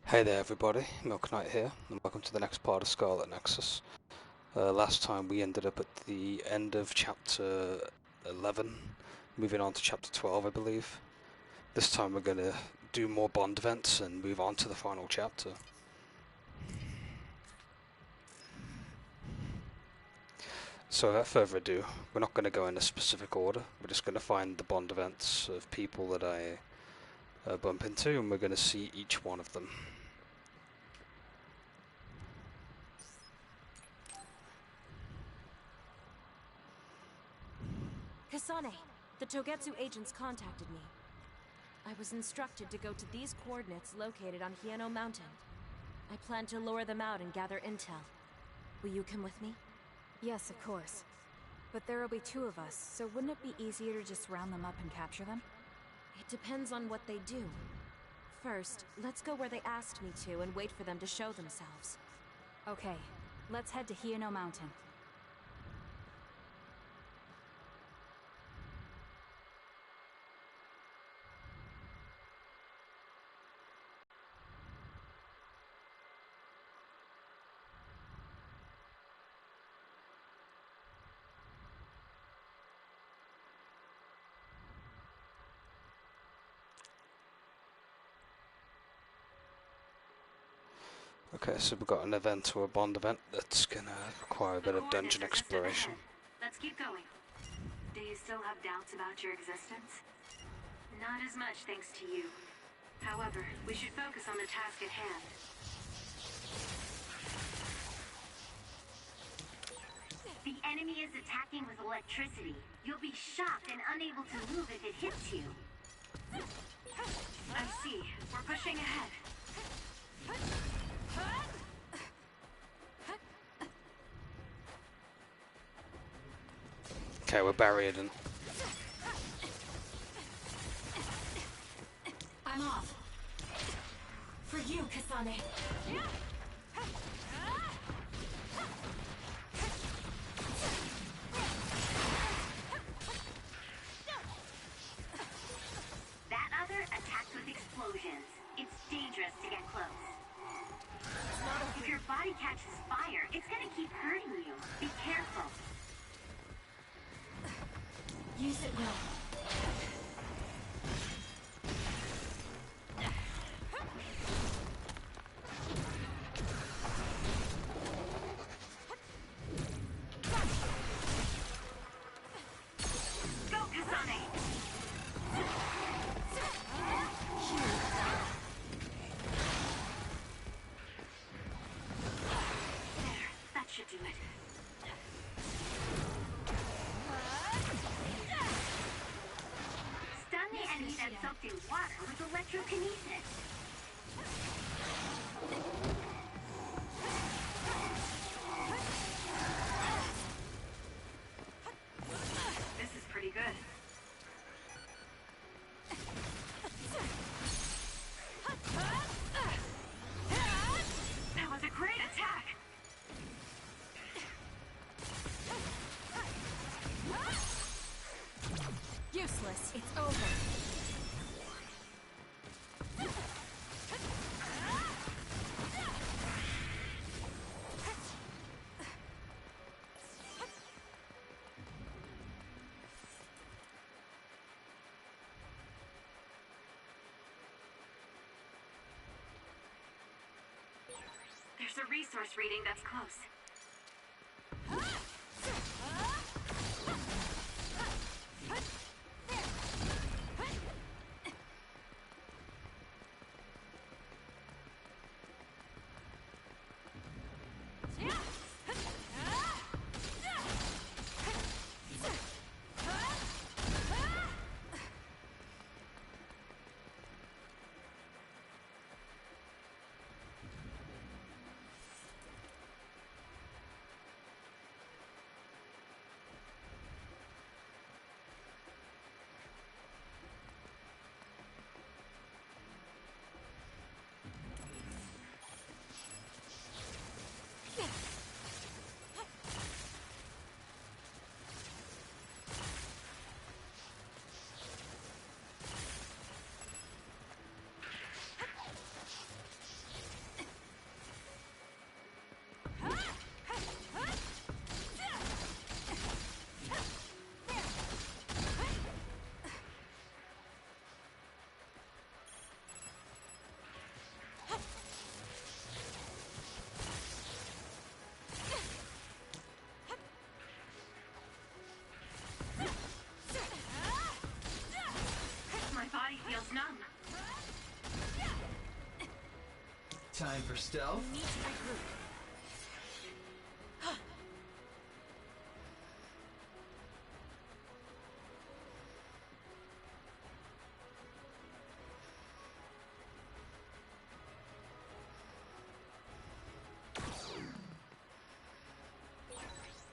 Hey there everybody, Milknyte here, and welcome to the next part of Scarlet Nexus. Last time we ended up at the end of chapter 11, moving on to chapter 12 I believe. This time we're going to do more Bond events and move on to the final chapter. So without further ado, we're not going to go in a specific order, we're just going to find the Bond events of people that I bump into, and we're going to see each one of them. Kasane, the Togetsu agents contacted me. I was instructed to go to these coordinates located on Hieno Mountain. I plan to lure them out and gather intel. Will you come with me? Yes, of course. But there will be two of us, so wouldn't it be easier to just round them up and capture them? It depends on what they do. First, let's go where they asked me to and wait for them to show themselves. Okay, let's head to Hieno Mountain. Okay, so we've got an event or a Bond event that's going to require a bit of dungeon exploration. Let's keep going. Do you still have doubts about your existence? Not as much thanks to you. However, we should focus on the task at hand. The enemy is attacking with electricity. You'll be shocked and unable to move if it hits you. I see. We're pushing ahead. Okay, we're barriered in. I'm off. For you, Kasane. That other attacked with explosions. It's dangerous to get close. If your body catches fire, it's gonna keep hurting you. Be careful. Use it well. Go, Kasane! There, that should do it. Stun the enemy that's soaked in water with electrokinesis. This is pretty good. That was a great attack. Useless, it's over. There's a resource reading that's close. Time for stealth. We need to regroup.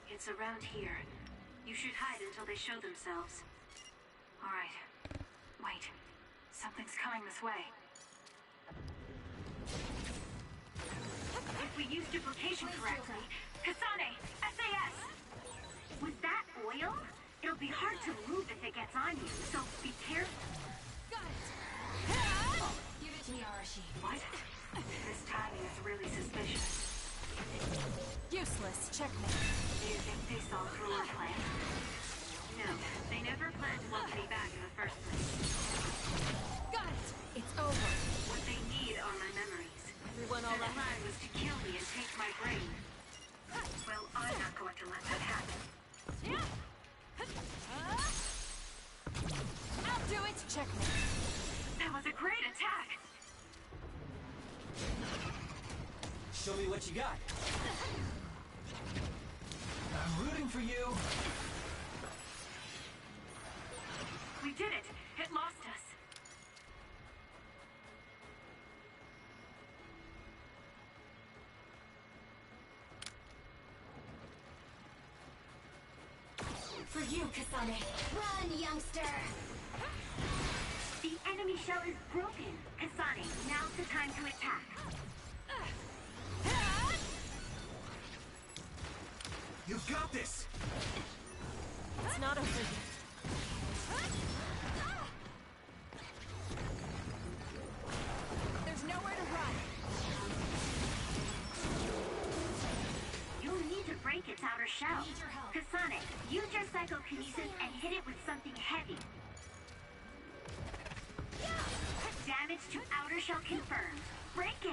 It's around here. You should hide until they show themselves. Alright. Wait. Something's coming this way. If we use duplication correctly... Kasane! SAS! With that oil, it'll be hard to move if it gets on you, so be careful. Got it! Give it to me, Arashi. What? This timing is really suspicious. Useless. Checkmate. Do you think they saw through our plan? No, they never planned to welcome me back in the first place. Got it! It's over. What they need are my memories. Everyone all Their right? plan was to kill me and take my brain. Well, I'm not going to let that happen. I'll do it! Checkmate. That was a great attack! Show me what you got. I'm rooting for you. We did it! It lost us! For you, Kasane. Run, youngster! The enemy shell is broken! Kasane, now's the time to attack. You've got this! It's not over yet. There's nowhere to run. You'll need to break its outer shell. Need your help. Kasane, use your psychokinesis and hit it with something heavy. Damage to outer shell confirmed. Break it!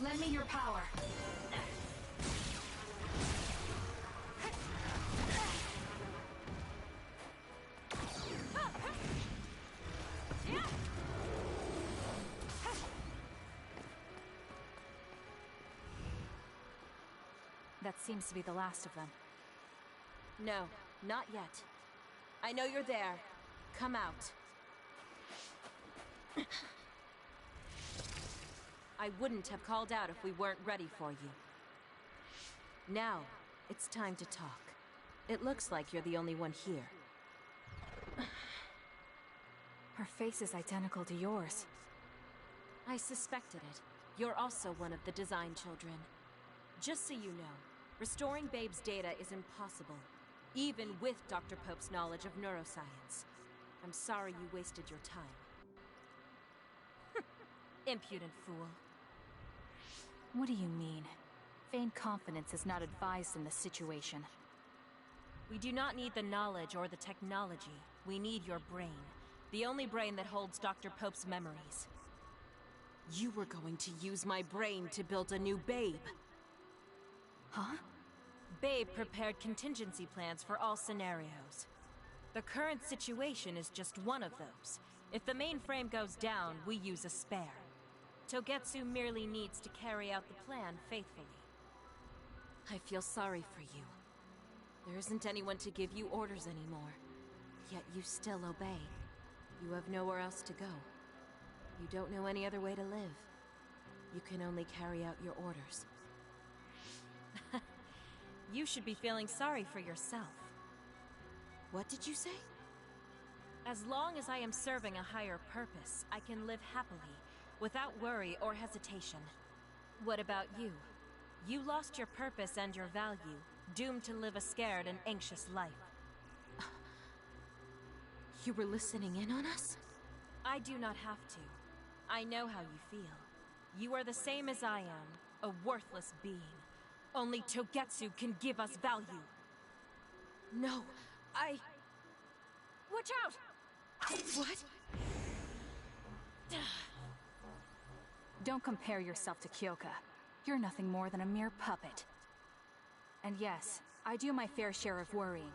Lend me your power. That seems to be the last of them. No, not yet. I know you're there. Come out. I wouldn't have called out if we weren't ready for you. Now, it's time to talk. It looks like you're the only one here. Her face is identical to yours. I suspected it. You're also one of the design children. Just so you know, restoring Babe's data is impossible, even with Dr. Pope's knowledge of neuroscience. I'm sorry you wasted your time. Impudent fool. What do you mean? Feigned confidence is not advised in this situation. We do not need the knowledge or the technology. We need your brain. The only brain that holds Dr. Pope's memories. You were going to use my brain to build a new Babe. Huh? Babe prepared contingency plans for all scenarios. The current situation is just one of those. If the mainframe goes down, we use a spare. Togetsu merely needs to carry out the plan faithfully. I feel sorry for you. There isn't anyone to give you orders anymore. Yet you still obey. You have nowhere else to go. You don't know any other way to live. You can only carry out your orders. You should be feeling sorry for yourself. What did you say? As long as I am serving a higher purpose, I can live happily, without worry or hesitation. What about you? You lost your purpose and your value, doomed to live a scared and anxious life. You were listening in on us? I do not have to. I know how you feel. You are the same as I am, a worthless being. Only Togetsu can give us value. No, Watch out! What? Don't compare yourself to Kyoka. You're nothing more than a mere puppet. And yes, I do my fair share of worrying,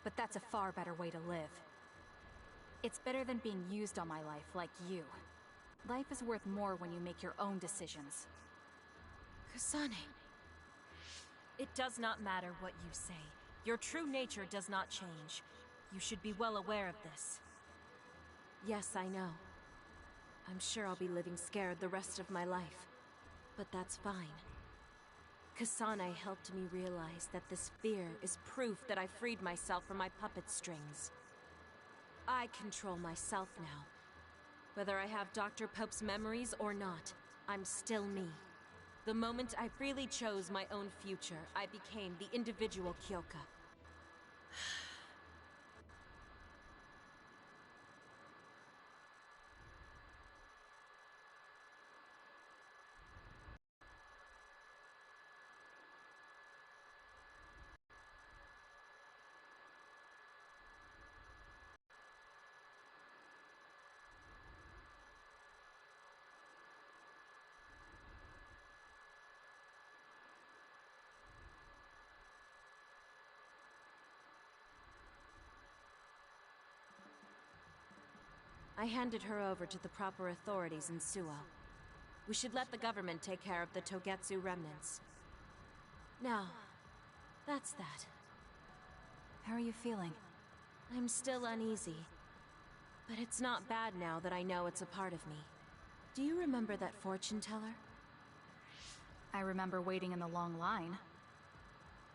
but that's a far better way to live. It's better than being used on my life like you. Life is worth more when you make your own decisions. Kasane. It does not matter what you say. Your true nature does not change. You should be well aware of this. Yes, I know. I'm sure I'll be living scared the rest of my life. But that's fine. Kasane helped me realize that this fear is proof that I freed myself from my puppet strings. I control myself now. Whether I have Dr. Pope's memories or not, I'm still me. The moment I freely chose my own future, I became the individual Kyoka. I handed her over to the proper authorities in Suo. We should let the government take care of the Togetsu remnants. Now, that's that. How are you feeling? I'm still uneasy. But it's not bad now that I know it's a part of me. Do you remember that fortune teller? I remember waiting in the long line.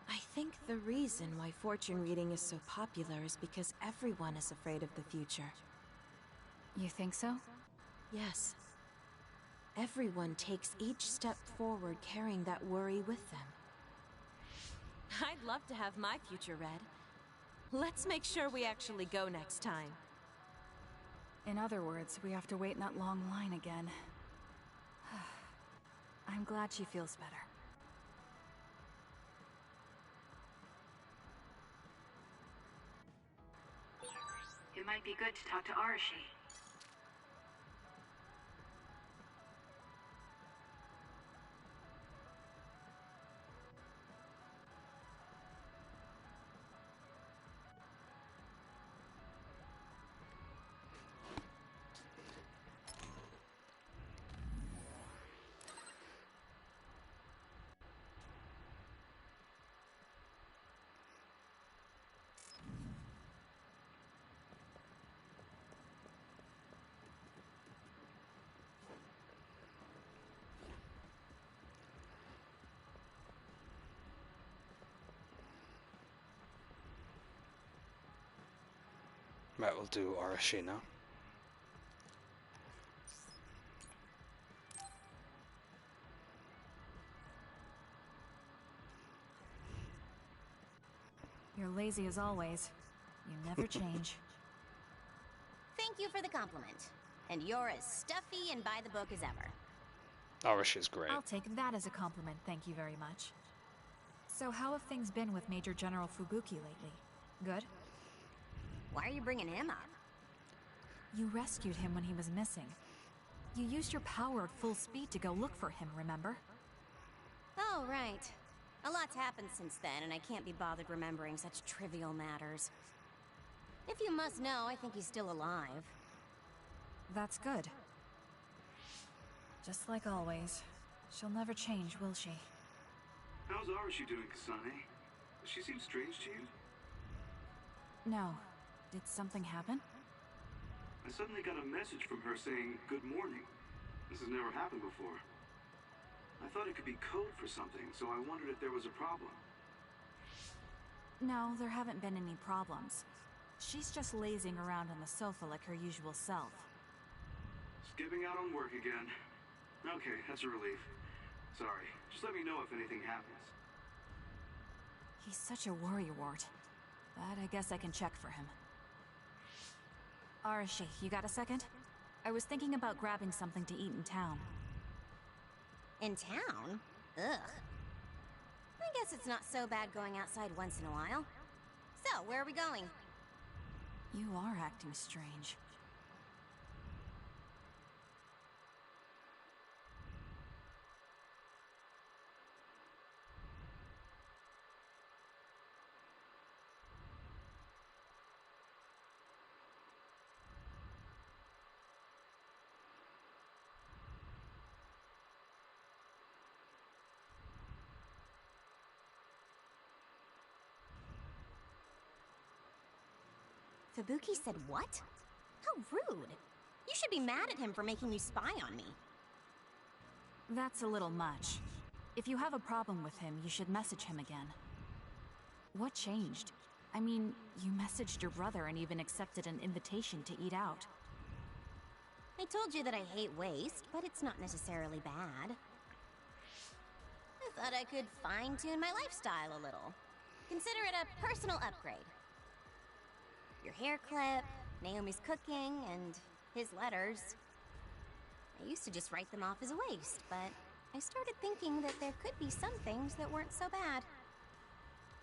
I think the reason why fortune reading is so popular is because everyone is afraid of the future. You think so? Yes. Everyone takes each step forward carrying that worry with them. I'd love to have my future read. Let's make sure we actually go next time. In other words, we have to wait in that long line again. I'm glad she feels better. It might be good to talk to Arashi. Right, we'll do Arashi now. You're lazy as always. You never change. Thank you for the compliment. And you're as stuffy and by the book as ever. Arashi's great. I'll take that as a compliment, thank you very much. So how have things been with Major General Fubuki lately? Good? Why are you bringing him up? You rescued him when he was missing. You used your power at full speed to go look for him, remember? Oh, right. A lot's happened since then, and I can't be bothered remembering such trivial matters. If you must know, I think he's still alive. That's good. Just like always. She'll never change, will she? How's Arashi doing, Kasane? Does she seem strange to you? No. Did something happen? I suddenly got a message from her saying, "Good morning." This has never happened before. I thought it could be code for something, so I wondered if there was a problem. No, there haven't been any problems. She's just lazing around on the sofa like her usual self. Skipping out on work again. Okay, that's a relief. Sorry, just let me know if anything happens. He's such a worrywart. But I guess I can check for him. Arashi, you got a second? I was thinking about grabbing something to eat in town. In town? Ugh. I guess it's not so bad going outside once in a while. So, where are we going? You are acting strange. Fubuki said what? How rude. You should be mad at him for making you spy on me. That's a little much. If you have a problem with him, you should message him again. What changed? I mean, you messaged your brother and even accepted an invitation to eat out. I told you that I hate waste, but it's not necessarily bad. I thought I could fine-tune my lifestyle a little. Consider it a personal upgrade. Your hair clip, Naomi's cooking, and his letters. I used to just write them off as a waste, but I started thinking that there could be some things that weren't so bad.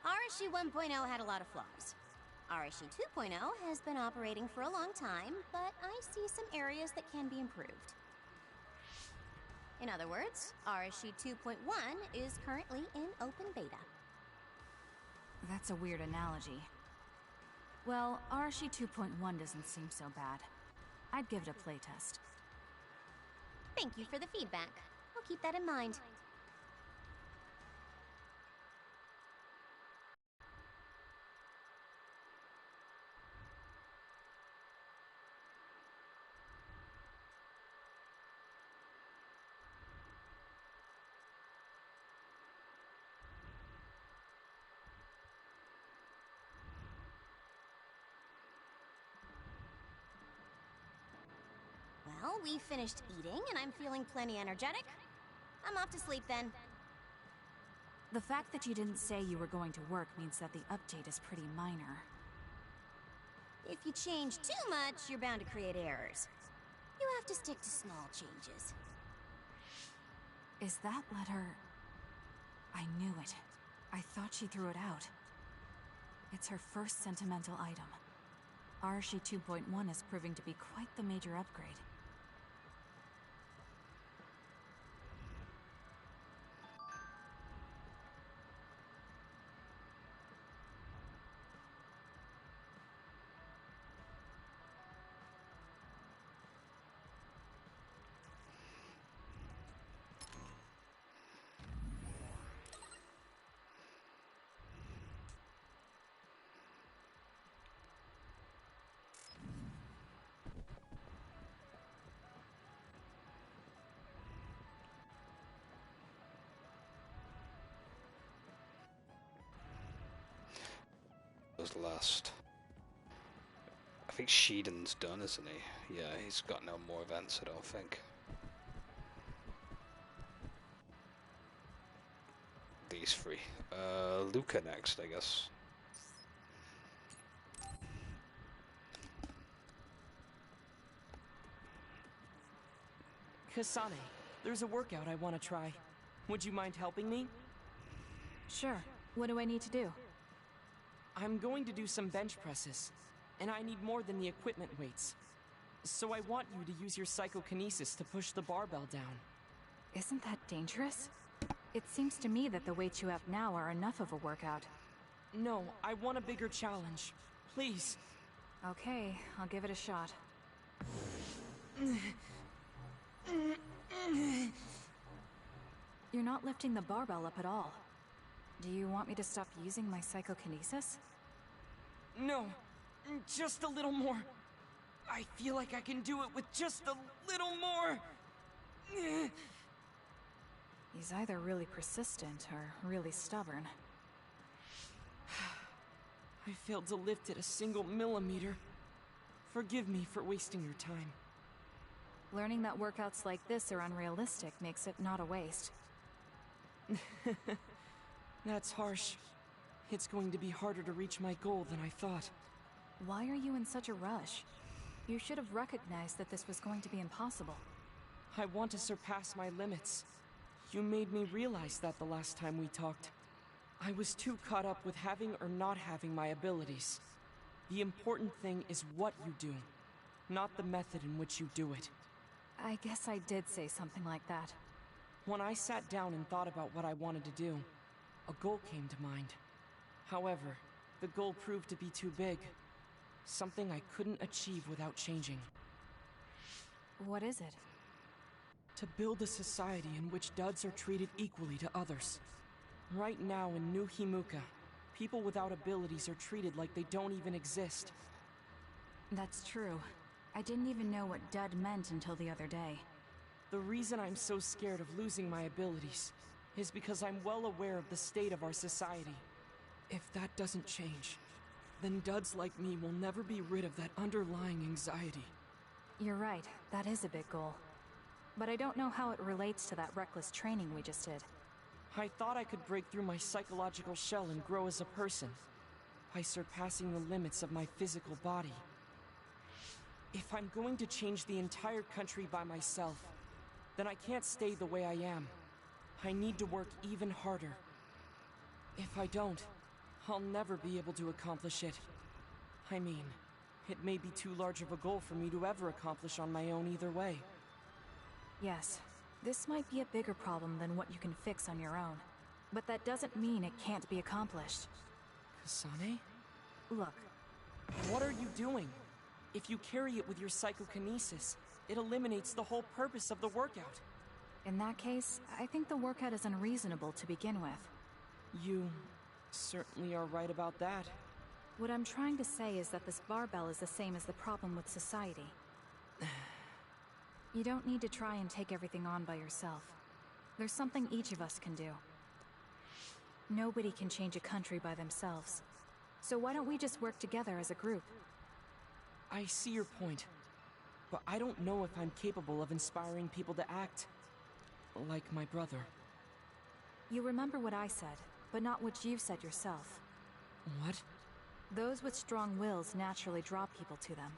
Arashi 1.0 had a lot of flaws. Arashi 2.0 has been operating for a long time, but I see some areas that can be improved. In other words, Arashi 2.1 is currently in open beta. That's a weird analogy. Well, Arashi 2.1 doesn't seem so bad. I'd give it a playtest. Thank you for the feedback. I'll keep that in mind. Well, we finished eating, and I'm feeling plenty energetic. I'm off to sleep then. The fact that you didn't say you were going to work means that the update is pretty minor. If you change too much, you're bound to create errors. You have to stick to small changes. Is that letter... I knew it. I thought she threw it out. It's her first sentimental item. Arashi 2.1 is proving to be quite the major upgrade. Was last. I think Sheedan's done, isn't he? Yeah, he's got no more events, I don't think. These three. Luca next, I guess. Kasane, there's a workout I want to try. Would you mind helping me? Sure. What do I need to do? I'm going to do some bench presses, and I need more than the equipment weights. So I want you to use your psychokinesis to push the barbell down. Isn't that dangerous? It seems to me that the weights you have now are enough of a workout. No, I want a bigger challenge. Please. Okay, I'll give it a shot. You're not lifting the barbell up at all. Do you want me to stop using my psychokinesis? No, just a little more. I feel like I can do it with just a little more. He's either really persistent or really stubborn. I failed to lift it a single millimeter. Forgive me for wasting your time. Learning that workouts like this are unrealistic makes it not a waste. That's harsh. It's going to be harder to reach my goal than I thought. Why are you in such a rush? You should have recognized that this was going to be impossible. I want to surpass my limits. You made me realize that the last time we talked. I was too caught up with having or not having my abilities. The important thing is what you do, not the method in which you do it. I guess I did say something like that. When I sat down and thought about what I wanted to do, a goal came to mind. However, the goal proved to be too big. Something I couldn't achieve without changing. What is it? To build a society in which duds are treated equally to others. Right now in New Himuka, people without abilities are treated like they don't even exist. That's true. I didn't even know what dud meant until the other day. The reason I'm so scared of losing my abilities is because I'm well aware of the state of our society. If that doesn't change, then duds like me will never be rid of that underlying anxiety. You're right, that is a big goal. But I don't know how it relates to that reckless training we just did. I thought I could break through my psychological shell and grow as a person, by surpassing the limits of my physical body. If I'm going to change the entire country by myself, then I can't stay the way I am. I need to work even harder. If I don't, I'll never be able to accomplish it. I mean, it may be too large of a goal for me to ever accomplish on my own either way. Yes, this might be a bigger problem than what you can fix on your own. But that doesn't mean it can't be accomplished. Kasane? Look. What are you doing? If you carry it with your psychokinesis, it eliminates the whole purpose of the workout. In that case, I think the workout is unreasonable to begin with. You certainly are right about that. What I'm trying to say is that this barbell is the same as the problem with society. You don't need to try and take everything on by yourself. There's something each of us can do. Nobody can change a country by themselves. So why don't we just work together as a group? I see your point, but I don't know if I'm capable of inspiring people to act like my brother. You remember what I said, but not what you've said yourself. What? Those with strong wills naturally draw people to them.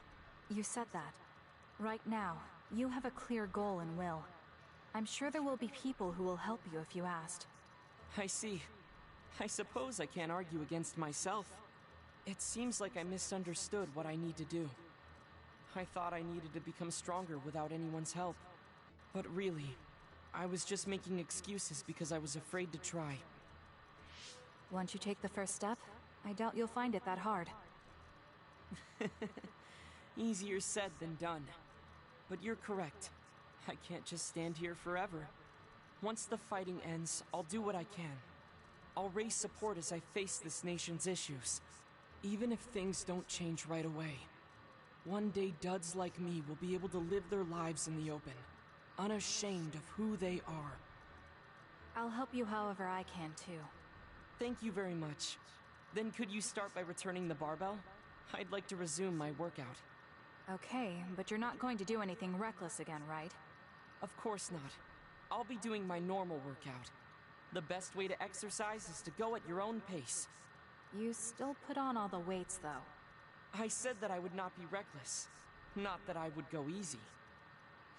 You said that. Right now, you have a clear goal and will. I'm sure there will be people who will help you if you asked. I see. I suppose I can't argue against myself. It seems like I misunderstood what I need to do. I thought I needed to become stronger without anyone's help. But really, I was just making excuses because I was afraid to try. Once you take the first step, I doubt you'll find it that hard. Easier said than done. But you're correct. I can't just stand here forever. Once the fighting ends, I'll do what I can. I'll raise support as I face this nation's issues. Even if things don't change right away. One day duds like me will be able to live their lives in the open, unashamed of who they are. I'll help you however I can too. Thank you very much. Then could you start by returning the barbell? I'd like to resume my workout. Okay, but you're not going to do anything reckless again, right? Of course not. I'll be doing my normal workout. The best way to exercise is to go at your own pace. You still put on all the weights, though. I said that I would not be reckless, not that I would go easy.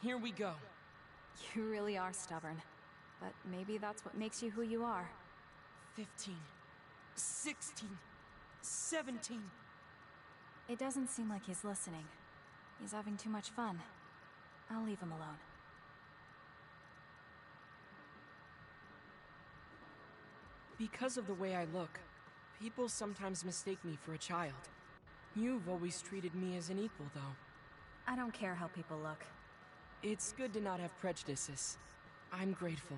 Here we go. You really are stubborn. But maybe that's what makes you who you are. 15, 16, 17. It doesn't seem like he's listening. He's having too much fun. I'll leave him alone. Because of the way I look, people sometimes mistake me for a child. You've always treated me as an equal, though. I don't care how people look. It's good to not have prejudices. I'm grateful.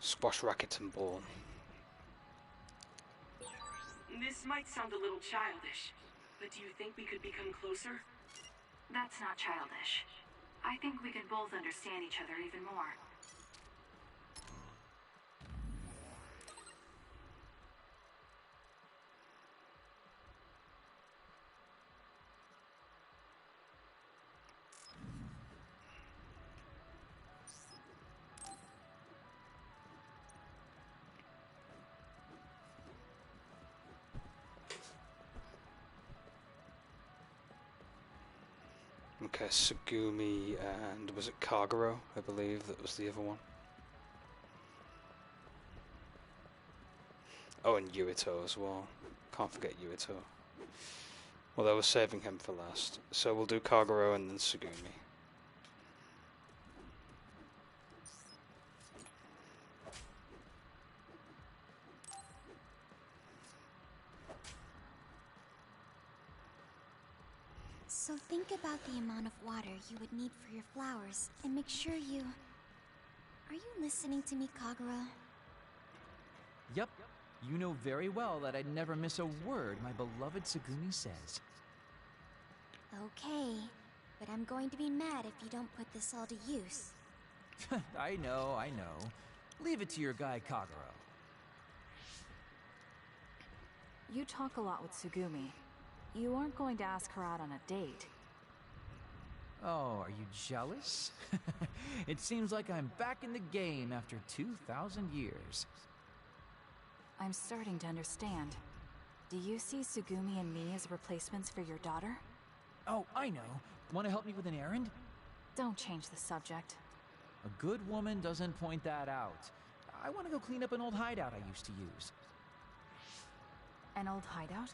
Squash racket and ball. This might sound a little childish, but do you think we could become closer? That's not childish. I think we could both understand each other even more. Okay, Tsugumi and was it Kagero, I believe, that was the other one. Oh, and Yuito as well. Can't forget Yuito. Although I was saving him for last. So we'll do Kagero and then Tsugumi. So think about the amount of water you would need for your flowers, and make sure you... Are you listening to me, Kagura? Yup. You know very well that I'd never miss a word my beloved Tsugumi says. Okay, but I'm going to be mad if you don't put this all to use. I know. Leave it to your guy, Kagura. You talk a lot with Tsugumi. You aren't going to ask her out on a date. Oh, are you jealous? It seems like I'm back in the game after 2,000 years. I'm starting to understand. Do you see Tsugumi and me as replacements for your daughter? Oh, I know. Want to help me with an errand? Don't change the subject. A good woman doesn't point that out. I want to go clean up an old hideout I used to use. An old hideout?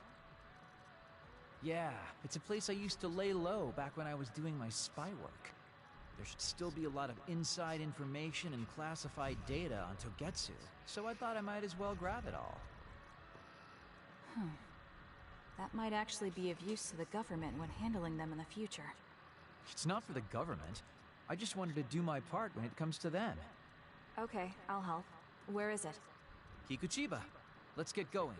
Yeah, it's a place I used to lay low back when I was doing my spy work. There should still be a lot of inside information and classified data on Togetsu, so I thought I might as well grab it all. That might actually be of use to the government when handling them in the future. It's not for the government. I just wanted to do my part when it comes to them. Okay, I'll help. Where is it? Kikuchiba. Let's get going.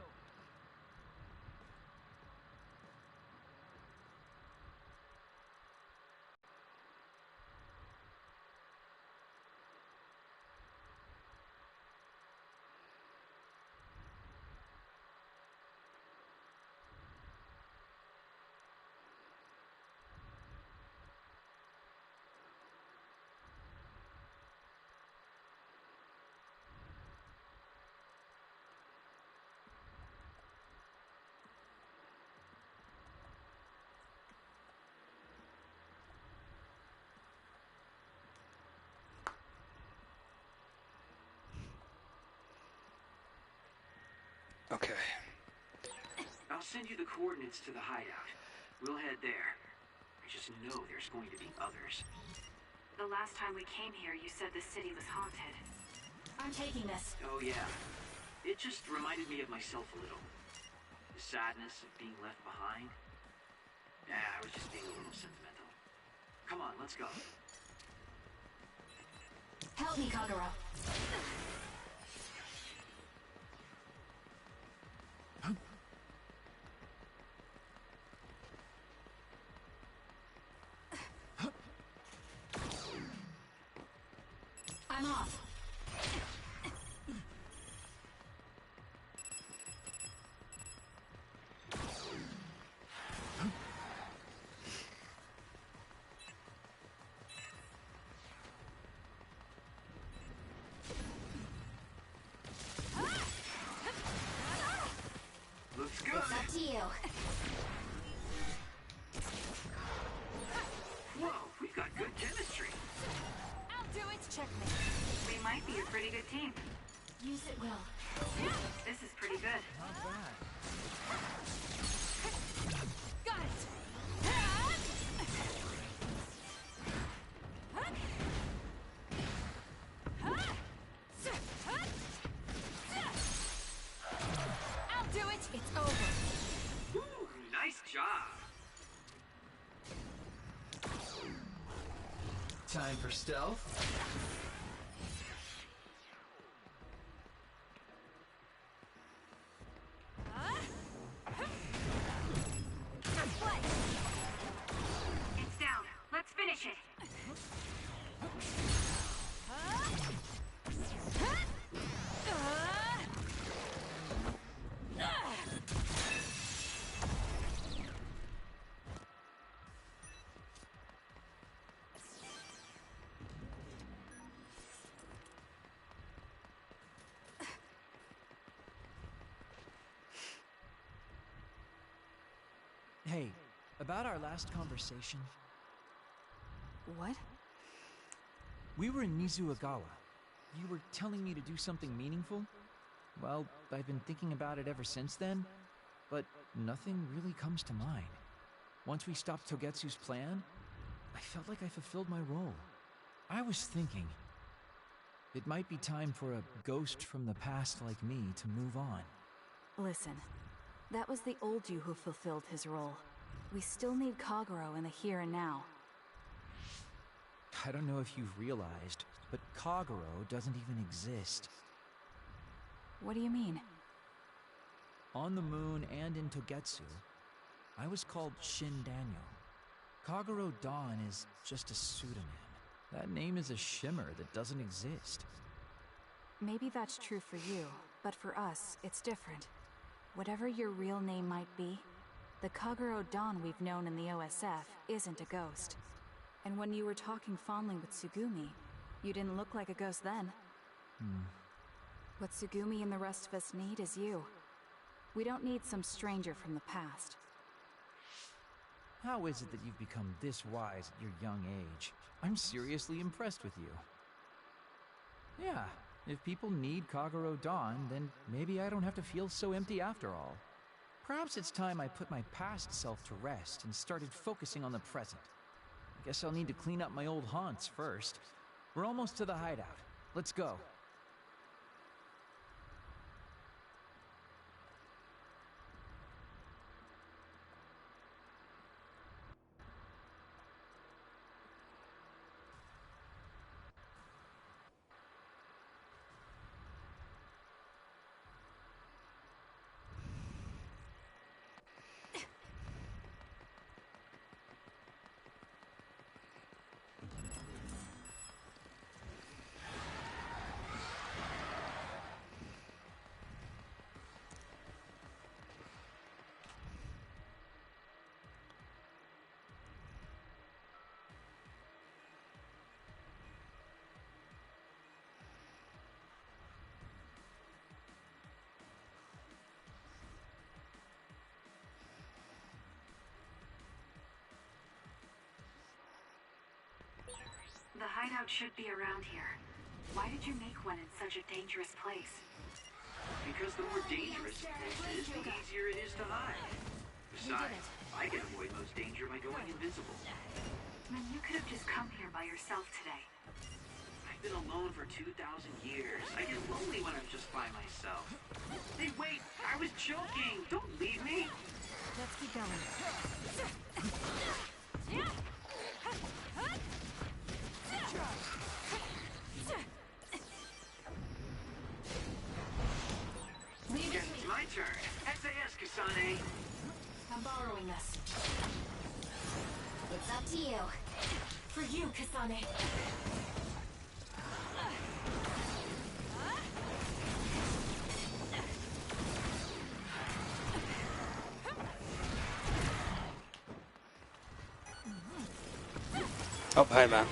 Okay. I'll send you the coordinates to the hideout. We'll head there. I just know there's going to be others. The last time we came here, you said the city was haunted. I'm taking this. Oh yeah. It just reminded me of myself a little. The sadness of being left behind. Yeah, I was just being a little sentimental. Come on, let's go. Help me, Kagura. I'm off. Looks good. It's up to you. Whoa, we've got good chemistry. I'll do it. Checkmate. We might be a pretty good team. Use it well. This is pretty good. Not bad. Got it. I'll do it. It's over. Ooh, nice job. Time for stealth. It's down. Let's finish it. Hey, about our last conversation. What? We were in Mizuagawa. You were telling me to do something meaningful? Well, I've been thinking about it ever since then, but nothing really comes to mind. Once we stopped Togetsu's plan, I felt like I fulfilled my role. I was thinking, it might be time for a ghost from the past like me to move on. Listen, that was the old you who fulfilled his role. We still need Kagero in the here and now. I don't know if you've realized, but Kagero doesn't even exist. What do you mean? On the moon and in Togetsu, I was called Shin Daniel. Kagero Dawn is just a pseudonym. That name is a shimmer that doesn't exist. Maybe that's true for you, but for us, it's different. Whatever your real name might be, the Kagero Dawn we've known in the OSF isn't a ghost. And when you were talking fondly with Tsugumi, you didn't look like a ghost then. What Tsugumi and the rest of us need is you. We don't need some stranger from the past. How is it that you've become this wise at your young age? I'm seriously impressed with you. Yeah, if people need Kagero Dawn, then maybe I don't have to feel so empty after all. Perhaps it's time I put my past self to rest and started focusing on the present. I guess I'll need to clean up my old haunts first. We're almost to the hideout. Let's go. The hideout should be around here. Why did you make one in such a dangerous place? Because the more dangerous a place is, the easier it is to hide. Besides, I can avoid most danger by going invisible. Then you could have just come here by yourself today. I've been alone for 2,000 years. I get lonely when I'm just by myself. Hey, wait! I was joking! Don't leave me! Let's keep going. Guess it's my turn. SAS, Kasane. I'm borrowing this. It's up to you. For you, Kasane. Oh, hey man.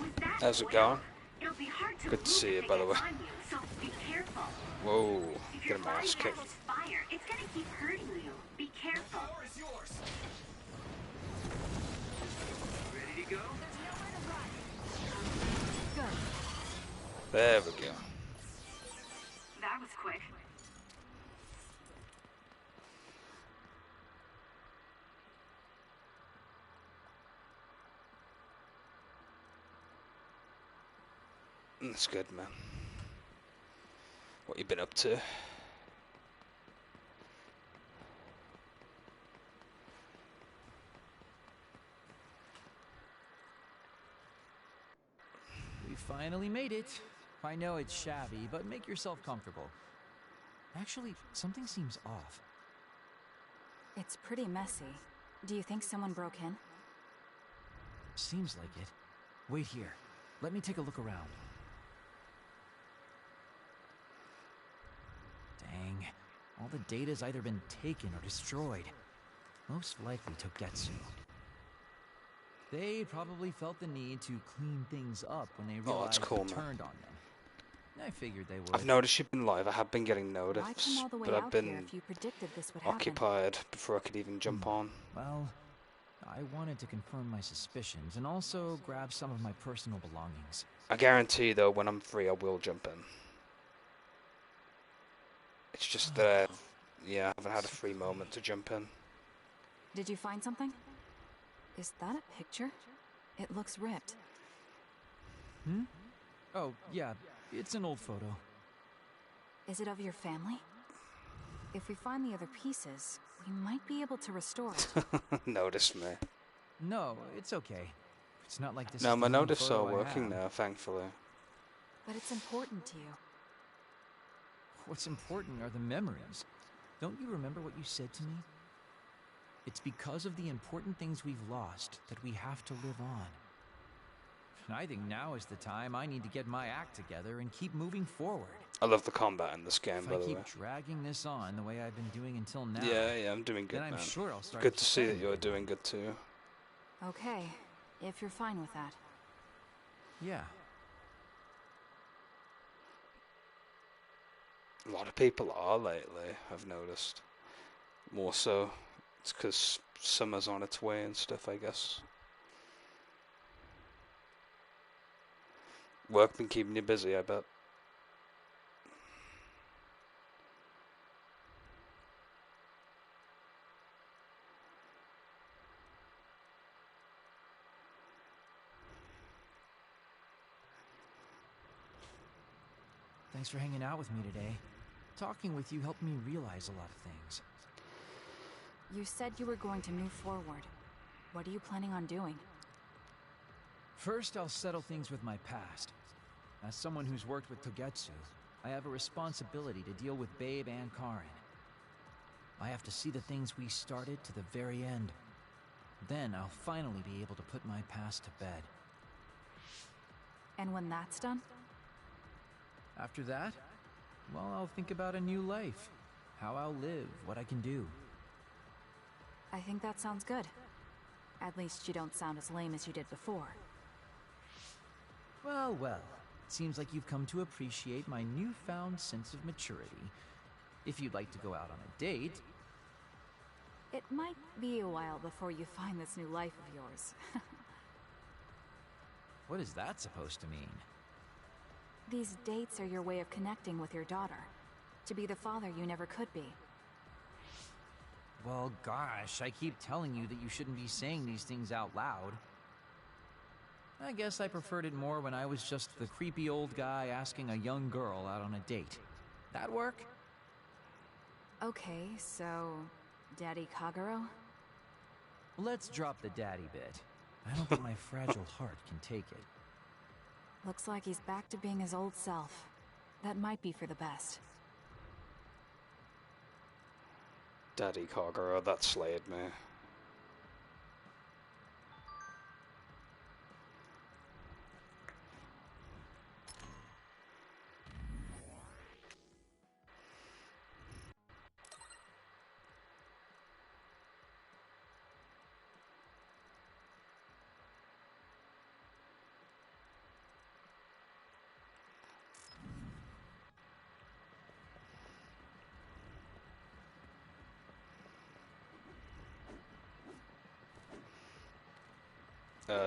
With that How's it oil, going? it'll be hard to Good to move see you, if it by the gets way. on you, so be careful. Whoa, If your get my body ass kicked. catches fire, it's gonna keep hurting you. Be careful. Power is yours. Ready to go? Good. There we go. That was quick. That's good, man. What you been up to? We finally made it. I know it's shabby, but make yourself comfortable. Actually, something seems off. It's pretty messy. Do you think someone broke in? Seems like it. Wait here. Let me take a look around. Dang. All the data's either been taken or destroyed. Most likely Togetsu. They probably felt the need to clean things up when they Oh, that's realized cool, it man. turned on them. I figured they would. I've noticed you've been live. I have been getting Why notice, come all the way but I've out here been if you predicted this would happen? occupied before I could even jump on. Well, I wanted to confirm my suspicions and also grab some of my personal belongings. I guarantee, though, when I'm free, I will jump in. It's just that, yeah, I haven't had a free moment to jump in. Did you find something? Is that a picture? It looks ripped. Oh, yeah, it's an old photo. Is it of your family? If we find the other pieces, we might be able to restore it. Noticed me. No, it's okay. It's not like this No, is my the only notice are photo I working have. now, thankfully. But it's important to you. What's important are the memories. Don't you remember what you said to me? It's because of the important things we've lost that we have to live on. And I think now is the time I need to get my act together and keep moving forward. I love the combat in this game, If by I the way. keep dragging this on the way I've been doing until now, Yeah, I'm doing good, then man. I'm sure I'll start Good to see that forgetting you're things. doing good too. Okay, if you're fine with that. Yeah. A lot of people are lately, I've noticed. More so. It's because summer's on its way and stuff, I guess. Work been keeping you busy, I bet. Thanks for hanging out with me today. Talking with you helped me realize a lot of things. You said you were going to move forward. What are you planning on doing? First, I'll settle things with my past. As someone who's worked with Togetsu, I have a responsibility to deal with Babe and Karin. I have to see the things we started to the very end. Then I'll finally be able to put my past to bed. And when that's done? After that, well, I'll think about a new life. How I'll live, what I can do. I think that sounds good. At least you don't sound as lame as you did before. Well, well. It seems like you've come to appreciate my newfound sense of maturity. If you'd like to go out on a date... It might be a while before you find this new life of yours. What is that supposed to mean? These dates are your way of connecting with your daughter. To be the father you never could be. Well, gosh, I keep telling you that you shouldn't be saying these things out loud. I guess I preferred it more when I was just the creepy old guy asking a young girl out on a date. That work? Okay, so... Daddy Kagero? Let's drop the daddy bit. I don't think my fragile heart can take it. Looks like he's back to being his old self. That might be for the best. Daddy Kagura, that slayed me.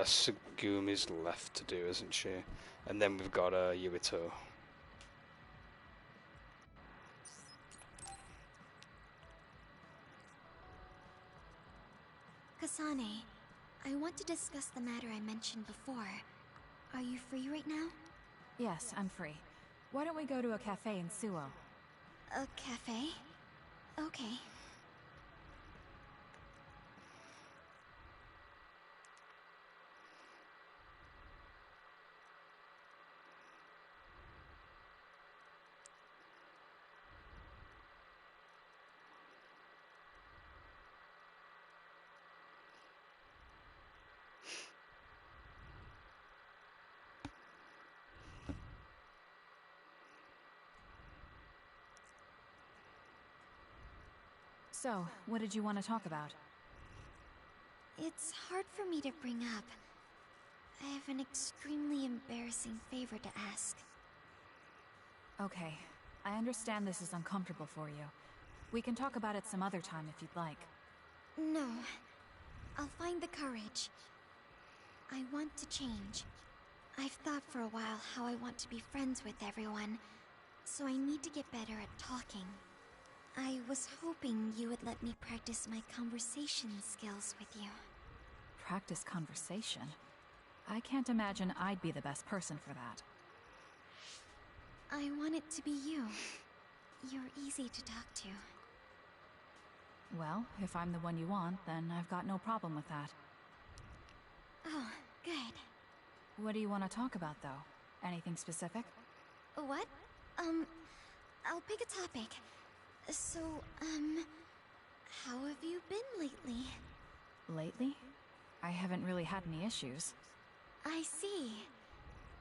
Sugumi's left to do, isn't she? And then we've got Yuito. Kasane, I want to discuss the matter I mentioned before. Are you free right now? Yes, I'm free. Why don't we go to a cafe in Suo? A cafe? Okay. So, what did you want to talk about? It's hard for me to bring up. I have an extremely embarrassing favor to ask. Okay, I understand this is uncomfortable for you. We can talk about it some other time if you'd like. No. I'll find the courage. I want to change. I've thought for a while how I want to be friends with everyone, so I need to get better at talking. I was hoping you would let me practice my conversation skills with you. Practice conversation? I can't imagine I'd be the best person for that. I want it to be you. You're easy to talk to. Well, if I'm the one you want, then I've got no problem with that. Oh, good. What do you want to talk about, though? Anything specific? What? I'll pick a topic. So, how have you been lately? Lately? I haven't really had any issues. I see.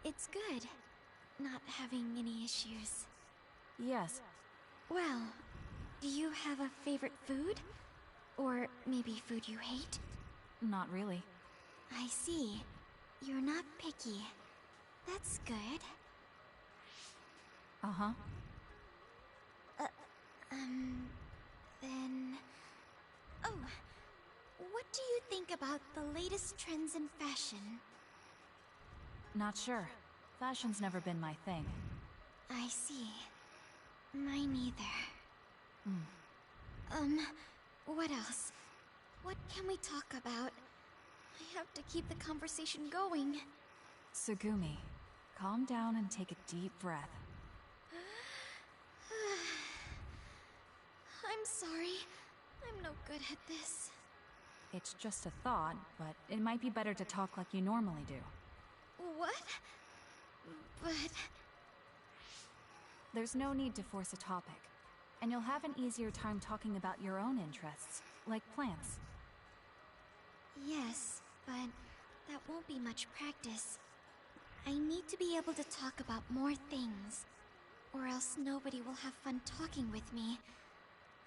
It's good, not having any issues. Yes. Well, do you have a favorite food? Or maybe food you hate? Not really. I see. You're not picky. That's good. Uh-huh. Then... Oh, what do you think about the latest trends in fashion? Not sure. Fashion's never been my thing. I see. Mine either. What else? What can we talk about? I have to keep the conversation going. Tsugumi, calm down and take a deep breath. I'm sorry. I'm no good at this. It's just a thought, but it might be better to talk like you normally do. What? But... There's no need to force a topic, and you'll have an easier time talking about your own interests, like plants. Yes, but that won't be much practice. I need to be able to talk about more things, or else nobody will have fun talking with me.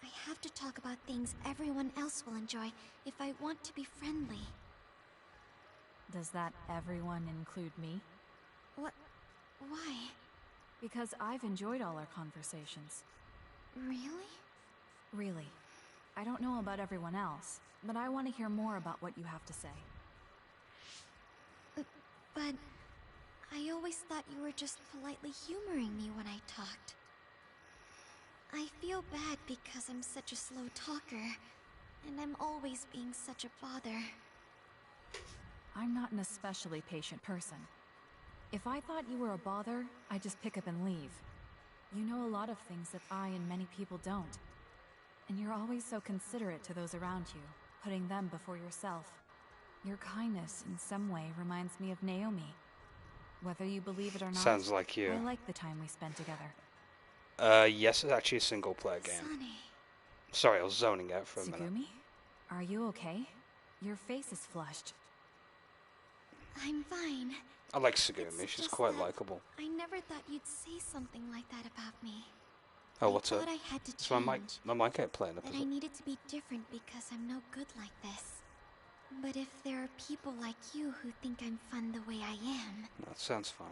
I have to talk about things everyone else will enjoy if I want to be friendly. Does that everyone include me? What? Why? Because I've enjoyed all our conversations. Really? Really. I don't know about everyone else, but I want to hear more about what you have to say. But I always thought you were just politely humoring me when I talked. I feel bad because I'm such a slow talker, and I'm always being such a bother. I'm not an especially patient person. If I thought you were a bother, I'd just pick up and leave. You know a lot of things that I and many people don't. And you're always so considerate to those around you, putting them before yourself. Your kindness, in some way, reminds me of Naomi. Whether you believe it or not, Sounds like you. I like the time we spent together. Yes, it's actually a single-player game. Sonny. Sorry, I was zoning out for a minute. Tsugumi? Are you okay? Your face is flushed. I'm fine. I like Tsugumi, It's she's just quite that likable. I never thought you'd say something like that about me. Oh, what's I up? thought I had to Is my mic ain't playing up, that is I it? needed to be different because I'm no good like this. But if there are people like you who think I'm fun the way I am, That sounds fine.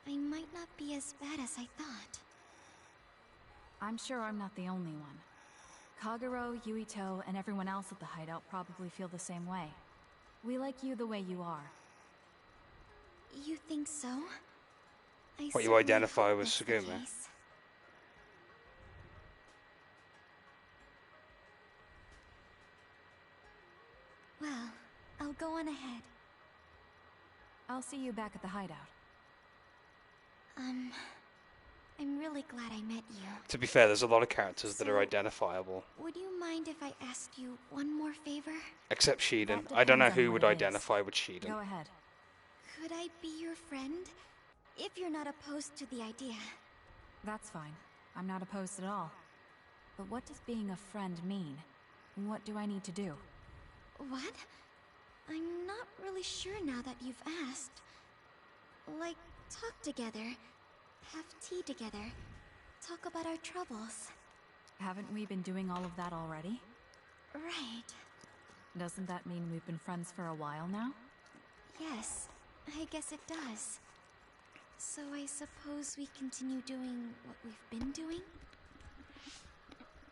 I might not be as bad as I thought. I'm sure I'm not the only one. Kagero, Yuito, and everyone else at the hideout probably feel the same way. We like you the way you are. You think so? I What, you certainly identify hope with that's the Tsugumi? case. Well, I'll go on ahead. I'll see you back at the hideout. I'm really glad I met you. To be fair, there's a lot of characters that are So- identifiable. Would you mind if I asked you one more favor? Except Sheeden. That I don't know depends on who what would it is. identify with Sheeden. Go ahead. Could I be your friend? If you're not opposed to the idea. That's fine. I'm not opposed at all. But what does being a friend mean? What do I need to do? What? I'm not really sure now that you've asked. Like, talk together, have tea together, talk about our troubles. Haven't we been doing all of that already? Right. Doesn't that mean we've been friends for a while now? Yes, I guess it does. So I suppose we continue doing what we've been doing?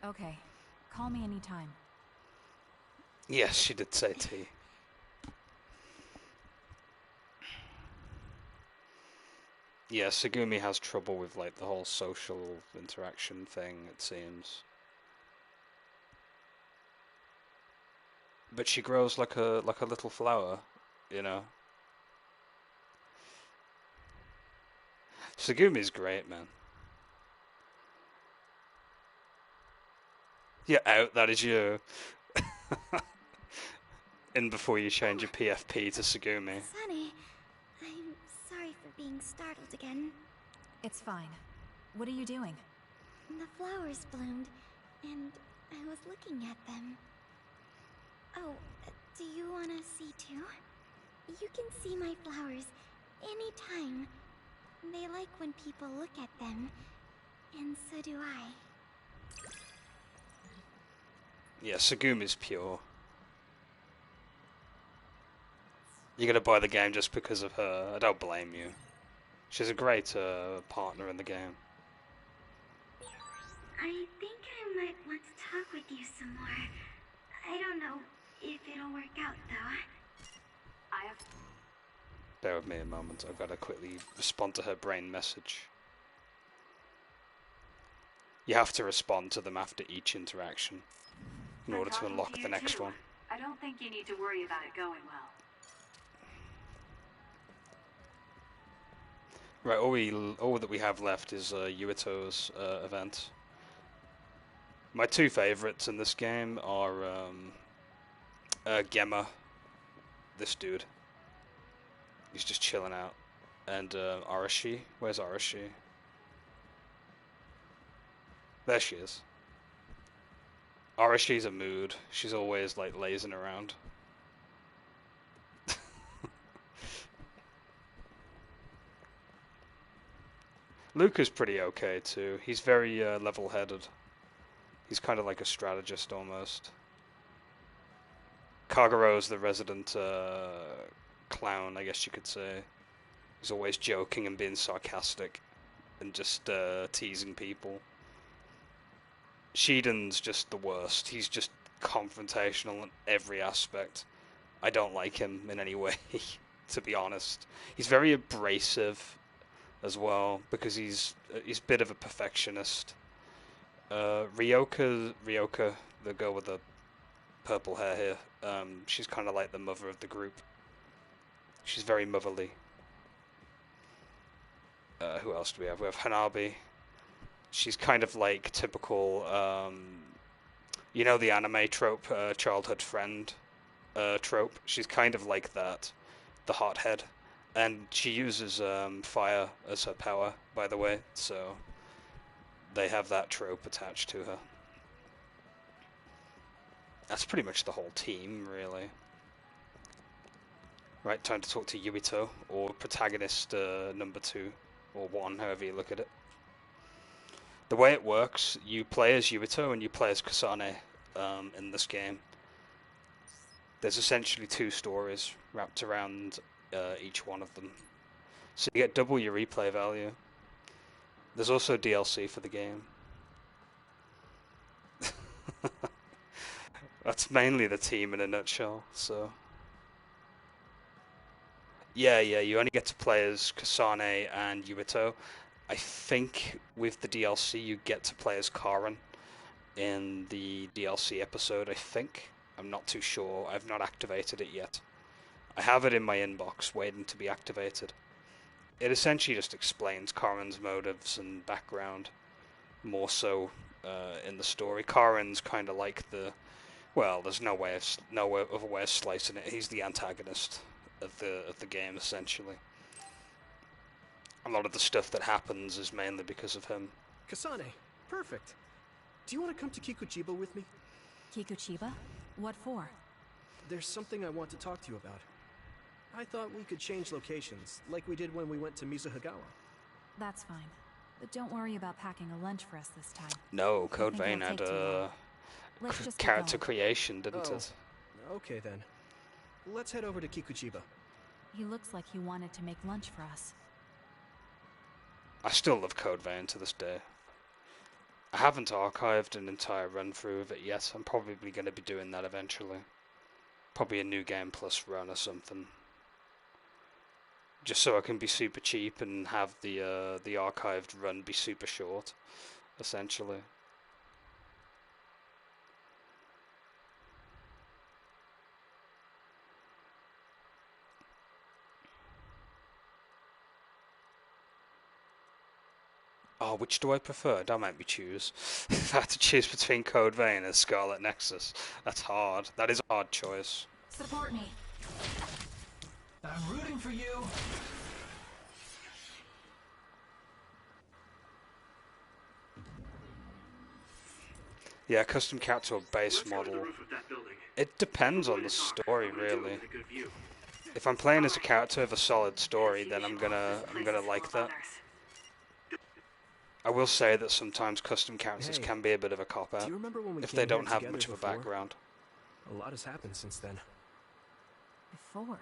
Okay. Call me anytime. Yes, she did say tea. Yeah, Tsugumi has trouble with like the whole social interaction thing, it seems. But she grows like a little flower, you know. Tsugumi's great, man. You're out, that is you. In before you change your PFP to Sagumi. Sunny, I'm sorry for being startled again. It's fine. What are you doing? The flowers bloomed, and I was looking at them. Oh, do you want to see too? You can see my flowers anytime. They like when people look at them, and so do I. Yeah, Sagumi's pure. You're gonna buy the game just because of her. I don't blame you. She's a great partner in the game. I think I might want to talk with you some more. I don't know if it'll work out, though. I have... Bear with me a moment. I've got to quickly respond to her brain message. You have to respond to them after each interaction in order to unlock the next one. I don't think you need to worry about it going well. Right, all that we have left is Yuito's event. My two favourites in this game are Gemma, this dude. He's just chilling out, and Arashi. Where's Arashi? There she is. Arashi's a mood. She's always like lazing around. Luca's pretty okay too. He's very level-headed. He's kind of like a strategist almost. Kagura's the resident clown, I guess you could say. He's always joking and being sarcastic and just teasing people. Shiden's just the worst. He's just confrontational in every aspect. I don't like him in any way, to be honest. He's very abrasive as well, because he's a bit of a perfectionist. Ryoka, the girl with the purple hair here, she's kind of like the mother of the group. She's very motherly. Who else do we have? We have Hanabi. She's kind of like typical, you know the anime trope, childhood friend trope? She's kind of like that, the hothead. And she uses fire as her power, by the way, so they have that trope attached to her. That's pretty much the whole team, really. Right, time to talk to Yuito, or protagonist number 2, or 1, however you look at it. The way it works, you play as Yuito and you play as Kasane in this game. There's essentially 2 stories wrapped around each one of them. So you get double your replay value. There's also DLC for the game. That's mainly the team in a nutshell, so... Yeah, you only get to play as Kasane and Yuito. I think with the DLC you get to play as Karin in the DLC episode, I think. I'm not too sure. I've not activated it yet. I have it in my inbox, waiting to be activated. It essentially just explains Karin's motives and background, more so in the story. Karin's kind of like the... Well, there's no other way of slicing it. He's the antagonist of the game, essentially. A lot of the stuff that happens is mainly because of him. Kasane, perfect. Do you want to come to Kikuchiba with me? Kikuchiba? What for? There's something I want to talk to you about. I thought we could change locations, like we did when we went to Mizuhagawa. That's fine. But don't worry about packing a lunch for us this time. No, Code Vein had character creation, didn't it? Okay then. Let's head over to Kikuchiba. He looks like he wanted to make lunch for us. I still love Code Vein to this day. I haven't archived an entire run-through of it yet. I'm probably going to be doing that eventually. Probably a New Game Plus run or something. Just so I can be super cheap and have the archived run be super short, essentially. Oh, which do I prefer? Don't make me choose. If I had to choose between Code Vein and Scarlet Nexus, that's hard. That is a hard choice. Support me. I'm rooting for you. Yeah, custom character or base model. It depends on the story, really. If I'm playing as a character with a solid story, then I'm gonna like that. I will say that sometimes custom characters can be a bit of a cop-out if they don't have much of a background. A lot has happened since then. Before?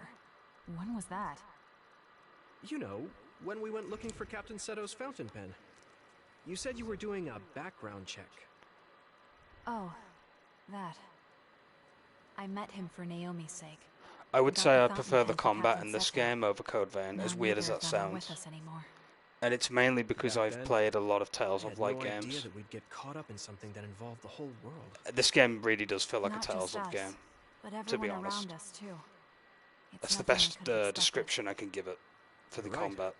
When was that? You know, when we went looking for Captain Seto's fountain pen. You said you were doing a background check. Oh, that. I met him for Naomi's sake. I would say I prefer the combat in this game over Code Vein, as weird as that sounds. And it's mainly because I've played a lot of Tales of Light games. Idea that we'd get caught up in something that involved the whole world. This game really does feel like a Tales of game, to be honest. That's the best description I can give it for the combat.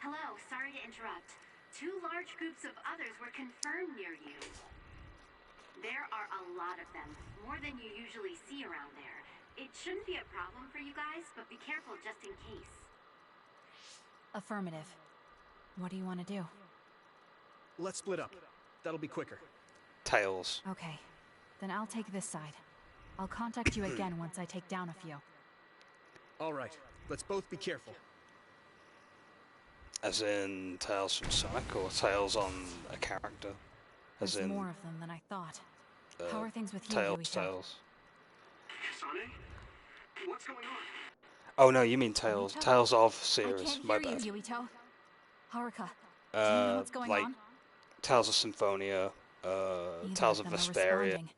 Hello, sorry to interrupt. 2 large groups of others were confirmed near you. There are a lot of them, more than you usually see around there. It shouldn't be a problem for you guys, but be careful just in case. Affirmative. What do you want to do? Let's split up. That'll be quicker. Tails. Okay. Then I'll take this side. I'll contact you again once I take down a few. All right. Let's both be careful. As in Tails from Sonic, or Tails on a character? There's more of them than I thought. How are things with you, Tails. Sonic? What's going on? Oh no, you mean Tales. Yuito? Tales of I series. can't My hear bad. you, Yuito. Haruka, do you know what's going like on? Tales of Symphonia, Neither Tales of them are Vesperia. responding.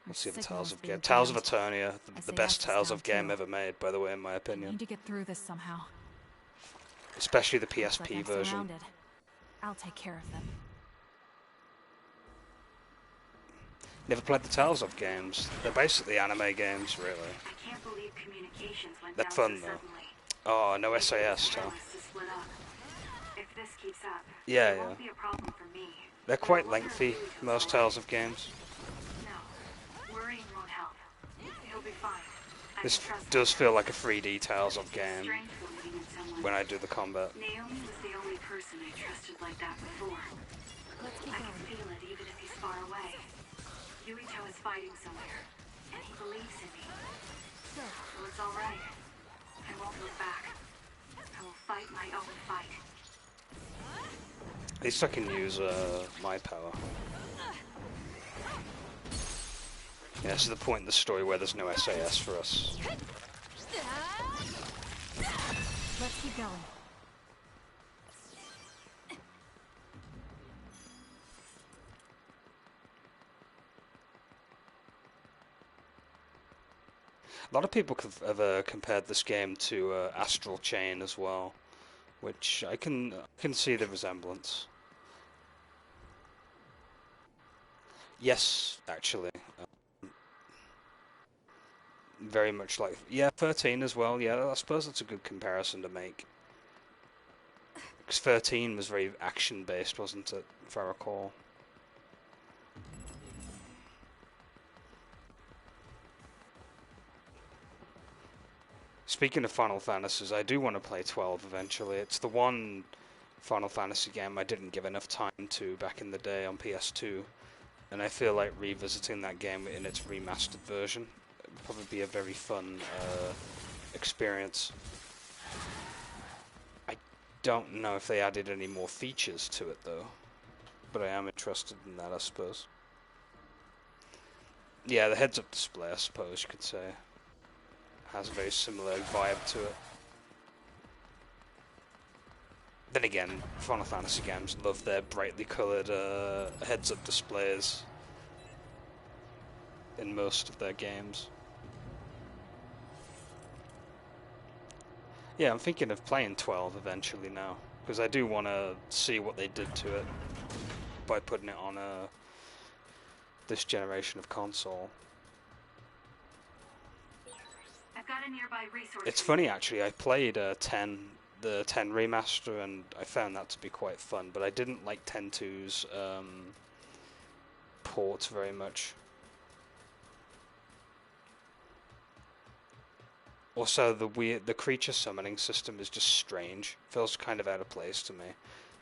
Let's see the Our Tales signal's of being game. Tales of jammed. Eternia, the SAS best is Tales down of game too. ever made, by the way, in my I opinion. need to get through this somehow. Especially the Looks like PSP I'm version. surrounded. I'll take care of them. Never played the Tales of games. They're basically anime games, really. I can't believe communications went They're down fun, so though. suddenly. Oh, no SAS, Tell though. us to split up. If this keeps up, Yeah, it yeah. won't be a problem for me. They're quite lengthy, most Tales of games. No, worrying won't help. He'll be fine. I This trust does him. feel like a 3D Tales of game Strength believing in someone. when I do the combat. Naomi was the only person I trusted like that before. Let's keep I can going. feel it even if he's far away. Yuito is fighting somewhere, and he believes in me. So it's all right. I won't look back. I will fight my own fight. At least I can use my power. Yeah, this is the point in the story where there's no SAS for us. Let's keep going. A lot of people have compared this game to Astral Chain as well, which I can see the resemblance. Yes, actually. Very much like... Yeah, 13 as well, yeah, I suppose that's a good comparison to make. Because 13 was very action-based, wasn't it, if I recall? Speaking of Final Fantasies, I do want to play 12 eventually. It's the one Final Fantasy game I didn't give enough time to back in the day on PS2. And I feel like revisiting that game in its remastered version would probably be a very fun experience. I don't know if they added any more features to it though, but I am interested in that, I suppose. Yeah, the heads-up display, I suppose you could say, has a very similar vibe to it. Then again, Final Fantasy games love their brightly coloured heads-up displays in most of their games. Yeah, I'm thinking of playing 12 eventually now, because I do want to see what they did to it by putting it on this generation of console. I've got a nearby resource. It's funny actually, I played 10 the 10 remaster, and I found that to be quite fun, but I didn't like 10.2's port very much. Also, the creature summoning system is just strange. Feels kind of out of place to me.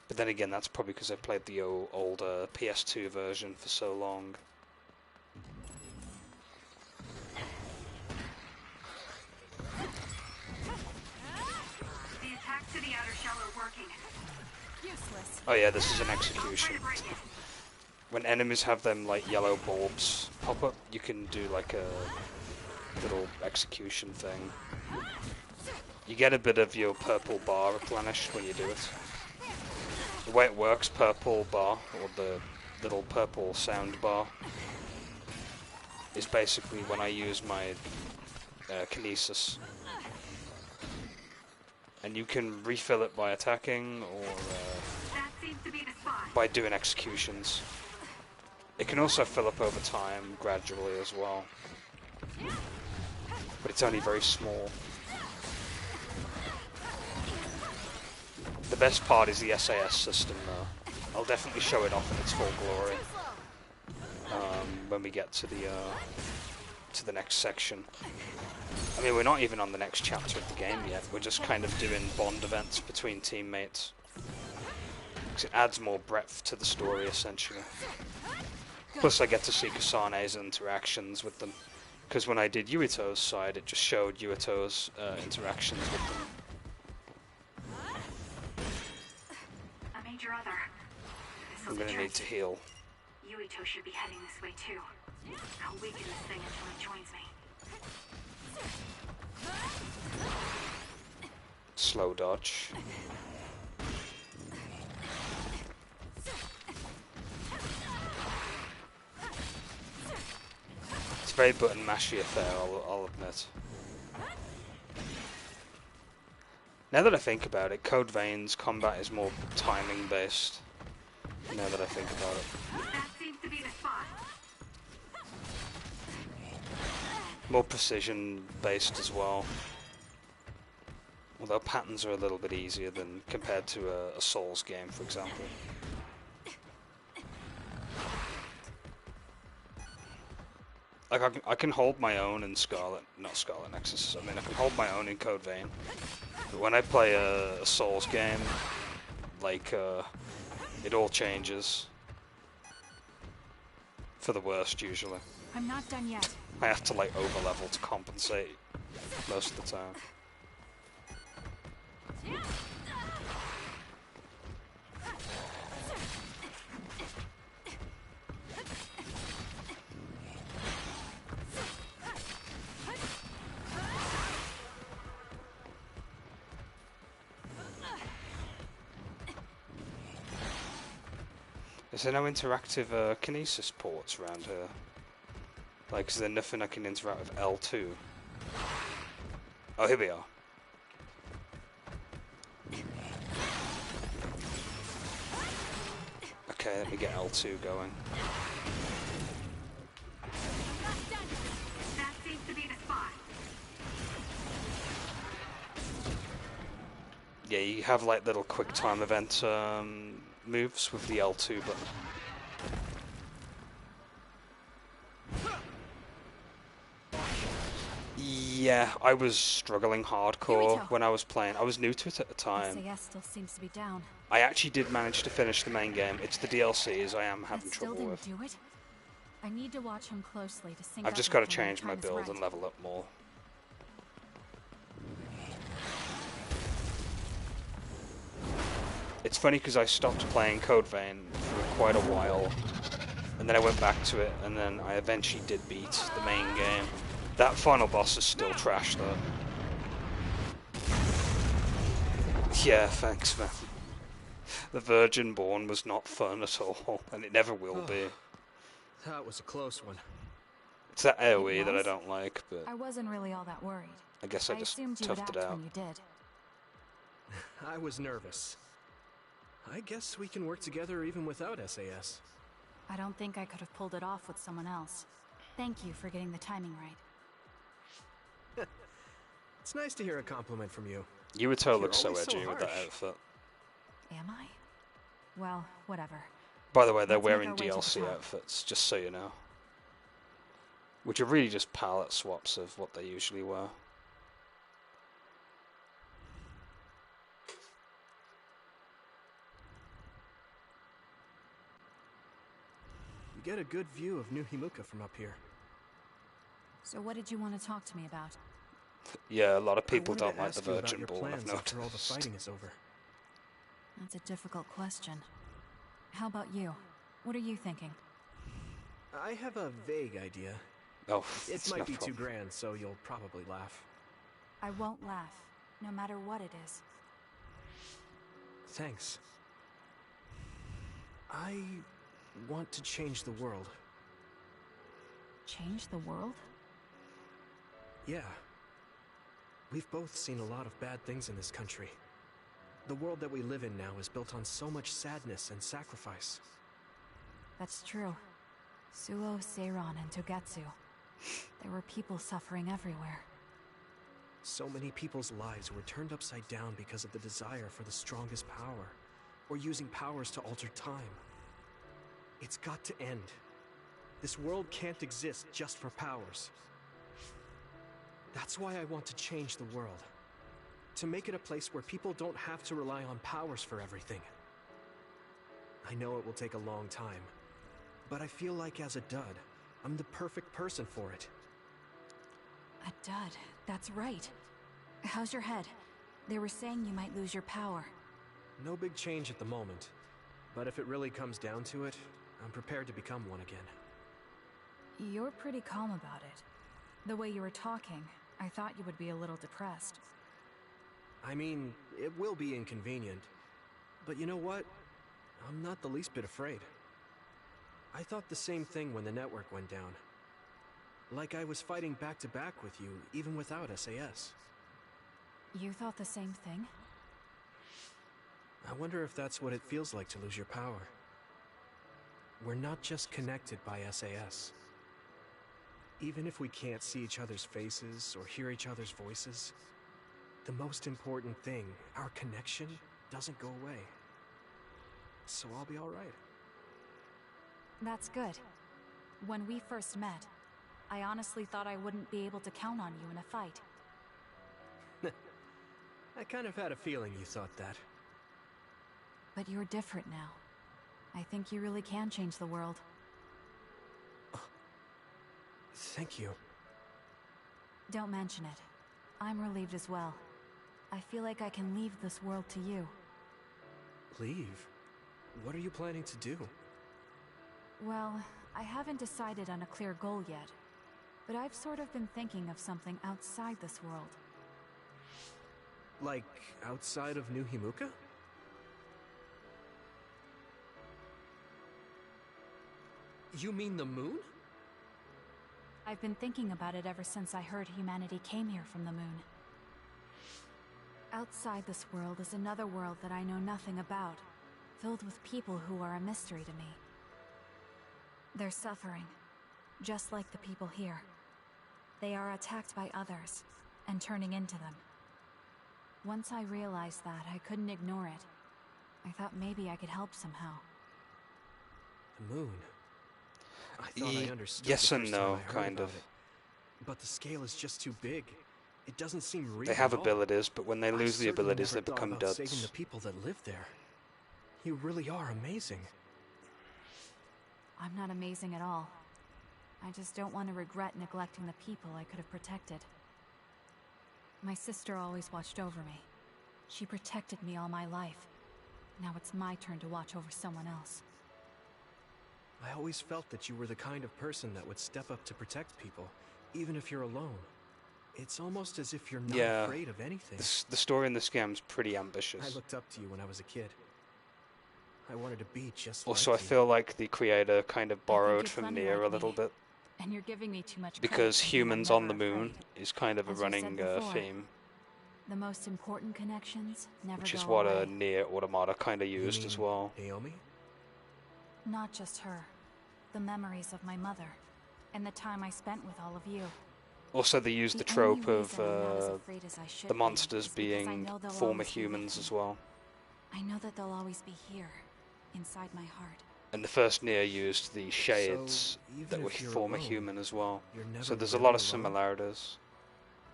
But then again, that's probably because I played the older PS2 version for so long. The attacks to the outer shell are working. Useless. Oh yeah, this is an execution. When enemies have them like yellow bulbs pop up, you can do like a little execution thing. You get a bit of your purple bar replenished when you do it. The way it works, purple bar, or the little purple sound bar, is basically when I use my kinesis. And you can refill it by attacking, or That seems to be the spot. by doing executions. It can also fill up over time, gradually as well. But it's only very small. The best part is the SAS system, though. I'll definitely show it off in its full glory when we get to the next section. I mean, we're not even on the next chapter of the game yet. We're just kind of doing bond events between teammates. 'Cause it adds more breadth to the story, essentially. Plus, I get to see Kasane's interactions with them. Because when I did Yuito's side, it just showed Yuito's interactions with them. A major other. I'm gonna need to heal. Yuito should be heading this way too. I'll weaken this thing until it joins me. Slow dodge. It's very button mashy affair, I'll admit. Now that I think about it, Code Vein's combat is more timing based. Now that I think about it. That seems to be the spot. More precision based as well. Although patterns are a little bit easier than compared to a Souls game, for example. Like I can hold my own in not Scarlet Nexus. I mean, I can hold my own in Code Vein. But when I play a Souls game, like it all changes for the worst usually. I'm not done yet. I have to like overlevel to compensate most of the time. Is there no interactive kinesis ports around here? Like, is there nothing I can interact with L2? Oh, here we are. Okay, let me get L2 going. That seems to be the spot. Yeah, you have like little quick time event moves with the L2 button. Yeah, I was struggling hardcore when I was playing. I was new to it at the time. SAS still seems to be down. I actually did manage to finish the main game. It's the DLCs I am having trouble with. Do it? I need to watch him closely to sync I've up just with got to him change when my the time build is and right. level up more. It's funny because I stopped playing Code Vein for quite a while, and then I went back to it, and then I eventually did beat the main game. That final boss is still trash though. Yeah, thanks man. The Virgin Born was not fun at all, and it never will be. That was a close one. It's that AoE It that I was? don't like, but I wasn't really all that worried. I guess I just assumed you would toughed act it out. when you did. I was nervous. I guess we can work together even without SAS. I don't think I could have pulled it off with someone else. Thank you for getting the timing right. It's nice to hear a compliment from you. You would totally You're look so always so edgy with that harsh. outfit. Am I? Well, whatever. By the way, they're Let's make wearing our way to the DLC top. outfits, just so you know. Which are really just palette swaps of what they usually wear. You get a good view of New Himuka from up here. So what did you want to talk to me about? Yeah, a lot of I people wanted don't to like ask the you about Virgin your Ball, I've plans after all the noticed. fighting is over. That's a difficult question. How about you? What are you thinking? I have a vague idea. Oh, It it's might no be too problem. grand, so you'll probably laugh. I won't laugh, no matter what it is. Thanks. I want to change the world. Change the world? Yeah. We've both seen a lot of bad things in this country. The world that we live in now is built on so much sadness and sacrifice. That's true. Suo, Seiran, and Togetsu. There were people suffering everywhere. So many people's lives were turned upside down because of the desire for the strongest power, or using powers to alter time. It's got to end. This world can't exist just for powers. That's why I want to change the world. To make it a place where people don't have to rely on powers for everything. I know it will take a long time, but I feel like as a dud, I'm the perfect person for it. A dud, that's right. How's your head? They were saying you might lose your power. No big change at the moment, but if it really comes down to it, I'm prepared to become one again. You're pretty calm about it. The way you were talking, I thought you would be a little depressed. I mean, it will be inconvenient, but you know what? I'm not the least bit afraid. I thought the same thing when the network went down. Like I was fighting back to back with you, even without SAS. You thought the same thing? I wonder if that's what it feels like to lose your power. We're not just connected by SAS. Even if we can't see each other's faces or hear each other's voices, the most important thing, our connection, doesn't go away. So I'll be all right. That's good. When we first met, I honestly thought I wouldn't be able to count on you in a fight. I kind of had a feeling you thought that. But you're different now. I think you really can change the world. Thank you. Don't mention it. I'm relieved as well. I feel like I can leave this world to you. Leave? What are you planning to do? Well, I haven't decided on a clear goal yet, but I've sort of been thinking of something outside this world. Like, outside of New Himuka? You mean the moon? I've been thinking about it ever since I heard humanity came here from the moon. Outside this world is another world that I know nothing about, filled with people who are a mystery to me. They're suffering, just like the people here. They are attacked by others, and turning into them. Once I realized that, I couldn't ignore it. I thought maybe I could help somehow. The moon? I thought I understood Yes the and first time no, I heard kind about of. it. But the scale is just too big. It doesn't seem real. They have at all. abilities, but when they I lose the certainly abilities, never they thought become about saving duds. the people that live there. You really are amazing. I'm not amazing at all. I just don't want to regret neglecting the people I could have protected. My sister always watched over me. She protected me all my life. Now it's my turn to watch over someone else. I always felt that you were the kind of person that would step up to protect people, even if you're alone. It's almost as if you're not afraid of anything. The story in this game's pretty ambitious. I looked up to you when I was a kid. I wanted to be just Also, I like you. feel like the creator kind of borrowed you're from plenty Nier like a little me. bit. And you're giving me too much credit Because for being humans on the never moon afraid. is kind of a As you said running before, theme. The most important connections never Which is go what away. Nier Automata kind of You used as mean well. Naomi? Not just her. The memories of my mother. And the time I spent with all of you. Also, they use the The only trope of reason I'm not as afraid as I should the be monsters is because I being know they'll former always be with humans me. as well. I know that they'll always be here, inside my heart. And the first Nier used the shades even that were if you're former alone, human as well. you're never So there's a really lot of alone. similarities.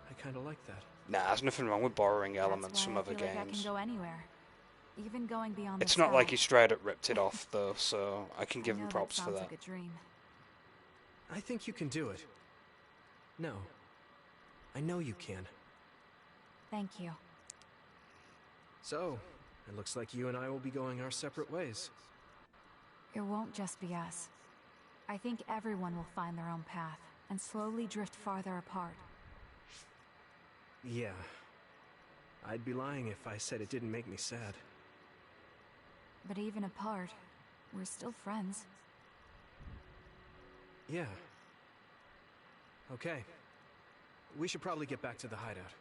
I kind of like that. Nah, there's nothing wrong with borrowing That's elements why from I other feel like I can games. go anywhere, even going beyond It's the not like sky. he straight up ripped it off though, so I can give I him know props that for sounds that. like a dream. I think you can do it. No. I know you can. Thank you. So, it looks like you and I will be going our separate ways. It won't just be us. I think everyone will find their own path and slowly drift farther apart. Yeah. I'd be lying if I said it didn't make me sad. But even apart, we're still friends. Yeah. Okay. We should probably get back to the hideout.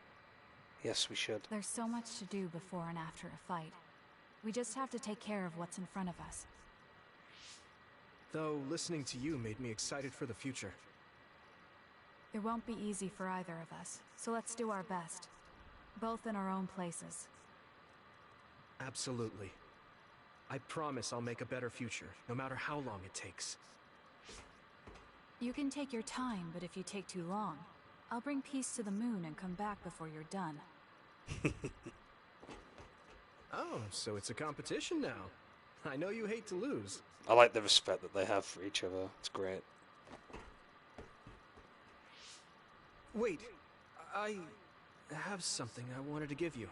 Yes, we should. There's so much to do before and after a fight. We just have to take care of what's in front of us. Though, listening to you made me excited for the future. It won't be easy for either of us, so let's do our best. Both in our own places. Absolutely. I promise I'll make a better future, no matter how long it takes. You can take your time, but if you take too long, I'll bring peace to the moon and come back before you're done. Oh, so it's a competition now. I know you hate to lose. I like the respect that they have for each other. It's great. Wait, I have something I wanted to give you.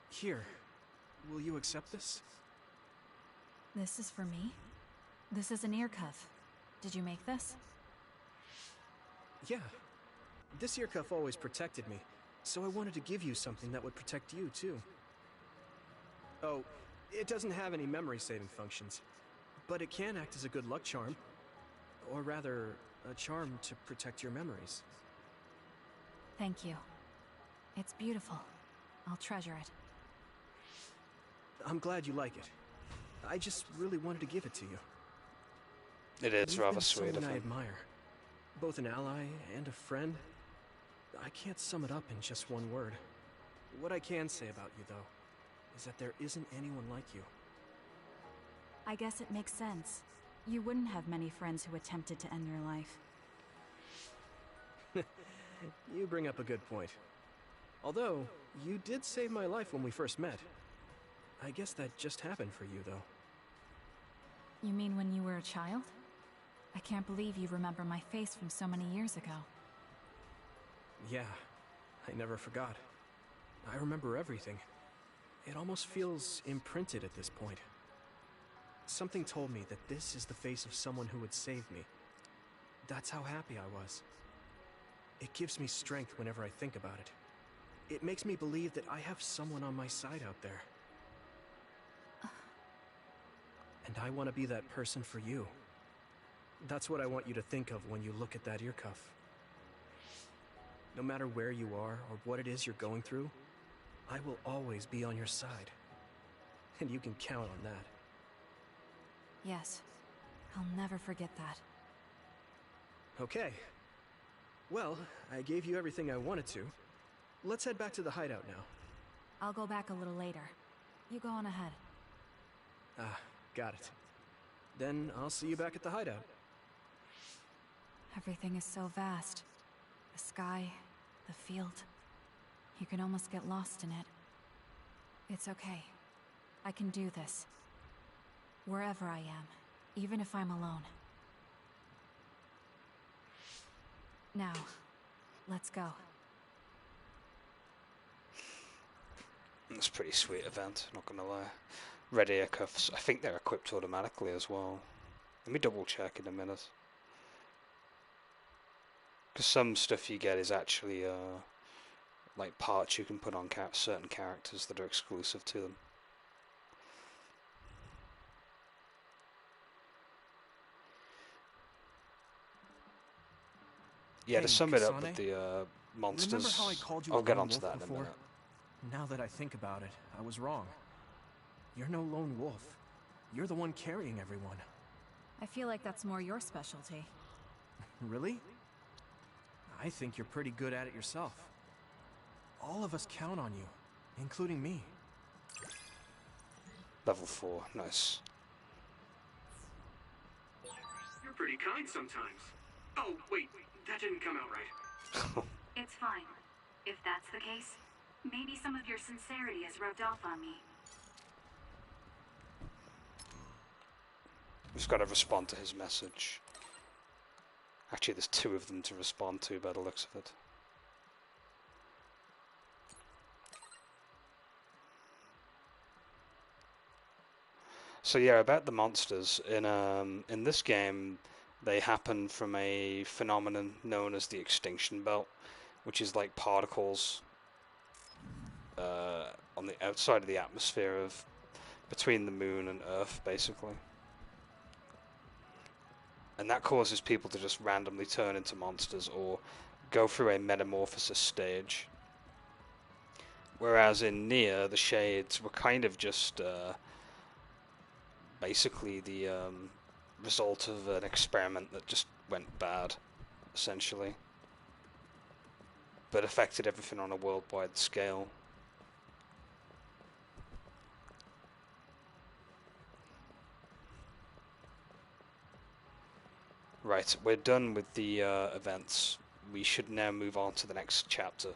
Here, will you accept this? This is for me? This is an ear cuff. Did you make this? Yeah. This ear cuff always protected me, so I wanted to give you something that would protect you, too. Oh, it doesn't have any memory-saving functions, but it can act as a good luck charm. Or rather, a charm to protect your memories. Thank you. It's beautiful. I'll treasure it. I'm glad you like it. I just really wanted to give it to you. It is You've rather been sweet of someone I him. admire. Both an ally and a friend. I can't sum it up in just one word. What I can say about you, though, is that there isn't anyone like you. I guess it makes sense. You wouldn't have many friends who attempted to end your life. You bring up a good point. Although, you did save my life when we first met. I guess that just happened for you, though. You mean when you were a child? I can't believe you remember my face from so many years ago. Yeah, I never forgot. I remember everything. It almost feels imprinted at this point. Something told me that this is the face of someone who would save me. That's how happy I was. It gives me strength whenever I think about it. It makes me believe that I have someone on my side out there. And I want to be that person for you. That's what I want you to think of when you look at that ear cuff. No matter where you are or what it is you're going through, I will always be on your side. And you can count on that. Yes. I'll never forget that. Okay. Well, I gave you everything I wanted to. Let's head back to the hideout now. I'll go back a little later. You go on ahead. Ah, got it. Then I'll see you back at the hideout. Everything is so vast. The sky, the field. You can almost get lost in it. It's okay. I can do this. Wherever I am, even if I'm alone. Now, let's go. It's a pretty sweet event, not gonna lie. Red ear cuffs, I think they're equipped automatically as well. Let me double check in a minute. Because some stuff you get is actually like parts you can put on certain characters that are exclusive to them. Yeah, to Hey, sum it up Kasane, with the monsters, remember how I called you I'll a get lone onto wolf that in a before? minute. Now that I think about it, I was wrong. You're no lone wolf. You're the one carrying everyone. I feel like that's more your specialty. Really? I think you're pretty good at it yourself. All of us count on you, including me. Level 4, nice. You're pretty kind sometimes. Oh, wait, that didn't come out right. It's fine. If that's the case, maybe some of your sincerity has rubbed off on me. Just got to respond to his message. Actually, there's 2 of them to respond to by the looks of it. So yeah, about the monsters in this game, they happen from a phenomenon known as the extinction belt, which is like particles on the outside of the atmosphere of between the moon and Earth, basically. And that causes people to just randomly turn into monsters or go through a metamorphosis stage. Whereas in Nier, the shades were kind of just basically the result of an experiment that just went bad, essentially. But affected everything on a worldwide scale. Right, we're done with the events. We should now move on to the next chapter.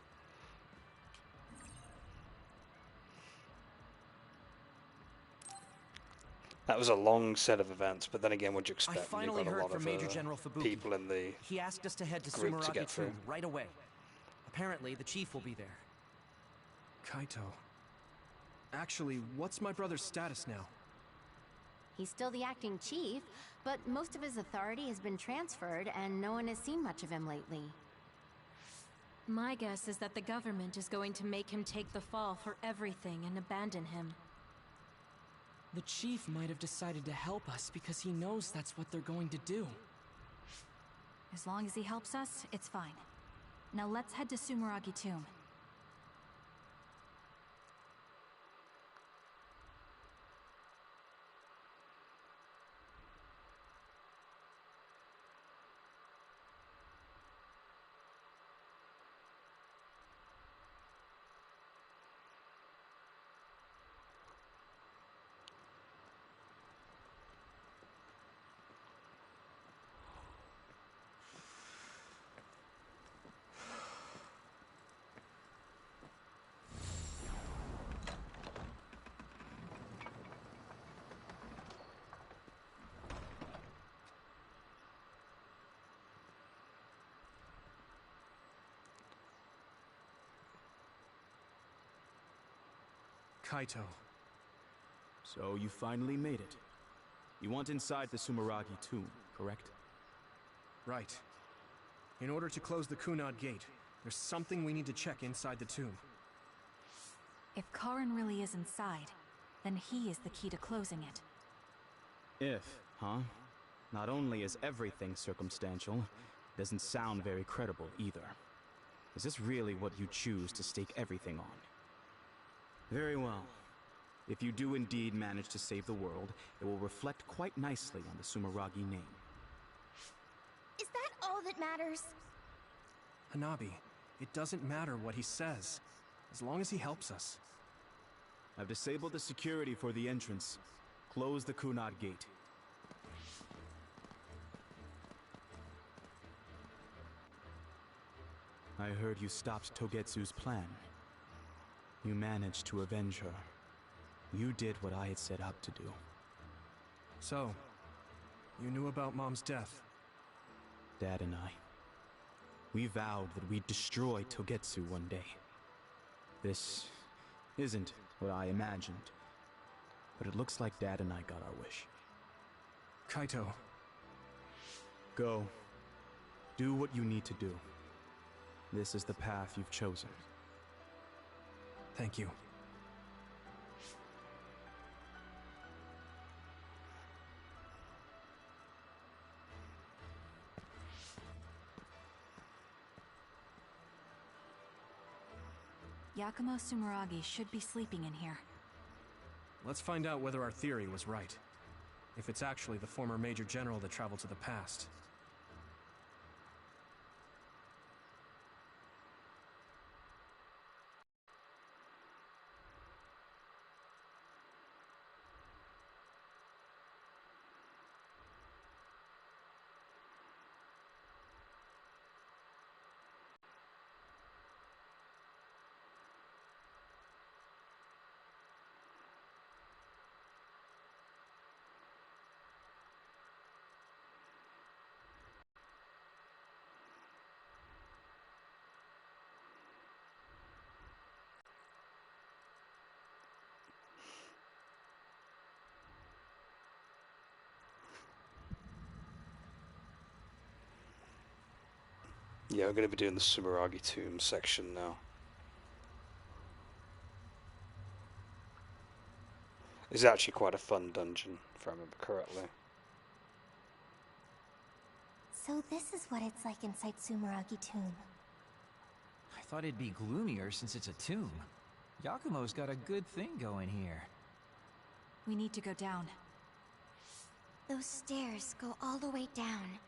That was a long set of events, but then again, what'd you expect? I finally heard from Major General Fubuki. People in the He asked us to head to group to get Sumeragi through. Tomb right away. Apparently, the chief will be there. Kaito. Actually, what's my brother's status now? He's still the acting chief, but most of his authority has been transferred and no one has seen much of him lately. My guess is that the government is going to make him take the fall for everything and abandon him. The chief might have decided to help us because he knows that's what they're going to do. As long as he helps us, it's fine. Now let's head to Sumeragi Tomb. Kaito. So you finally made it. You want inside the Sumeragi tomb, correct? Right. In order to close the Kunad Gate, there's something we need to check inside the tomb. If Karin really is inside, then he is the key to closing it. If, huh? Not only is everything circumstantial, it doesn't sound very credible either. Is this really what you choose to stake everything on? Very well. If you do indeed manage to save the world, it will reflect quite nicely on the Sumeragi name. Is that all that matters? Hanabi, it doesn't matter what he says, as long as he helps us. I've disabled the security for the entrance. Close the Kunad Gate. I heard you stopped Togetsu's plan. You managed to avenge her. You did what I had set out to do. So, you knew about Mom's death? Dad and I. We vowed that we'd destroy Togetsu one day. This isn't what I imagined. But it looks like Dad and I got our wish. Kaito. Go. Do what you need to do. This is the path you've chosen. Thank you. Yakumo Sumeragi should be sleeping in here. Let's find out whether our theory was right. If it's actually the former Major General that traveled to the past. Yeah, we're going to be doing the Sumeragi Tomb section now. It's actually quite a fun dungeon, if I remember correctly. So this is what it's like inside Sumeragi Tomb. I thought it'd be gloomier since it's a tomb. Yakumo's got a good thing going here. We need to go down. Those stairs go all the way down.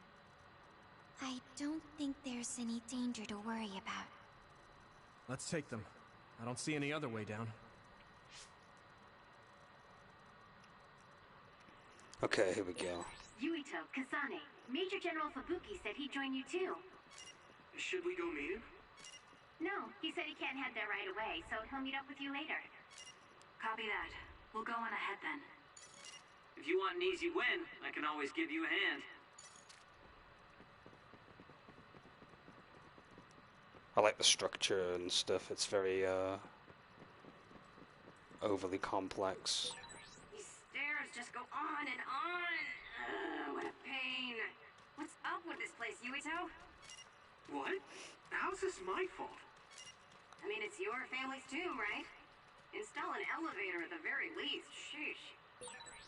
I don't think there's any danger to worry about. Let's take them. I don't see any other way down. Okay, here we go. Yuito, Kasane, Major General Fubuki said he'd join you too. Should we go meet him? No, he said he can't head there right away, so he'll meet up with you later. Copy that. We'll go on ahead then. If you want an easy win, I can always give you a hand. I like the structure and stuff. It's very overly complex. These stairs just go on and on. What a pain. What's up with this place, Yuito? What? How's this my fault? I mean, it's your family's tomb, right? Install an elevator at the very least. Sheesh.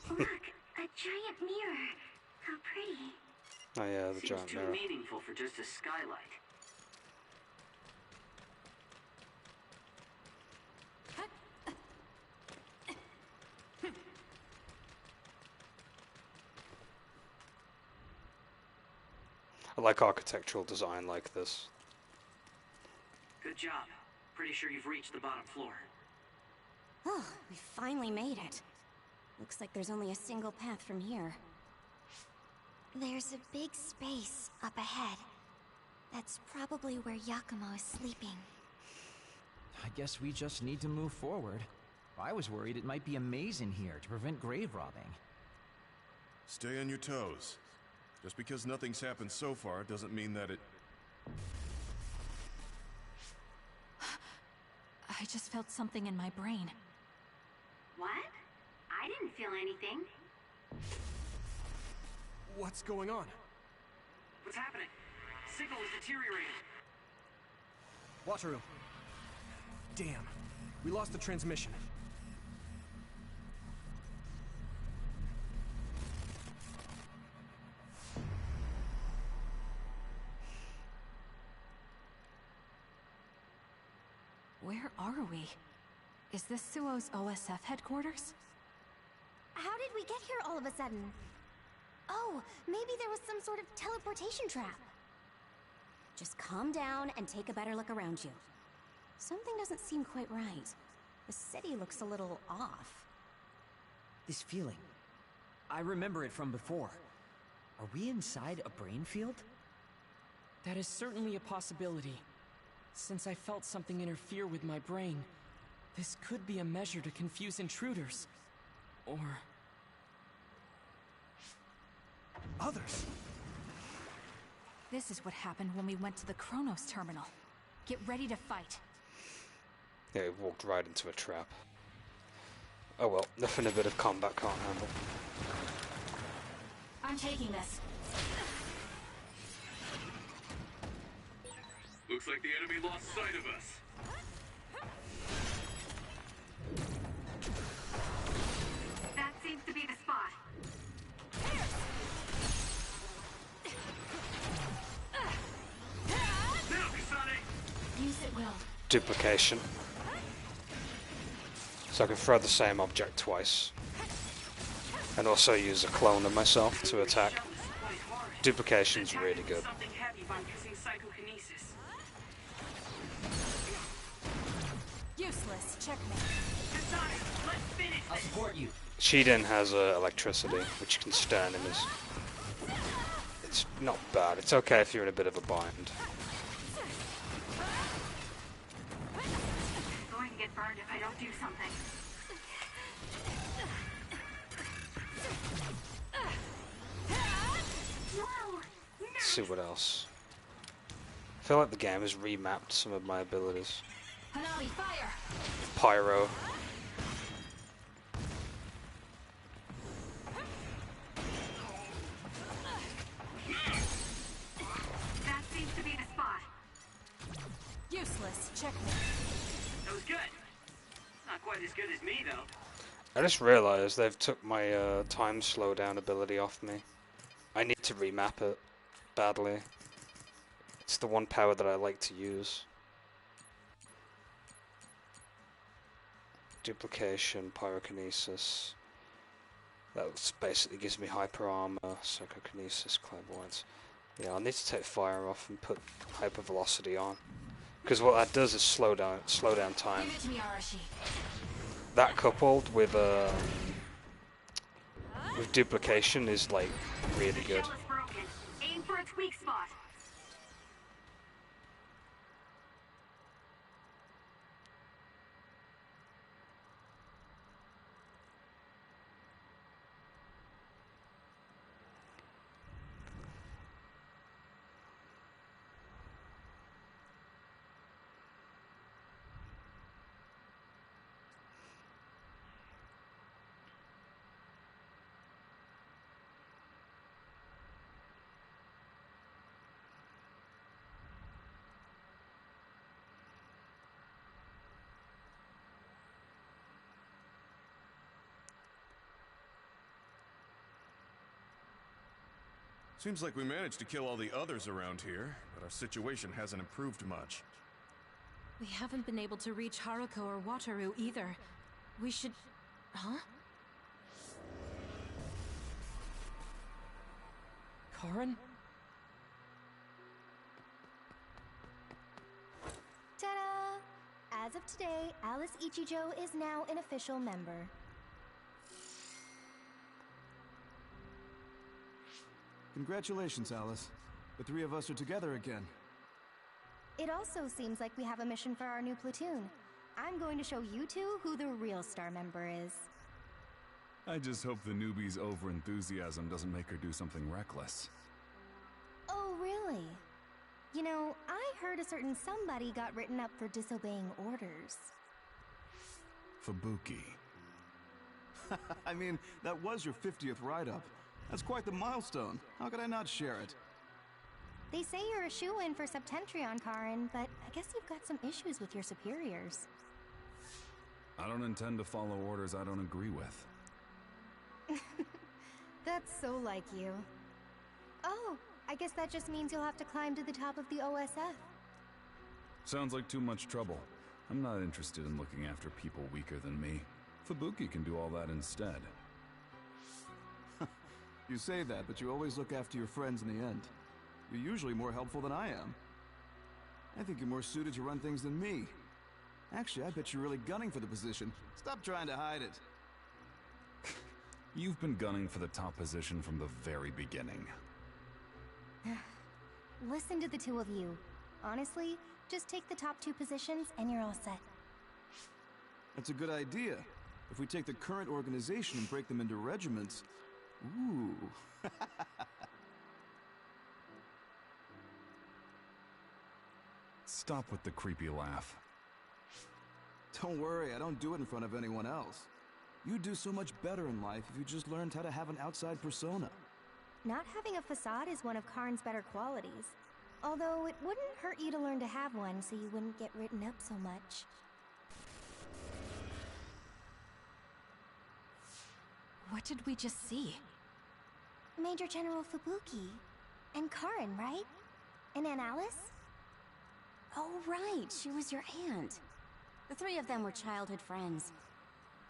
Look, a giant mirror. How pretty. Oh yeah, the Seems giant too mirror. meaningful for just a skylight. I like architectural design like this. Good job. Pretty sure you've reached the bottom floor. Oh, we finally made it. Looks like there's only a single path from here. There's a big space up ahead. That's probably where Yakumo is sleeping. I guess we just need to move forward. I was worried it might be a maze in here to prevent grave robbing. Stay on your toes. Just because nothing's happened so far doesn't mean that it... I just felt something in my brain. What? I didn't feel anything. What's going on? What's happening? Signal is deteriorating. Wataru. Damn. We lost the transmission. Where are we? Is this Suo's OSF headquarters? How did we get here all of a sudden? Oh, maybe there was some sort of teleportation trap. Just calm down and take a better look around you. Something doesn't seem quite right. The city looks a little off. This feeling. I remember it from before. Are we inside a brain field? That is certainly a possibility. Since I felt something interfere with my brain, this could be a measure to confuse intruders. Or... others. This is what happened when we went to the Chronos terminal. Get ready to fight. Yeah, we walked right into a trap. Oh well, nothing a bit of combat can't handle. I'm taking this. Looks like the enemy lost sight of us. That seems to be the spot. Now, Kasane! Use it well. Duplication. So I can throw the same object twice. And also use a clone of myself to attack. Duplication's really good. Something heavy by using psychokinesis. Useless. Checkmate. Kasane, let's finish I'll this! support you. Shiden has electricity, which can stun him as... It's not bad. It's okay if you're in a bit of a bind. I'm going to get burned if I don't do something. Whoa! Let's see what else. I feel like the game has remapped some of my abilities. Hanabi, fire! Pyro. That seems to be the spot. Checkmate. That was good. Not quite as good as me, though. I just realized they've took my time slowdown ability off me. I need to remap it badly. It's the one power that I like to use. Duplication, pyrokinesis. That basically gives me hyper armor, psychokinesis, clairvoyance. Yeah, I'll need to take fire off and put hypervelocity on, because what that does is slow down time. Give it to me, Arashi. That coupled with duplication is like really good. Shell is broken. Aim for its weak spot. Seems like we managed to kill all the others around here, but our situation hasn't improved much. We haven't been able to reach Haruko or Wataru either. We should... Huh? Karin? Ta-da! As of today, Alice Ichijo is now an official member. Congratulations, Alice. The three of us are together again. It also seems like we have a mission for our new platoon. I'm going to show you two who the real star member is. I just hope the newbie's over-enthusiasm doesn't make her do something reckless. Oh, really? You know, I heard a certain somebody got written up for disobeying orders. Fubuki. I mean, that was your 50th write-up. That's quite the milestone. How could I not share it? They say you're a shoo-in for Septentrion, Karin, but I guess you've got some issues with your superiors. I don't intend to follow orders I don't agree with. That's so like you. Oh, I guess that just means you'll have to climb to the top of the OSF. Sounds like too much trouble. I'm not interested in looking after people weaker than me. Fubuki can do all that instead. You say that, but you always look after your friends in the end. You're usually more helpful than I am. I think you're more suited to run things than me. Actually, I bet you're really gunning for the position. Stop trying to hide it. You've been gunning for the top position from the very beginning. Listen to the two of you. Honestly, just take the top two positions and you're all set. That's a good idea. If we take the current organization and break them into regiments... Ooh. Stop with the creepy laugh. Don't worry, I don't do it in front of anyone else. You'd do so much better in life if you just learned how to have an outside persona. Not having a facade is one of Karn's better qualities. Although it wouldn't hurt you to learn to have one so you wouldn't get written up so much. What did we just see? Major General Fubuki. And Karin, right? And Aunt Alice? Oh, right, she was your aunt. The three of them were childhood friends.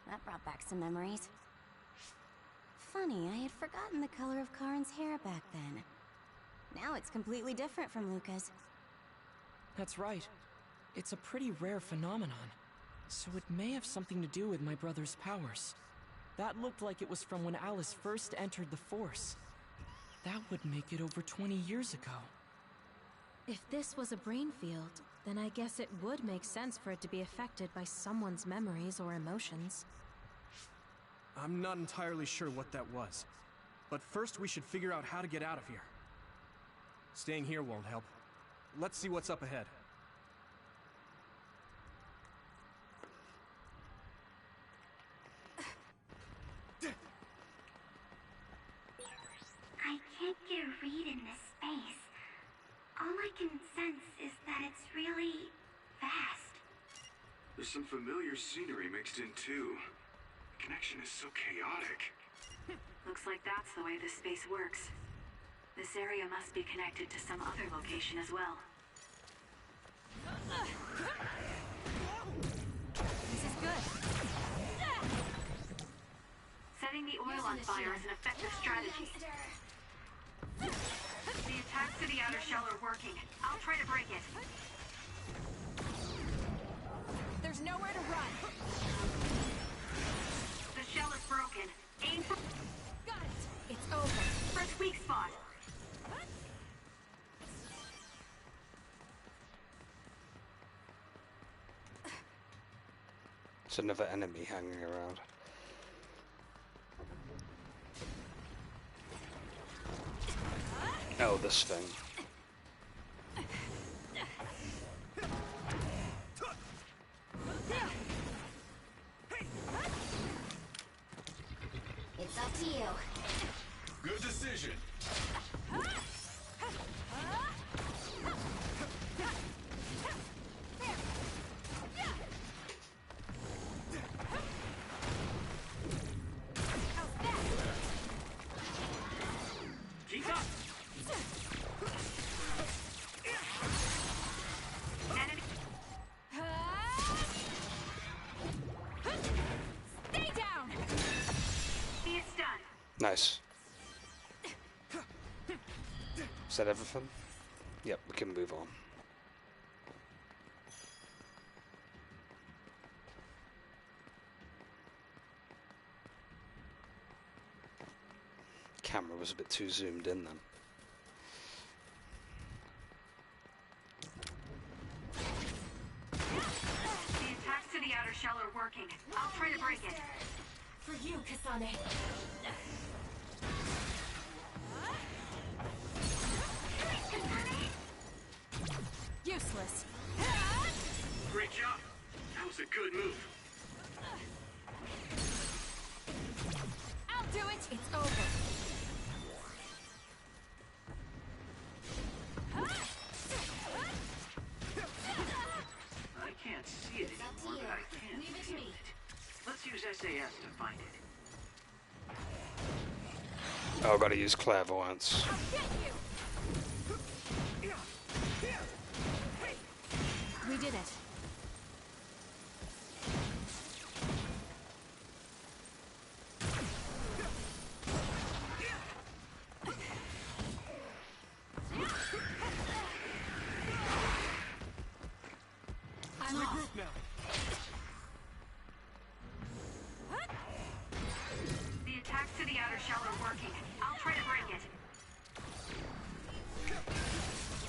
That brought back some memories. Funny, I had forgotten the color of Karin's hair back then. Now it's completely different from Luca's. That's right. It's a pretty rare phenomenon. So it may have something to do with my brother's powers. That looked like it was from when Alice first entered the Force. That would make it over 20 years ago. If this was a brain field, then I guess it would make sense for it to be affected by someone's memories or emotions. I'm not entirely sure what that was. But first we should figure out how to get out of here. Staying here won't help. Let's see what's up ahead. I can't get a read in this space. All I can sense is that it's really vast. There's some familiar scenery mixed in too. The connection is so chaotic. Looks like that's the way this space works. This area must be connected to some other location as well. This is good. Setting the oil on fire is an effective strategy. The attacks to the outer shell are working. I'll try to break it. There's nowhere to run. The shell is broken. Aim for... Got it. It's over. First weak spot. It's another enemy hanging around. Oh, this thing. It's up to you. Good decision. Keep up! Enemy. Stay down. It's done. Nice. Is that everything? Yep, we can move on. Camera was a bit too zoomed in then. The attacks to the outer shell are working. I'll try to break it. For you, Kasane. Useless. Great job. That was a good move. I'll do it. It's over. I can't see it anymore, but I can feel it. Let's use SAS to find it. Oh, gotta use clairvoyance. I'll get you. We did it. I'm off. Now. The attacks to the outer shell are working. I'll try to break it.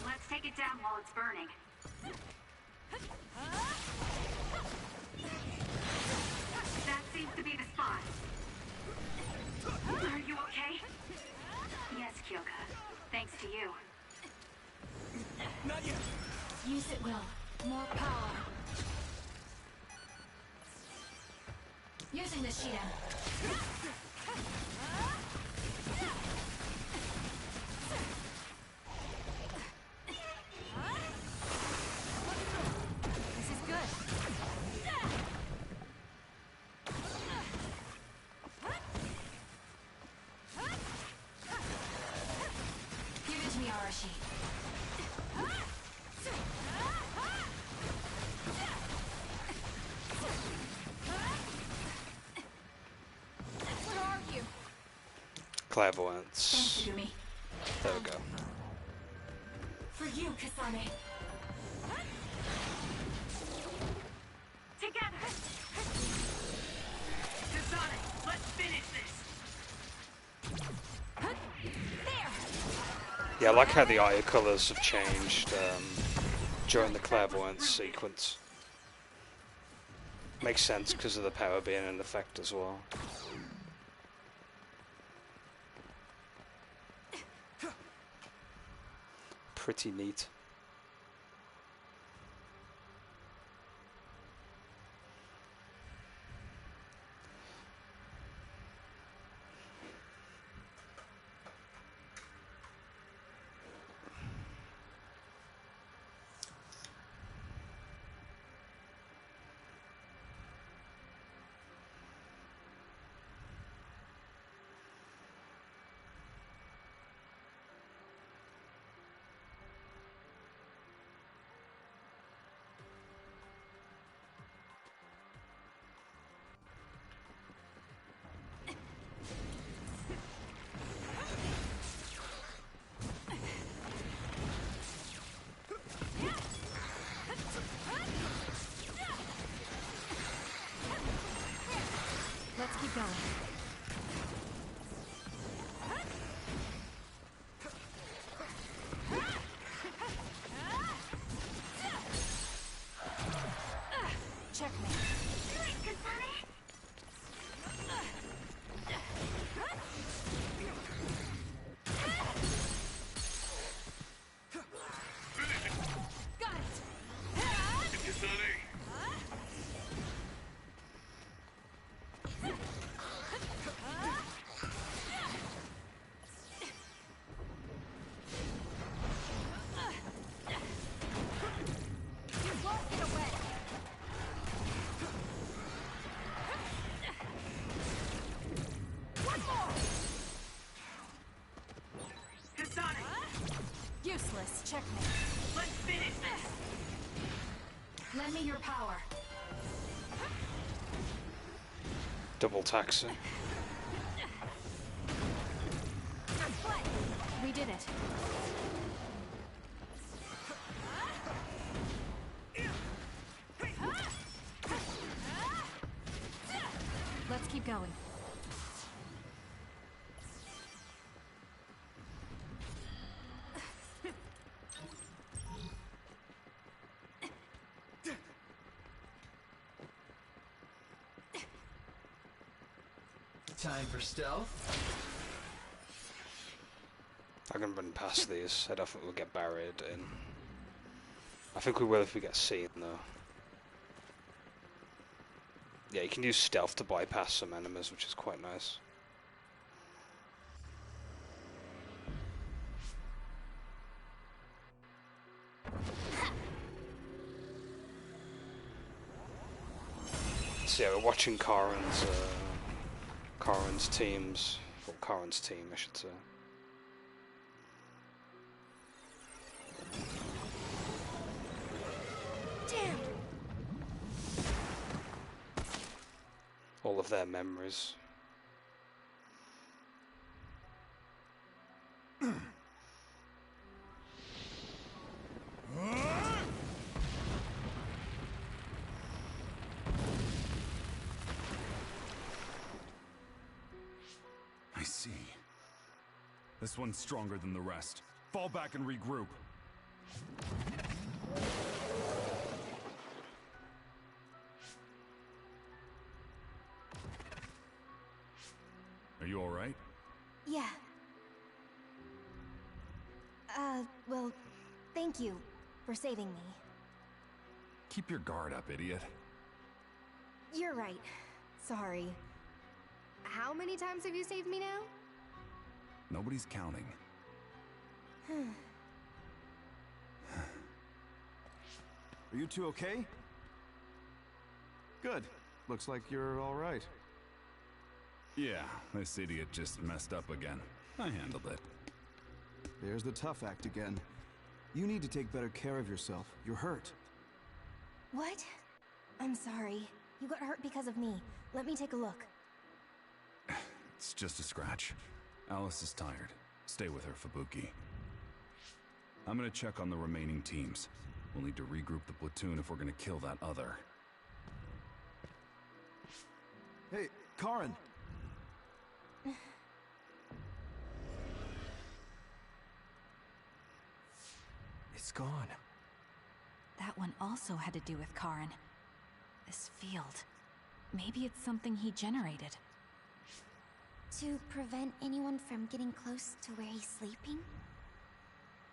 Let's take it down while it's burning. That seems to be the spot. Are you okay? Yes, Kyoka. Thanks to you. Not yet. Use it, Will. More power. Using the Shidan. This is good. Give it to me, Arashi. Where are you? Clairvoyance. Thanks, Megumi. There we go. For you, Kasane. Together! Kasane, let's finish this! There. Yeah, I like how the eye colours have changed during the clairvoyance sequence. Makes sense because of the power being an effect as well. Pretty neat. useless. Checkmate. Let's finish this! Lend me your power. Double taxing. We did it. Let's keep going. Time for stealth. I can run past these. I don't think we'll get buried in. I think we will if we get seen, though. Yeah, you can use stealth to bypass some enemies, which is quite nice. So yeah, we're watching Karen's teams, or Karen's team, I should say. Damn. All of their memories. I see. This one's stronger than the rest. Fall back and regroup. Are you all right? Yeah. Well, thank you for saving me. Keep your guard up, idiot. You're right. Sorry. How many times have you saved me now? Nobody's counting. Are you two okay? Good. Looks like you're all right. Yeah, this idiot just messed up again. I handled it. There's the tough act again. You need to take better care of yourself. You're hurt. What? I'm sorry. You got hurt because of me. Let me take a look. It's just a scratch. Alice is tired. Stay with her, Fubuki. I'm gonna check on the remaining teams. We'll need to regroup the platoon if we're gonna kill that other. Hey, Karen! It's gone. That one also had to do with Karen. This field. Maybe it's something he generated. To prevent anyone from getting close to where he's sleeping?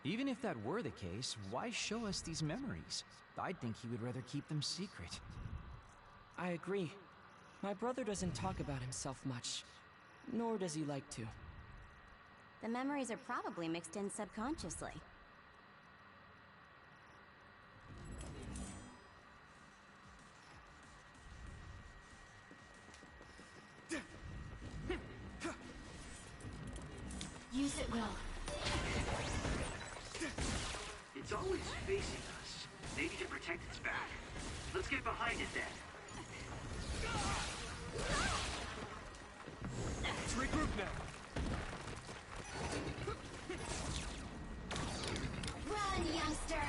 Even if that were the case, why show us these memories? I'd think he would rather keep them secret. I agree. My brother doesn't talk about himself much, nor does he like to. The memories are probably mixed in subconsciously. Use it, Will. It's always facing us. Maybe to protect its back. Let's get behind it then. Let's regroup now. Run, youngster!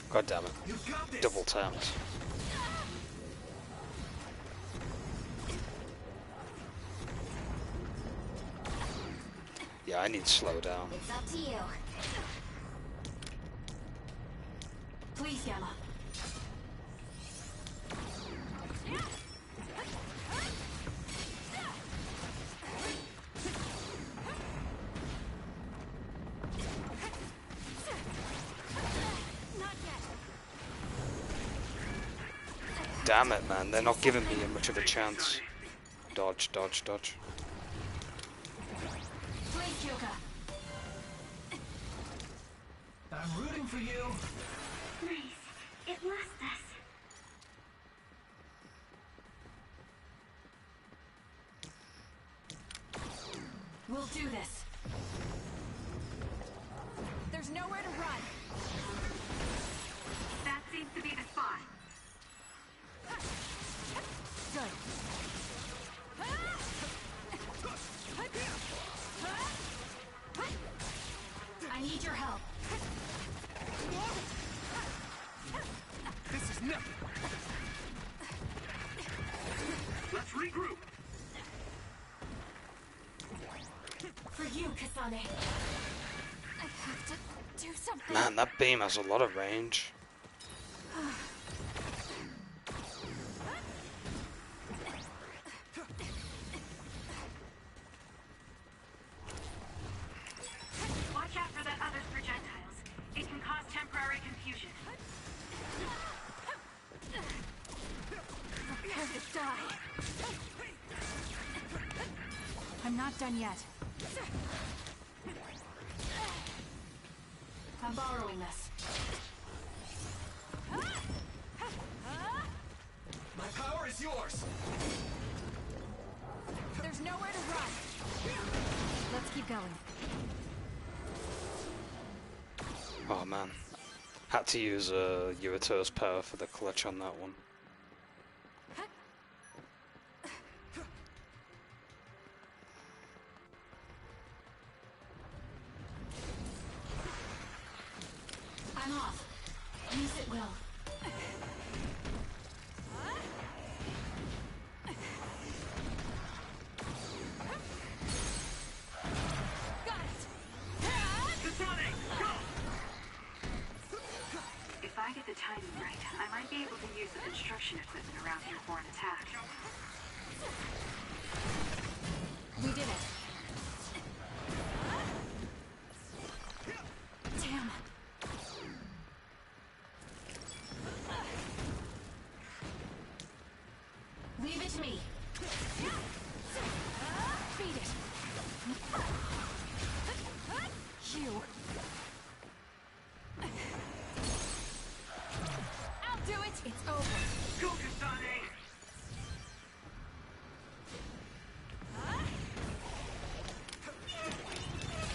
God damn it. Double tapped. Yeah, I need to slow down. It's up to you. Please, Gamma. Damn it, man. They're not giving me much of a chance. Dodge, dodge, dodge. Please, Kyoka. I'm rooting for you. Nice. It lost us. We'll do this. There's nowhere to run. That seems to be the spot. Good. I need your help. This is nothing. Let's regroup. For you, Kasane. I have to do something. Man, that beam has a lot of range. Watch out for that other's projectiles. It can cause temporary confusion. Prepare to die. I'm not done yet. I'm borrowing this. My power is yours. There's nowhere to run. Let's keep going. Oh man. Had to use Yurito's power for the clutch on that one. I'm off. Use it will. Got it. Kasane, go! If I get the timing right, I might be able to use the construction equipment around here for an attack. We did it. Damn. Leave it to me. Beat it. You. I'll do it. It's over. Go, Kasane!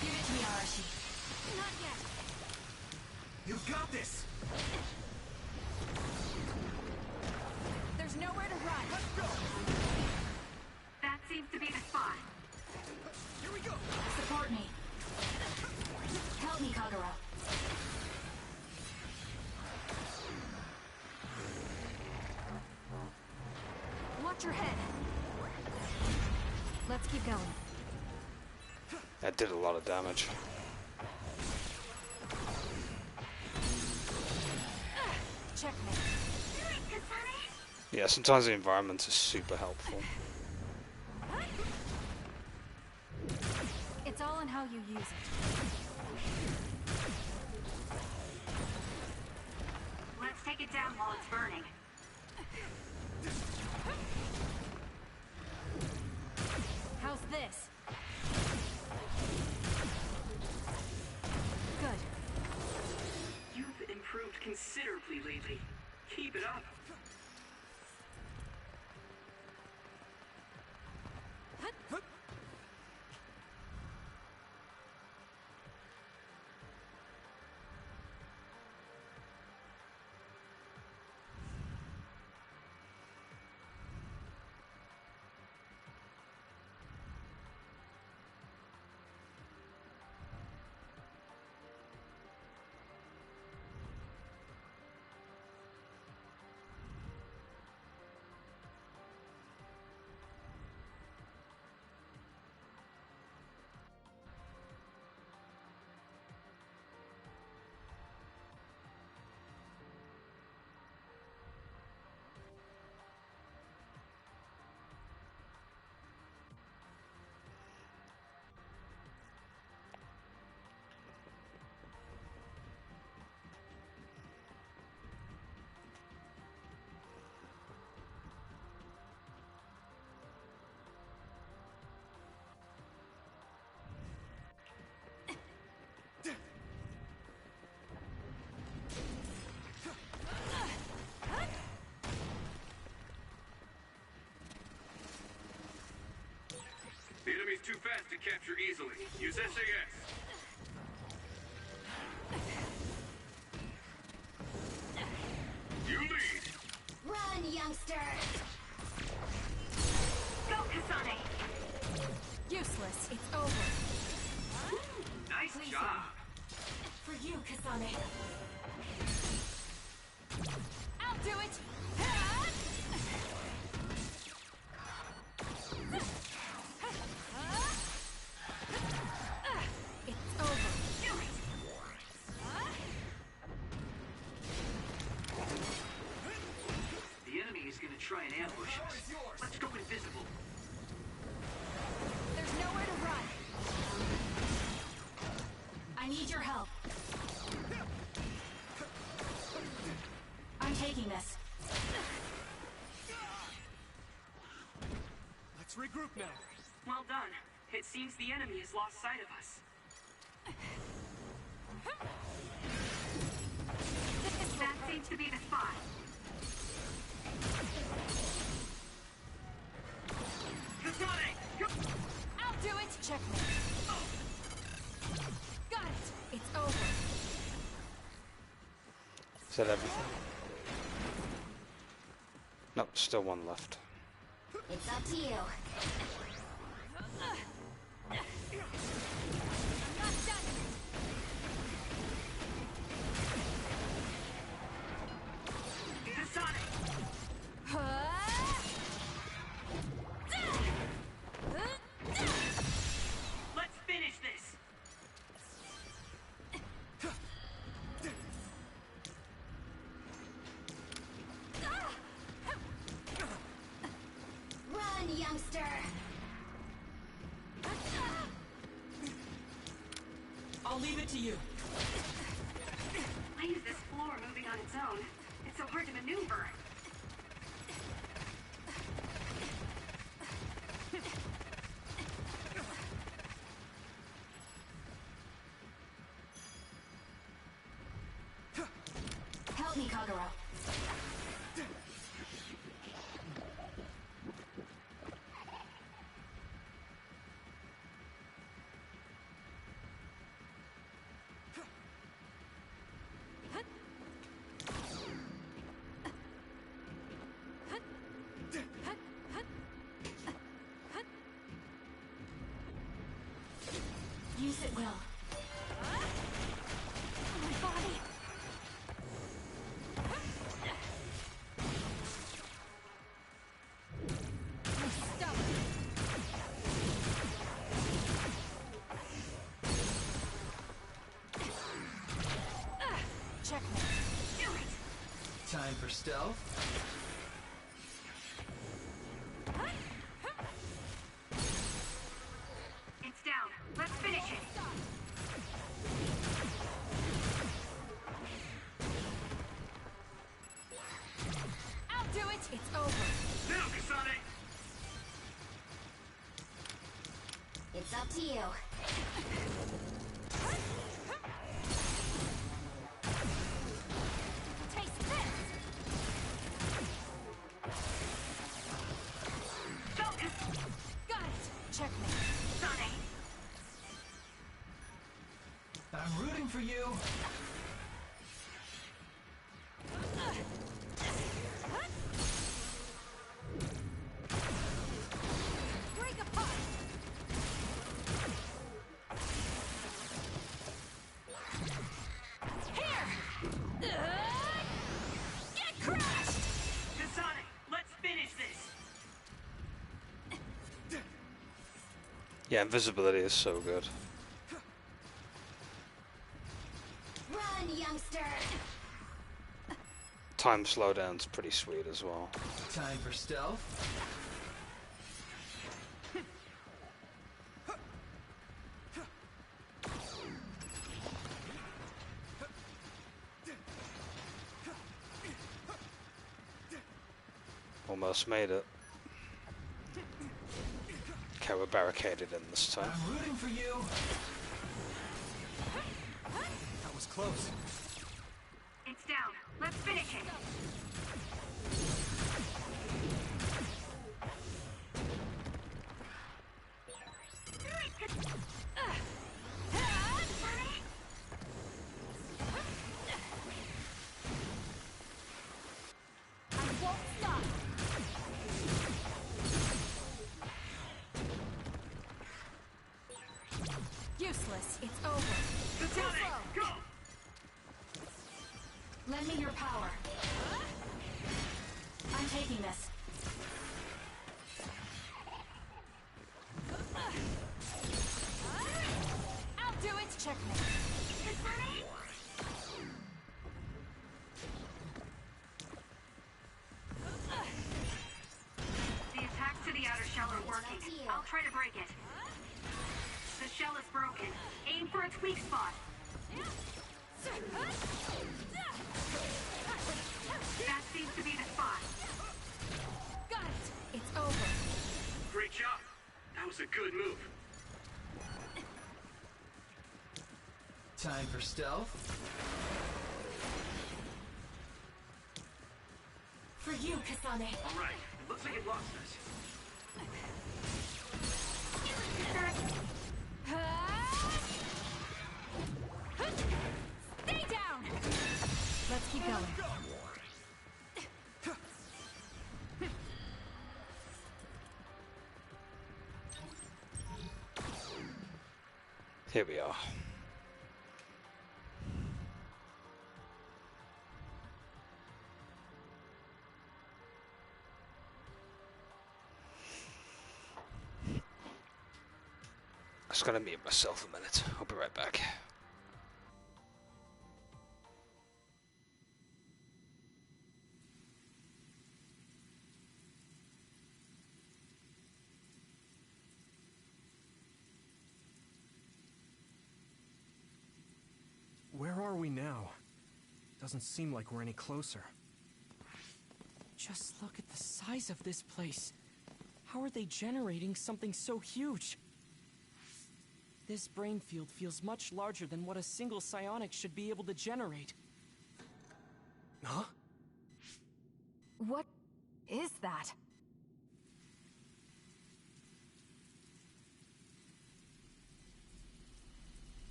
Give it to me, Arashi. Not yet. You got this. There's nowhere to run. Let's go. That seems to be the spot. Here we go. Support me. Help me, Kagura. Watch your head. Let's keep going. That did a lot of damage. Checkmate. Yeah, sometimes the environment is super helpful. It's all in how you use it. Let's take it down while it's burning. How's this? Good. You've improved considerably lately. Keep it up. The enemy's too fast to capture easily. Use SAS. Run, youngster! Go, Kasane! Useless. It's over. Nice job. For you, Kasane. I'll do it! It's over. Do it! The enemy is gonna try and ambush us. Let's go invisible. There's nowhere to run. I need your help. I'm taking this. Let's regroup now. Well done. It seems the enemy has lost sight of us. That seems to be the spot. Kasane! I'll do it! Checkmate. Got it! It's over. Is that everything? Nope, still one left. It's up to you. Let's finish this. Run, youngster! I'll leave it to you. Why is this floor moving on its own? It's so hard to maneuver. Help me, Kagura. Use it well. My body. Stop. Checkmate. Do it. Time for stealth. It's down. Let's finish it. I'll do it. It's over. Now, Kasane! It's up to you. Taste this. Got it. Checkmate. Kasane. I'm rooting for you. Break apart. Here. Get crushed. Kasane, let's finish this. Yeah, invisibility is so good. Run, youngster! Time slowdown's pretty sweet as well. Time for stealth. Almost made it. Okay, we're barricaded in this time. I'm rooting for you. That was close. It's down. Let's finish it. I won't stop. useless. It's over. Too slow. Go! Lend me your power. I'm taking this. I'll do it. Checkmate. The attacks to the outer shell are working. I'll try to break it. The shell is broken. Aim for its weak spot. That seems to be the spot. Got it. It's over. Great job. That was a good move. Time for stealth. For you, Kasane. All right. Looks like it lost us. Stay down! Let's keep going. Here we are. Just gonna mute myself a minute. I'll be right back. Where are we now? Doesn't seem like we're any closer. Just look at the size of this place. How are they generating something so huge? This brain field feels much larger than what a single psionic should be able to generate. Huh? What is that?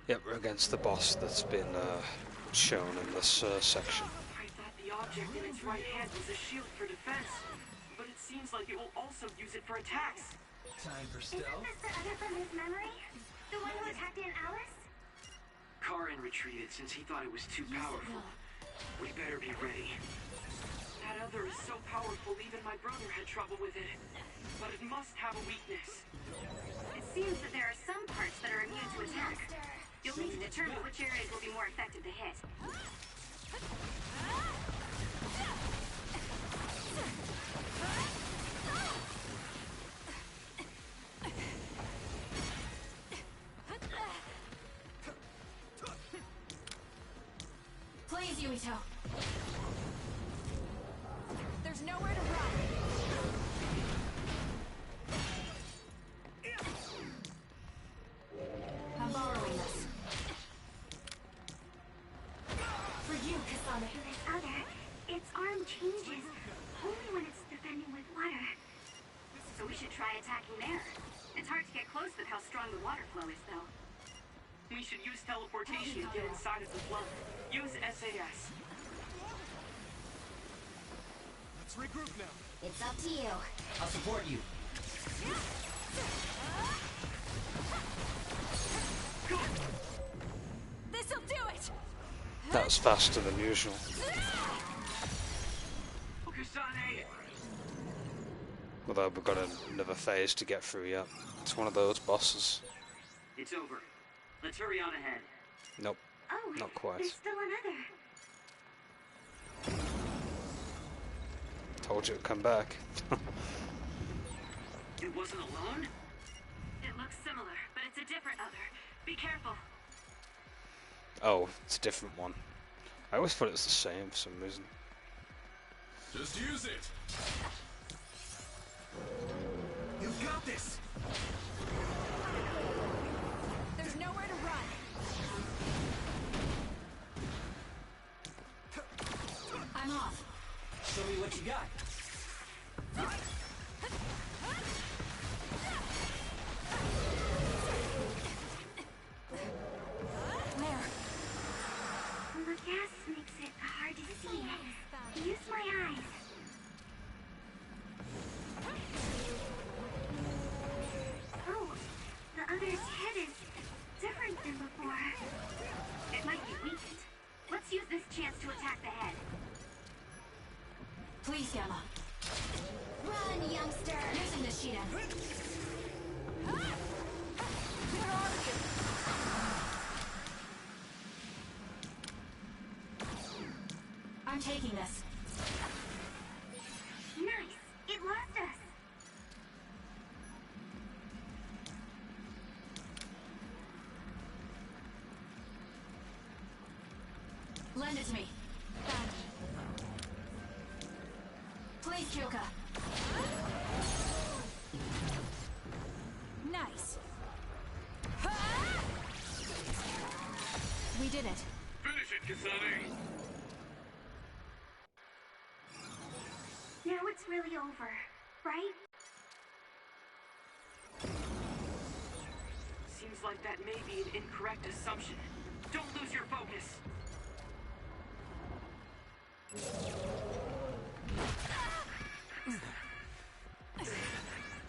Yep, we're against the boss that's been shown in this section. I thought the object in its right hand was a shield for defense, but it seems like it will also use it for attacks. Time for Isn't stealth. this the other from his memory? The one who attacked Aunt Alice? Karin retreated since he thought it was too powerful. We better be ready. That other is so powerful even my brother had trouble with it. But it must have a weakness. It seems that there are some parts that are immune to attack. You'll need to determine which areas will be more effective to hit. Please, Yuito. There's nowhere to run. I'm borrowing this. For you, Kasane. This other, its arm changes only when it's defending with water. So we should try attacking there. It's hard to get close with how strong the water flow is, though. We should use teleportation to get inside of the flow. Use SAS. Let's regroup now. It's up to you. I'll support you. This'll do it! That was faster than usual. Kasane! Although we've got another phase to get through yet. It's one of those bosses. It's over. Let's hurry on ahead. Nope, Oh, not quite. there's still another. Told you it'd come back. It wasn't alone? It looks similar, but it's a different other. Be careful. Oh, it's a different one. I always thought it was the same for some reason. Just use it! You what you got. Where? The gas makes it hard to see. Use my eyes. Oh, the other's head is different than before. It might be weakened. Let's use this chance to attack the head. Please, Gamma. Run, youngster! Using the Shiden. Where are you? I'm taking this. Nice! It lost us! Lend it to me. Please, Kyoka. Nice. We did it. Finish it, Kasane! Now it's really over, right? Seems like that may be an incorrect assumption. Don't lose your focus.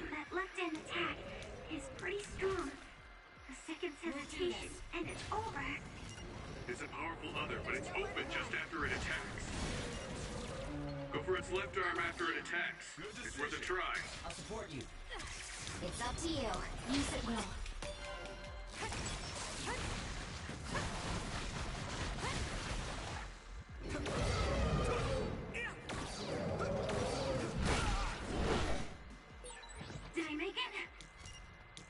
That left-hand attack is pretty strong. A second's hesitation, and it's over. It's a powerful other, but it's open just after it attacks. Go for its left arm after it attacks. It's worth a try. I'll support you. It's up to you. Use it, Will. Did I make it?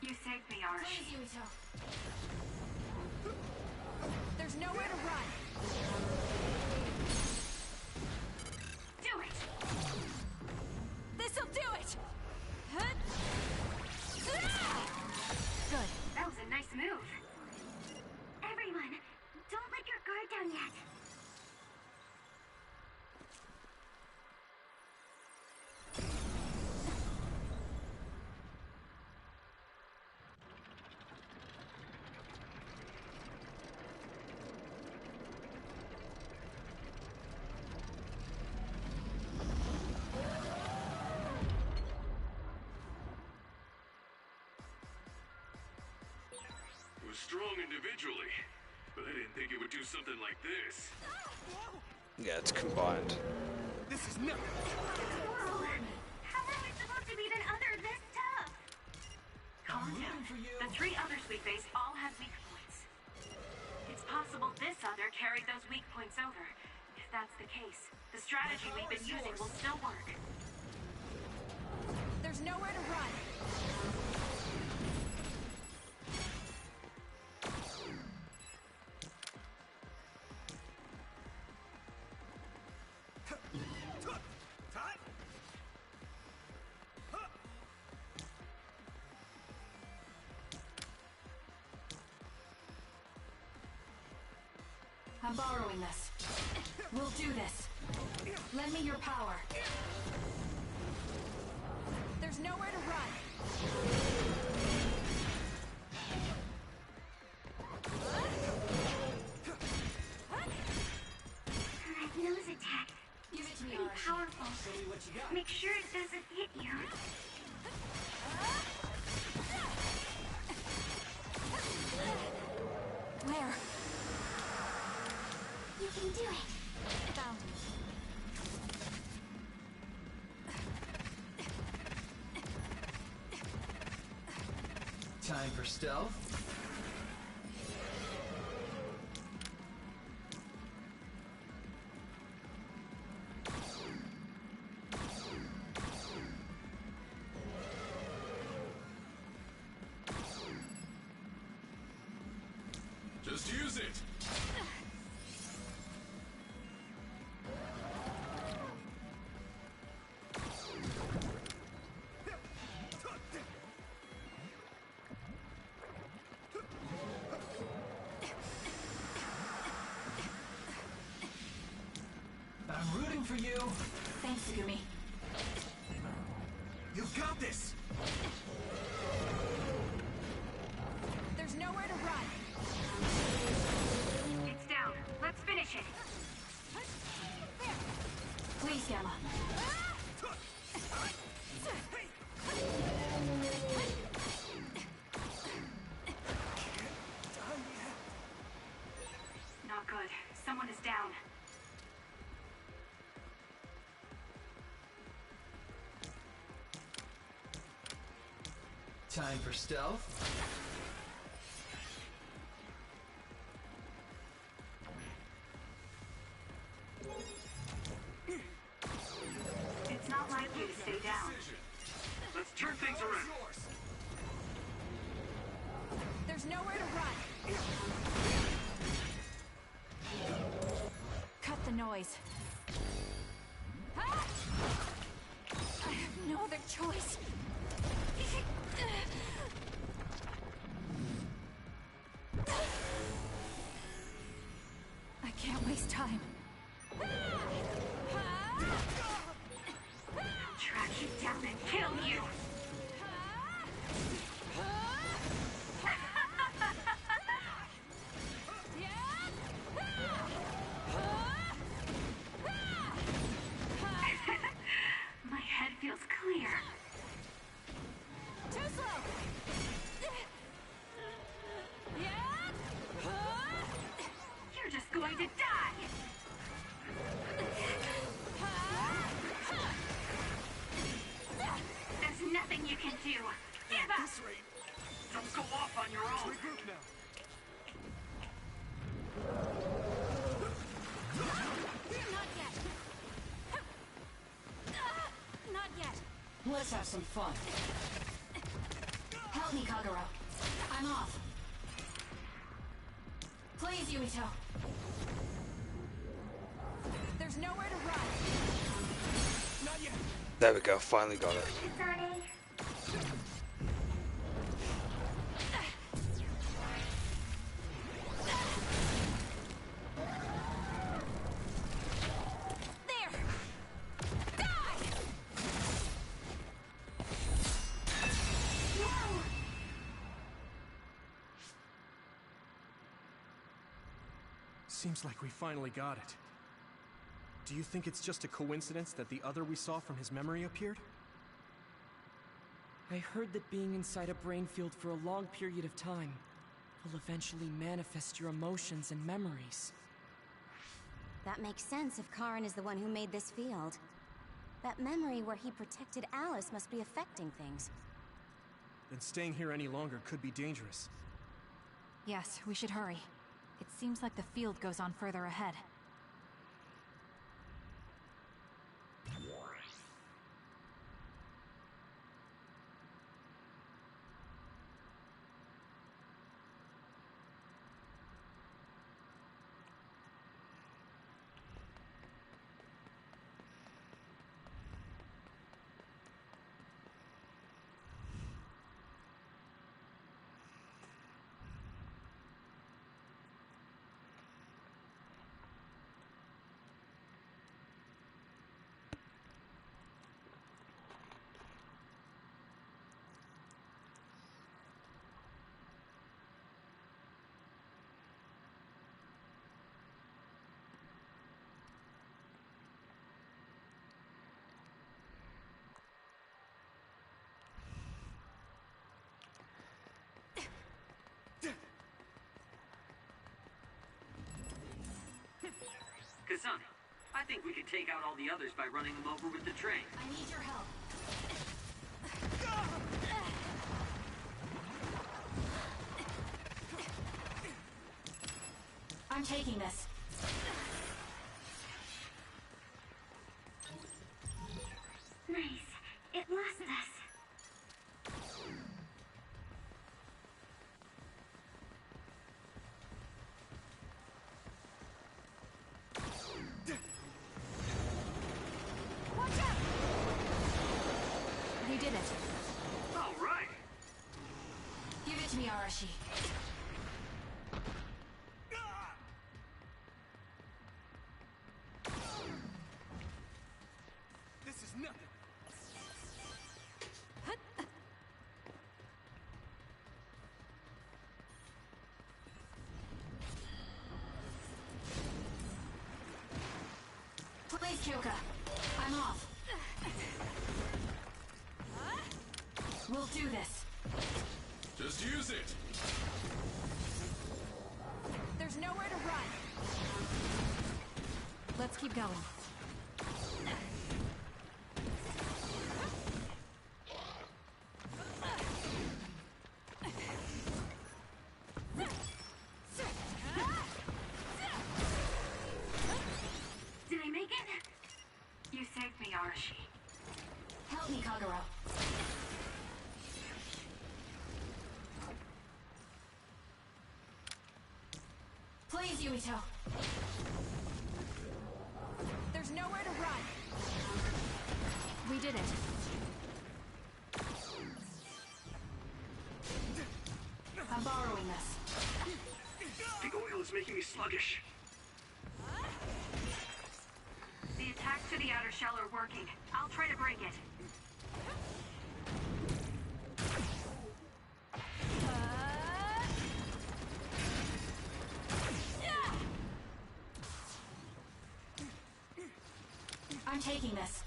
You saved me, Arsh. Please, Yuito. There's nowhere to run. Do it! This'll do it! Good. That was a nice move. Everyone, don't let your guard down yet. It was strong individually, but I didn't think it would do something like this. Yeah, it's combined. This is nothing. Whoa! How are we supposed to beat an other this tough? Calm down. The three others we faced all had weak points. It's possible this other carried those weak points over. If that's the case, the strategy we've been using will still work. There's nowhere to run. I'm borrowing this. We'll do this. Lend me your power. There's nowhere to run. That nose attack Give it to me, pretty Archie. powerful. Show me what you got. Make sure it doesn't hit you. Where? You can do it. Found. Time for stealth. Just use it! I'm rooting for you. Thank Thanks, Sugumi. You've got this! There's nowhere to run. It's down. Let's finish it. Please, Gamma. Not good. Someone is down. Time for stealth. It's not likely to stay down. Let's turn things around. There's nowhere to run. Cut the noise. Ah! I have no other choice. I can't waste time. Track you down and kill you. My head feels clear. Too slow. You're just going to die. There's nothing you can do. Give up. Don't go off on your own. Not yet. Not yet. Let's have some fun. Help me, Kagura. I'm off. Please, Yumito. There's nowhere to run. Not yet! There we go, finally got it. There! Die! Seems like we finally got it. Do you think it's just a coincidence that the other we saw from his memory appeared? I heard that being inside a brain field for a long period of time will eventually manifest your emotions and memories. That makes sense if Karin is the one who made this field. That memory where he protected Alice must be affecting things. Then staying here any longer could be dangerous. Yes, we should hurry. It seems like the field goes on further ahead. Kasane, I think we could take out all the others by running them over with the train. I need your help. I'm taking this. Nice. It lost us. Watch out! We did it. All right. Give it to me, Arashi. Kyoka. I'm off. We'll do this. Just use it! There's nowhere to run. Let's keep going. Did I make it? You saved me, Arashi. Help me, Kagero. Please, Yuito. There's nowhere to run. We did it. I'm borrowing this. The oil is making me sluggish. The attacks to the outer shell are working. I'll try to break it. I'm taking this.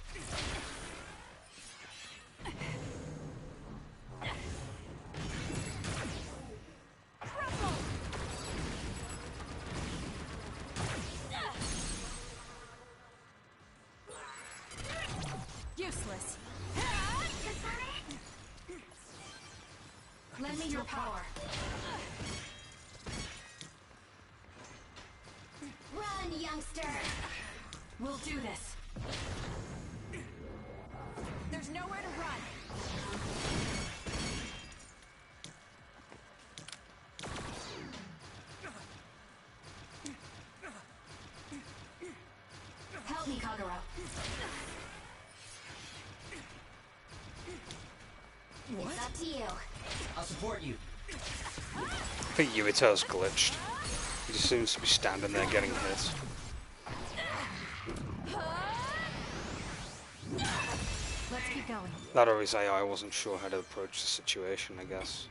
Useless. Lend me your power. Run, youngster! We'll do this. There's nowhere to run. Help me, Kagero. It's up to you. I'll support you. I think Yuito's glitched. He just seems to be standing there getting hit. Let's keep going. That or his AI wasn't sure how to approach the situation, I guess.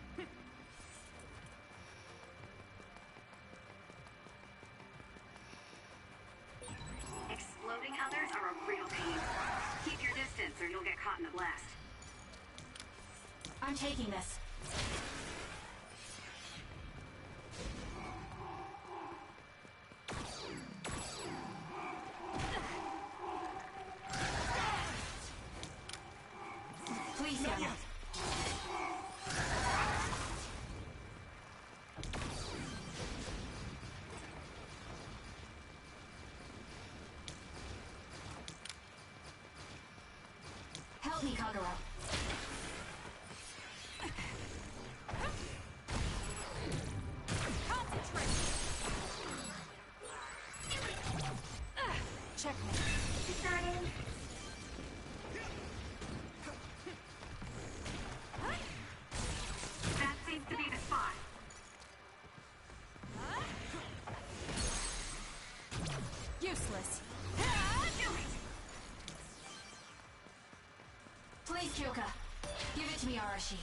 Exploding others are a real pain. Keep your distance or you'll get caught in the blast. I'm taking this. Please, Yama. Help me, Kagero. Checkmate. Starting. That seems to be the spot. Useless. Do it! Please, Kyoka. Give it to me, Arashi.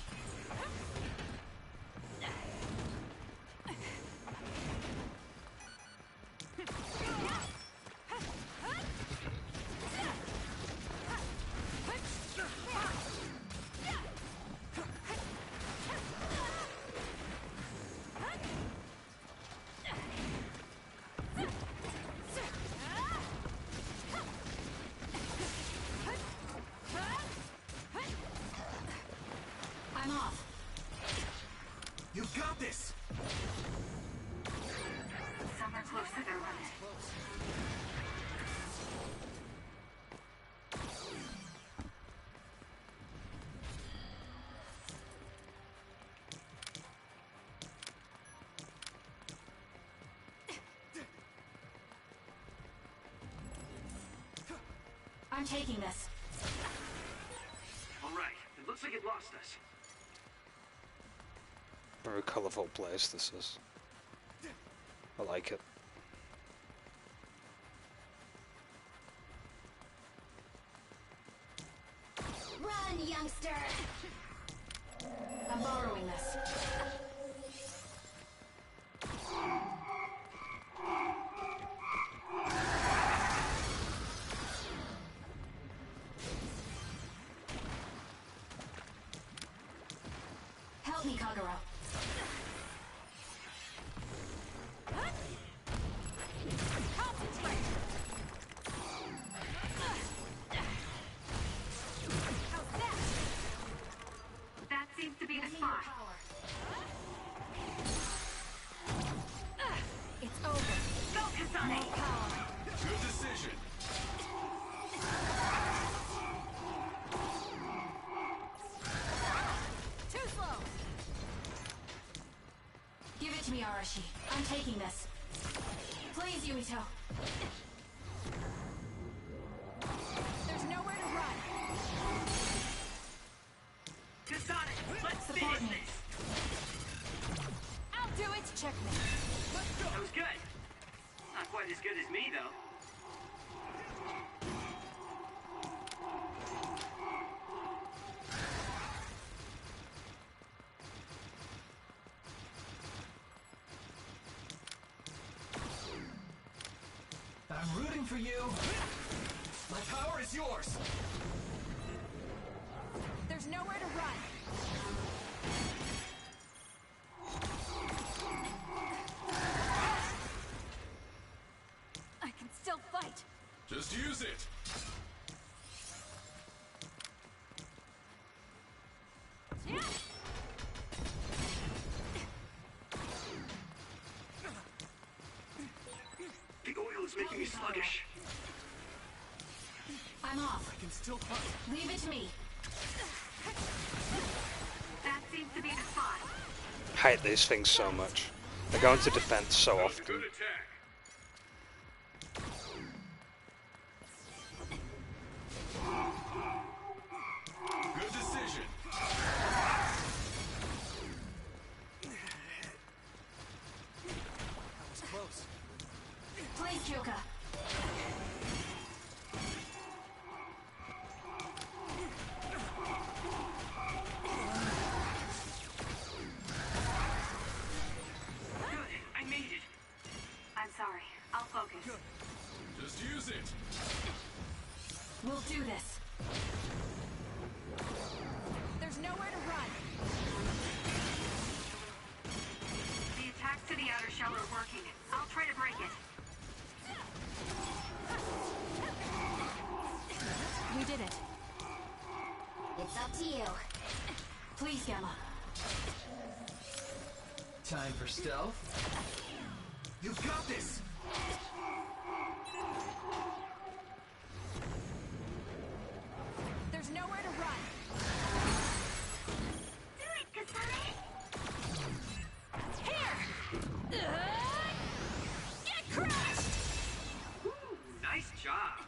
I'm off. You got this! Some are close to their limit. I'm taking this. All right, it looks like it lost us. Very colourful place this is. I like it. Run, youngster! I'm borrowing this. Help me, Kagero. Concentrate. That seems to be the spot. It's over. Go, Kasane! Good decision. Too slow. Give it to me, Arashi. I'm taking this. Please, Yumito. There's nowhere to run. Kasane, let's Support finish me. this! I'll do it. Checkmate. That was good. Not quite as good as me, though. I'm rooting for you. My power is yours. There's nowhere to run. I can still fight. Just use it. The oil is making me sluggish. I'm off. I can still fight. Leave it to me. That seems to be the spot. I hate these things so much. They go into defense so often. Good attack. Good decision. That was close. Please, Kyoka. Good, I made it. I'm sorry. I'll focus. Just use it. We'll do this. There's nowhere to run. The attacks to the outer shell are working. I'll try to break it. You did it. It's up to you. Please, Gamma. Time for stealth. You've got this! There's nowhere to run. Do it, Kasane! Here! Get crushed! Ooh, nice job.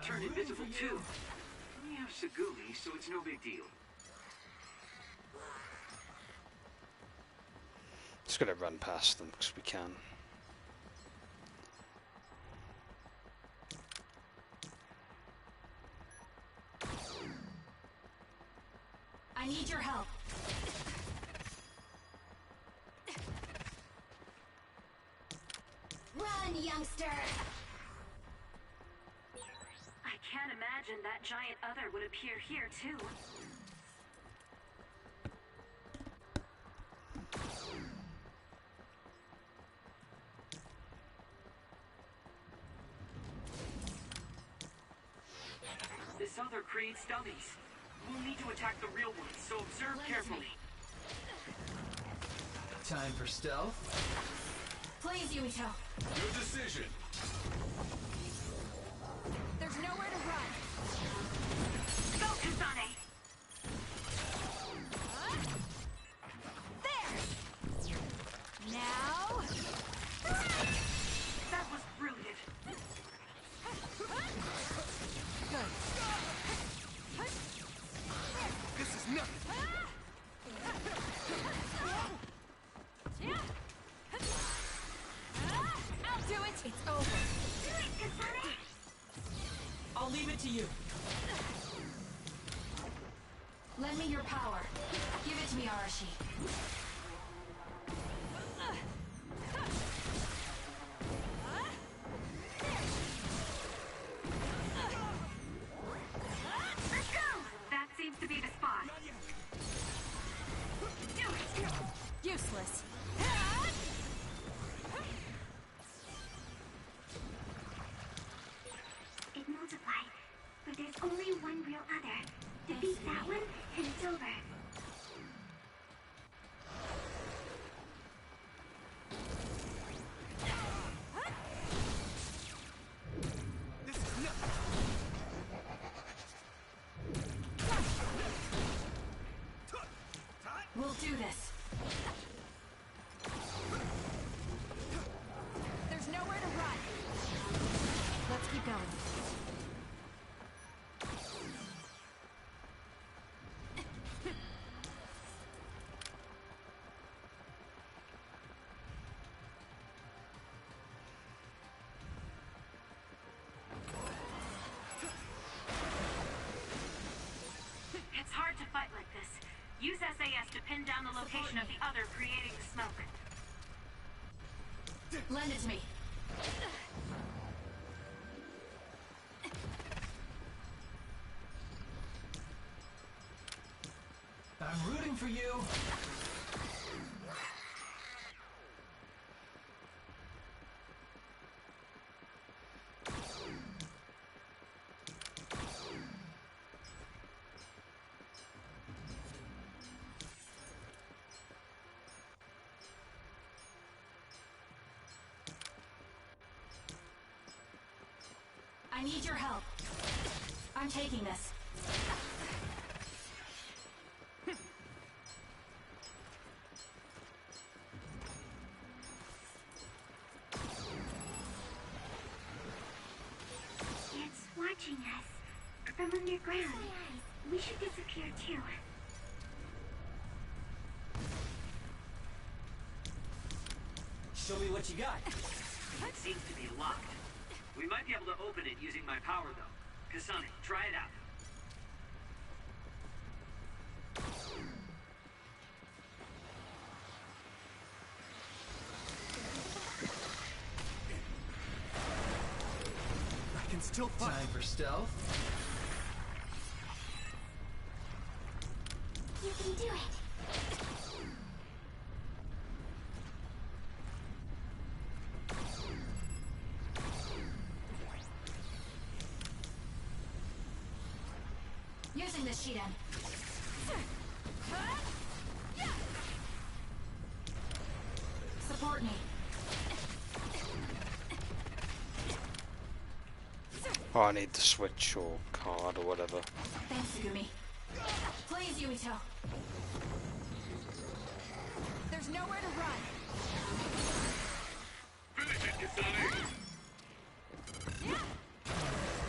turned invisible too. We have Segumi, so it's no big deal. Just gonna run past them because we can. I need your help. Run, youngster! I can't imagine that giant other would appear here, too. This other creates dummies. We'll need to attack the real ones, so observe carefully. Time for stealth. Please, Yumito. Good decision. There's nowhere to run. Go, Kasane! There! Now... That was brilliant. Good. This is nothing. I'll do it. It's over. Do it, Kasane! I'll leave it to you. Lend me your power. Give it to me, Arashi. Let's go! That seems to be the spot. Do it! Useless. It multiplied, but there's only one real other. Defeat that one, and it's over. This is nothing. We'll do this. There's nowhere to run. Let's keep going. It's hard to fight like this. Use SAS to pin down the location of the other creating the smoke. Lend it to me. I'm rooting for you. I need your help. I'm taking this. It's watching us. From underground. We should disappear too. Show me what you got. It seems to be locked. We might be able to open it using my power, though. Kasane, try it out. I can still fight. Time for stealth. You can do it. Using this sheet end. Support me. Oh, I need the switch or card or whatever. Thanks, Segumi. Please, Yumito. There's nowhere to run. Finish it, Kasane!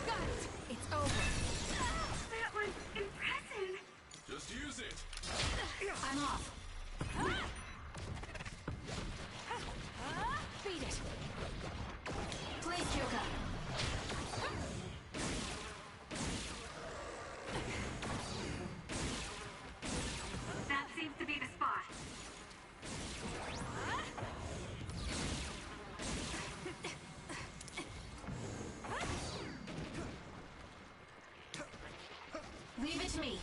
Got it. off. Beat it. Please, Kyoka. That seems to be the spot. Leave it to me.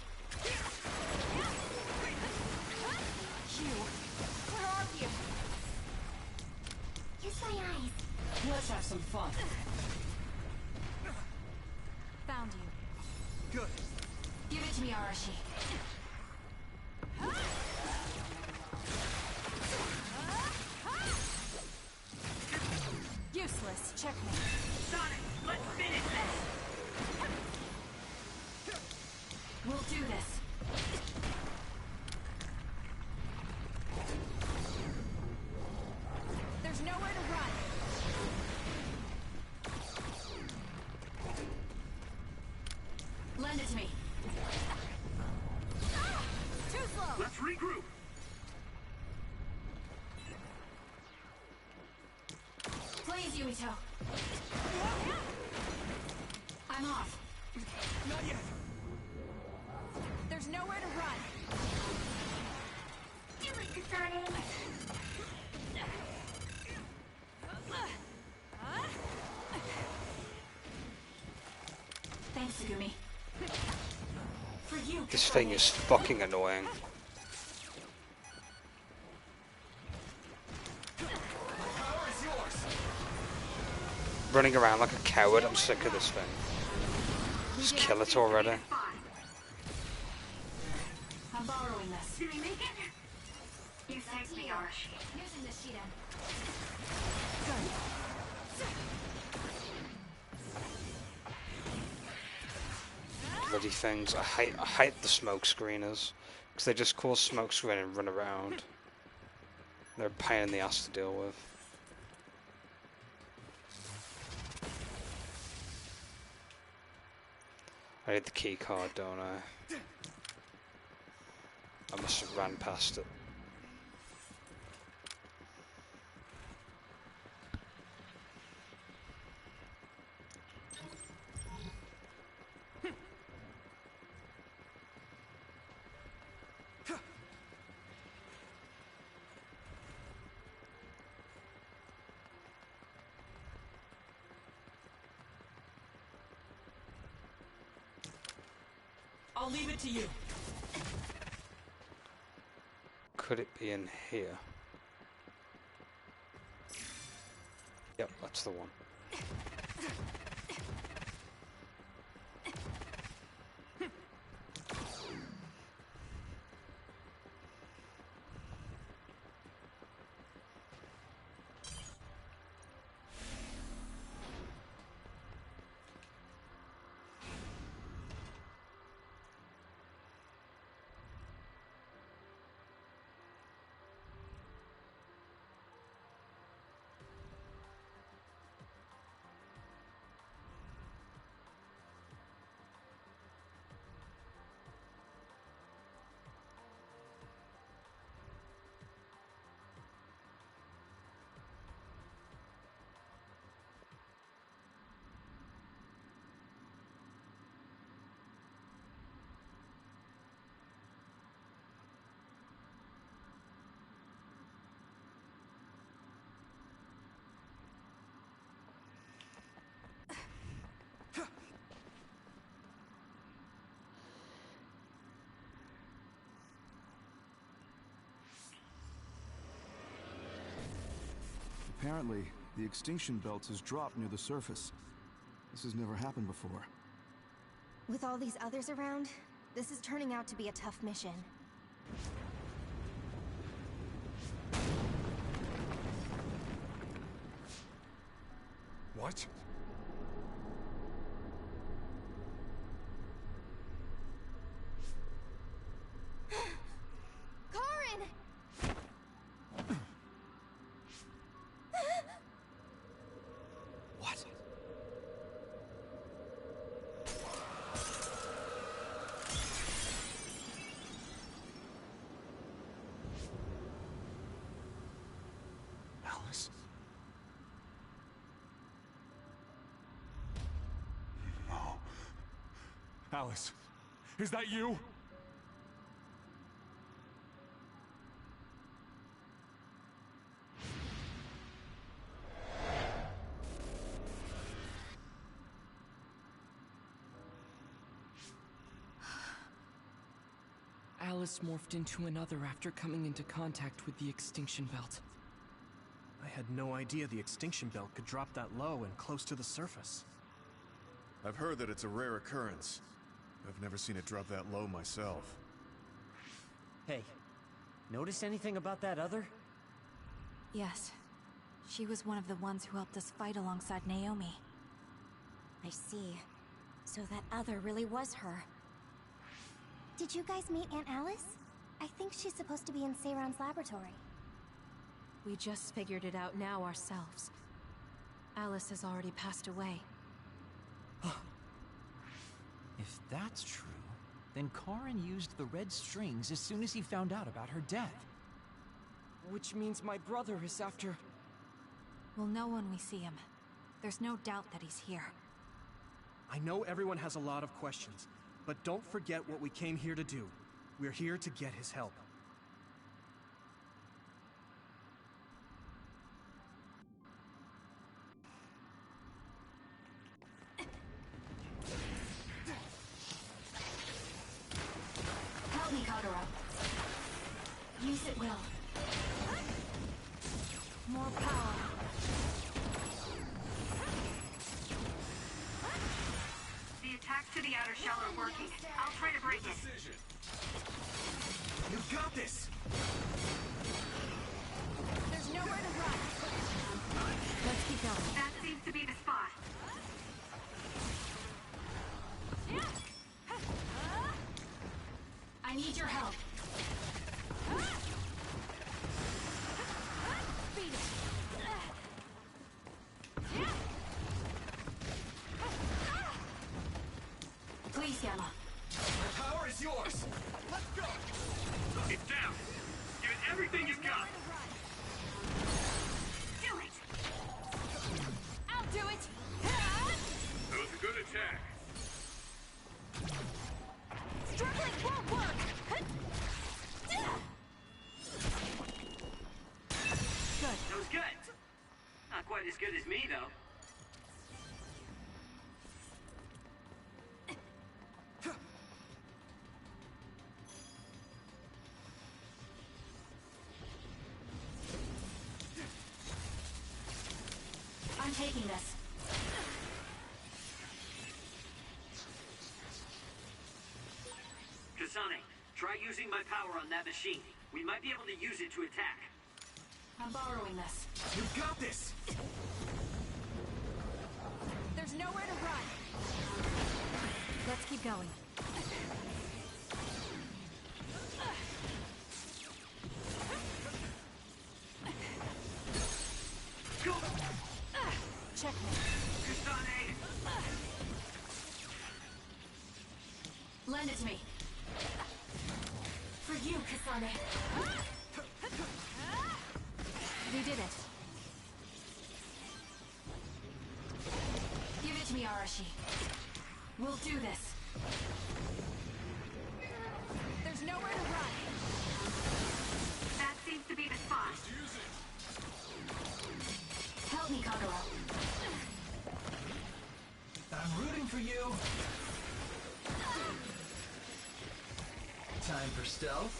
You. Where are you? Kiss my eyes. Let's have some fun. Found you. Good. Give it to me, Arashi. Useless. Checkmate. Sonic, let's finish this. We'll do this. There's nowhere to run. Lend it to me. Too slow. Let's regroup. Please, Yumito. I'm off. Not yet. There's nowhere to run. Do it, Kasane. Thanks, Sugumi. For you, This thing is fucking annoying. Running around like a coward, I'm sick of this thing. Just kill it already. I'm borrowing this. Did I make it? You saved me, Arashi. Using the Shiden. Bloody things. I hate the smoke screeners. Because they just cause smoke screen and run around. They're a pain in the ass to deal with. I need the key card, don't I? I must have ran past it. I'll leave it to you. Could it be in here? Yep, that's the one. Apparently, the extinction belt has dropped near the surface. This has never happened before. With all these others around, this is turning out to be a tough mission. What? Karin! What? Alice, is that you? Alice morphed into another after coming into contact with the extinction belt. I had no idea the extinction belt could drop that low and close to the surface. I've heard that it's a rare occurrence. I've never seen it drop that low myself. Hey, notice anything about that other? Yes. She was one of the ones who helped us fight alongside Naomi. I see. So that other really was her. Did you guys meet Aunt Alice? I think she's supposed to be in Seiron's laboratory. We just figured it out now ourselves. Alice has already passed away. If that's true, then Karin used the red strings as soon as he found out about her death. Which means my brother is after... We'll know when we see him. There's no doubt that he's here. I know everyone has a lot of questions, but don't forget what we came here to do. We're here to get his help. Help me, Kagura. Use it well. More power. The attacks to the outer shell are working. I'll try to break it. You've got this! There's nowhere to run. Let's keep going. That seems to be the spot. I need your help. Beat it. Please, Yama. The power is yours! Let's go! It's down! Give it everything you've got! Do it! I'll do it. That was a good attack. Struggling won't work. Good. That was good. Not quite as good as me, though. I'm taking this. Kasane, try using my power on that machine. We might be able to use it to attack. I'm borrowing this. You've got this! There's nowhere to run. Let's keep going. Go! Checkmate. Kasane! Lend it to me. For you, Kasane. We did it. Give it to me, Arashi. We'll do this. There's nowhere to run. That seems to be the spot. Help me, Kagura. I'm rooting for you. Time for stealth.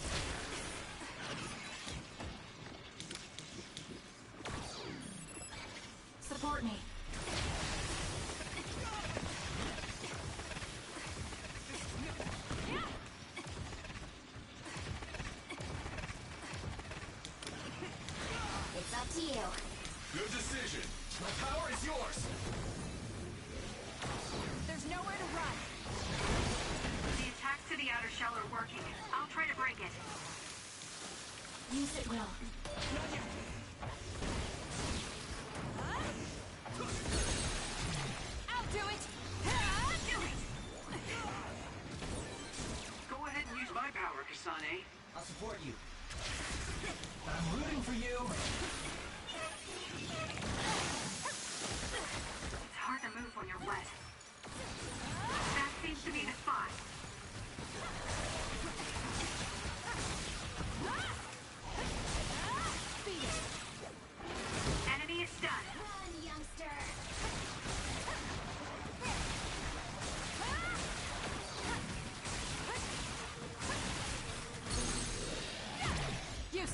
Support me. It's up to you. Good decision. My power is yours. There's nowhere to run. The attacks to the outer shell are working. I'll try to break it. Use it well. I'll do it. Do it! Go ahead and use my power, Kasane. I'll support you. I'm rooting for you. It's hard to move when you're wet. That seems to be the spot.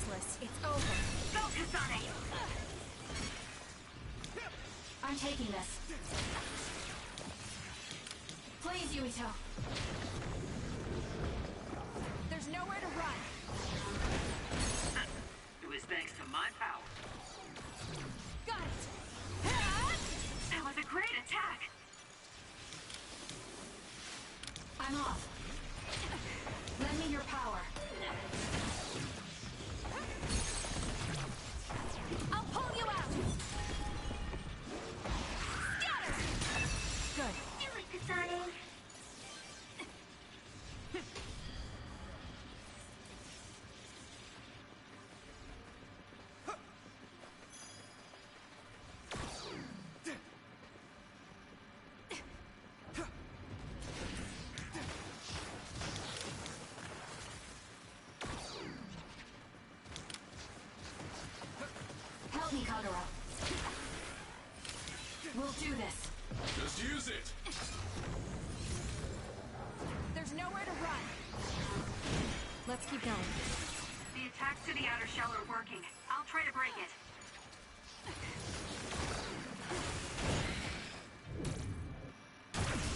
Useless. It's over. Go, Kasane! I'm taking this. Please, Yuito. There's nowhere to run. It was thanks to my power. Got it. That was a great attack! I'm off. Lend me your power. I'll pull you out. Scatter! Good. Do it, Kasane. Help me, Kagura. We'll do this. Just use it! There's nowhere to run. Let's keep going. The attacks to the outer shell are working. I'll try to break it.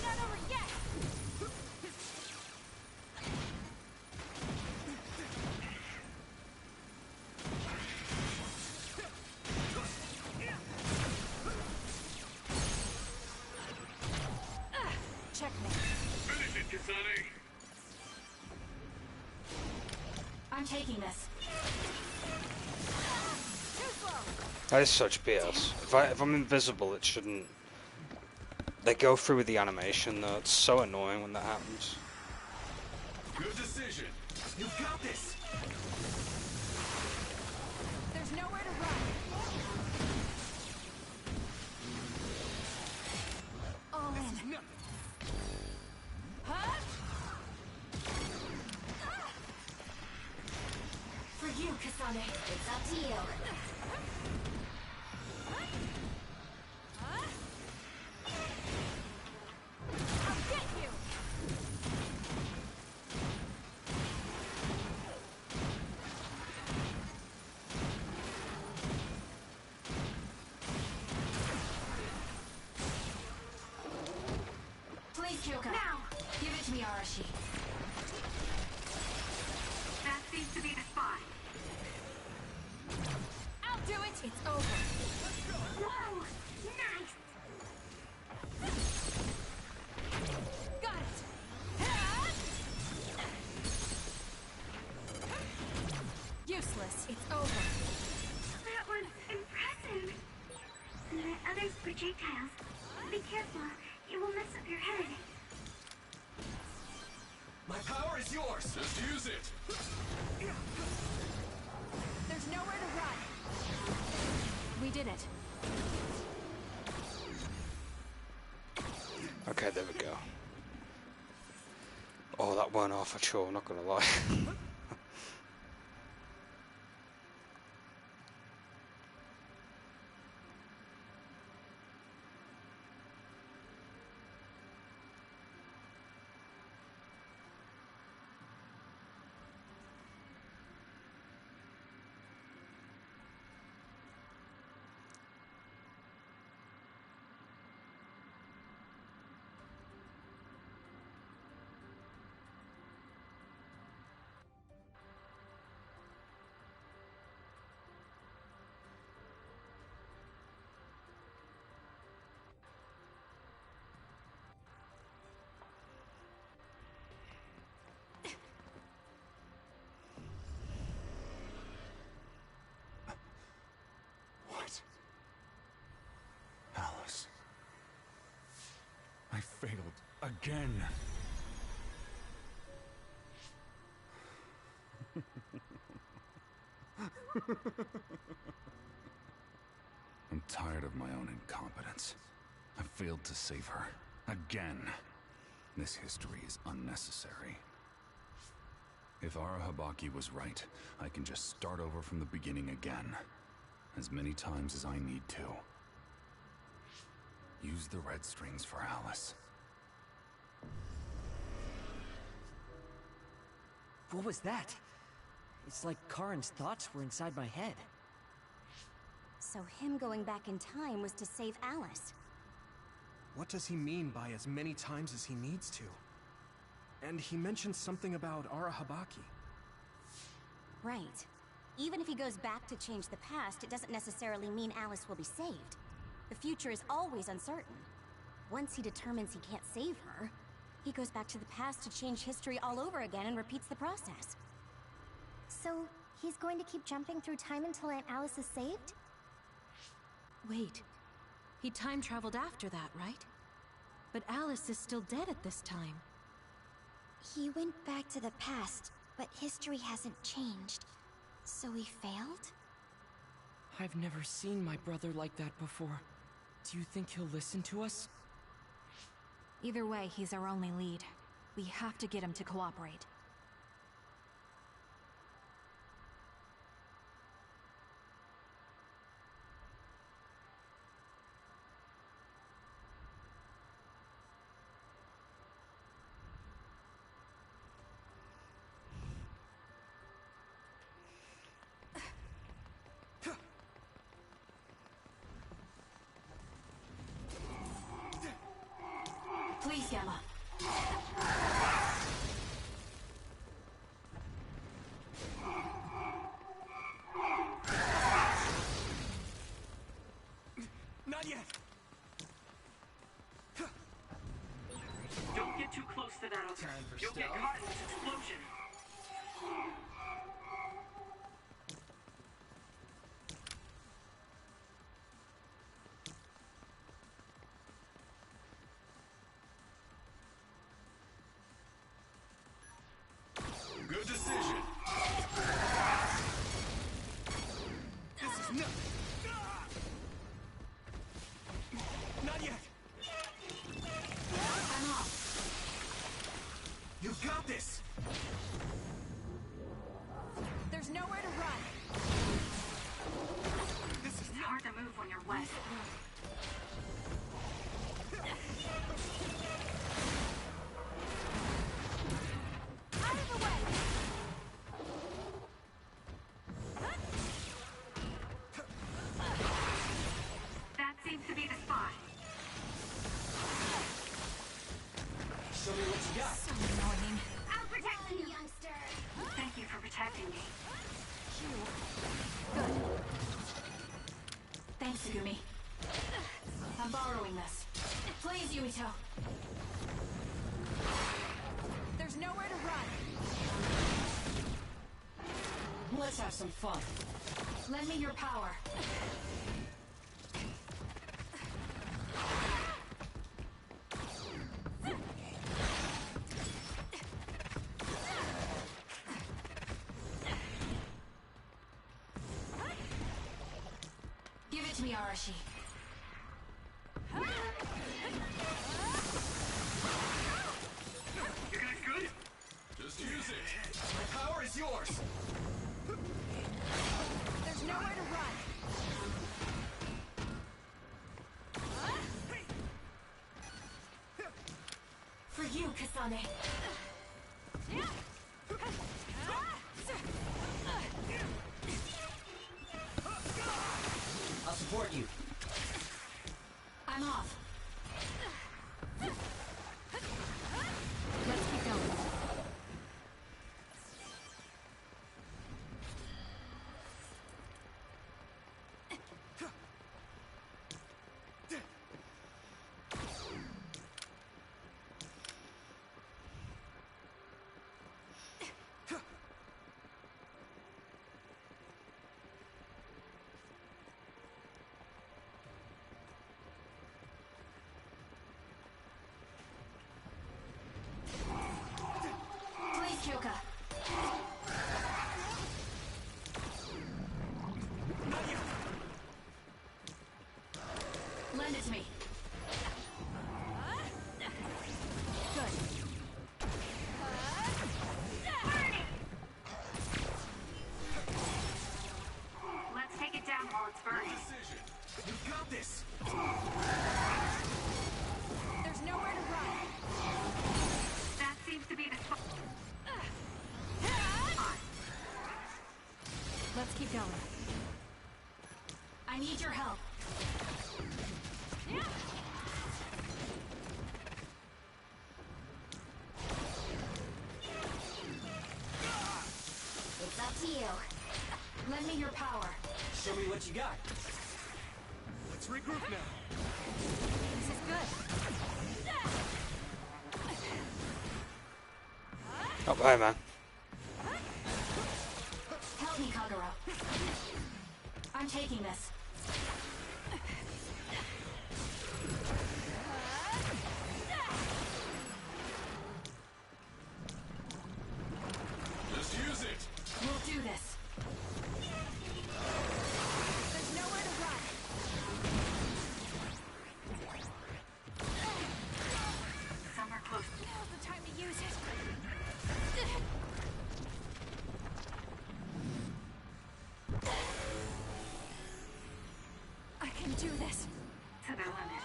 Not over yet! Checkmate. Finish it, Kasane! I'm taking this. Too slow. That is such BS. If I'm invisible, it shouldn't. They go through with the animation though. It's so annoying when that happens. Good decision! You got this! There's nowhere to run. All in. Huh? For you, Kasane. It's up to you. I'll get you. Please, Kyoka. Now! Give it to me, Arashi. That seems to be the spot. I'll do it. It's over. Whoa! Nice! Got it. Useless. It's over. That was impressive. The other's projectiles. Be careful. It will mess up your head. My power is yours! Just use it! There's nowhere to run. We did it. Okay, there we go. Oh, that weren't half a chore, I'm not gonna lie. Alice. I failed again. I'm tired of my own incompetence. I failed to save her. Again. This history is unnecessary. If Arahabaki was right, I can just start over from the beginning again. As many times as I need to. Use the red strings for Alice. What was that? It's like Karin's thoughts were inside my head. So him going back in time was to save Alice. What does he mean by as many times as he needs to? And he mentioned something about Arahabaki. Right. Even if he goes back to change the past, it doesn't necessarily mean Alice will be saved. The future is always uncertain. Once he determines he can't save her, he goes back to the past to change history all over again and repeats the process. So, he's going to keep jumping through time until Aunt Alice is saved? Wait. He time traveled after that, right? But Alice is still dead at this time. He went back to the past, but history hasn't changed. So he failed? I've never seen my brother like that before. Do you think he'll listen to us? Either way, he's our only lead. We have to get him to cooperate. Please, Gamma. Not yet! Don't get too close to that other. You'll get caught in this explosion. Good decision. This is not yet! I'm off. You've got this! There's nowhere to run. This is It's hard to move when you're wet. Out of the way! That seems to be the spot. Show me what you got. So annoying. I'll protect you, youngster. Thank you for protecting me. Good. Thanks, Sugumi. I'm borrowing this. Please, Yumito. There's nowhere to run. Let's have some fun. Lend me your power. Give it to me, Arashi. You guys good? Just use it. My power is yours. There's nowhere to run. For you, Kasane. I'll support you. I'm off. Let's keep going. Let's keep going. I need your help. It's up to you. Lend me your power. Show me what you got. Let's regroup now. This is good. Oh, bye, man. Help me, Kagura. I'm taking this. Just use it. We'll do this. There's nowhere to run. Somewhere close. Now's the time to use it. I can do this. To their limit.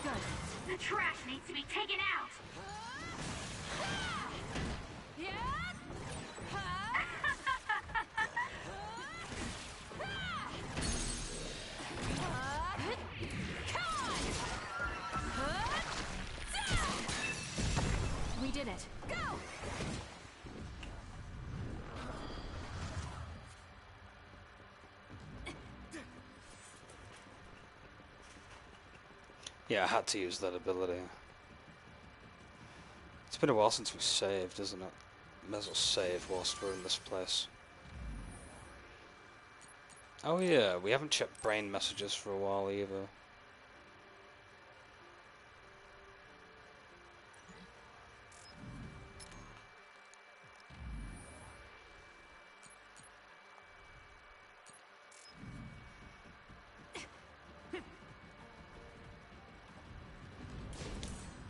Good. The trash needs to be taken out. We did it. Go! Yeah, I had to use that ability. It's been a while since we saved, isn't it? May as well save whilst we're in this place. Oh yeah, we haven't checked brain messages for a while either.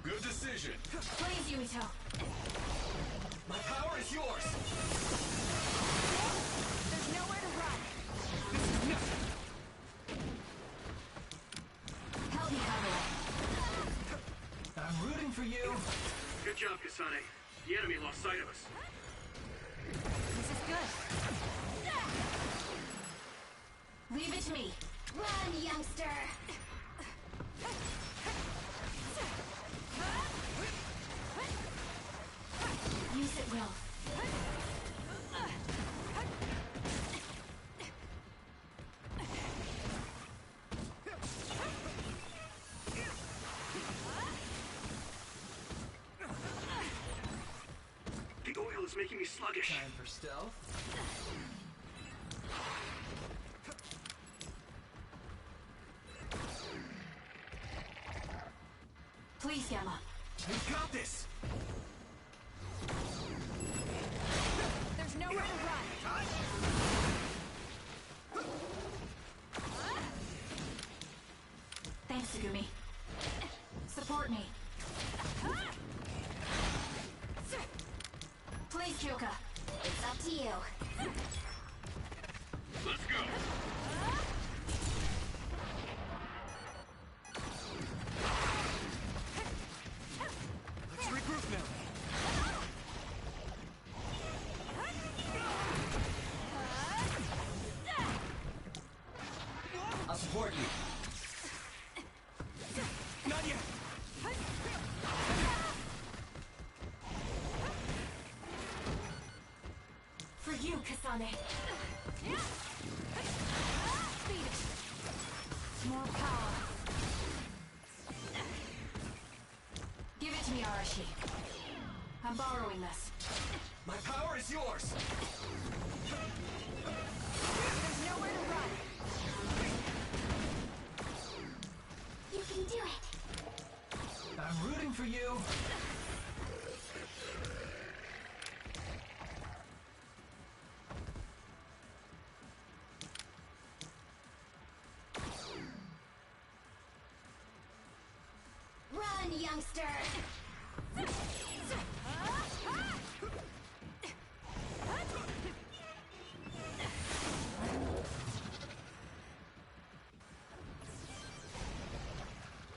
Good decision. Please, Yumito. My power is yours. There's nowhere to run. Help me, Kagura. I'm rooting for you. Good job, Kasane. The enemy lost sight of us. This is good. Leave it to me. Run, youngster! Use it well. The oil is making me sluggish. Time for stealth. Please, Gamma. You got this. There's nowhere to run. Thanks, Sugumi. Support me. Please, Kyoka. It's up to you. Let's go. Let's regroup now. I'll support you. Not yet. For you, Kasane. Beat it. More power. Give it to me, Arashi. I'm borrowing this. My power is yours. There's nowhere to run. You can do it. I'm rooting for you. Run, youngster!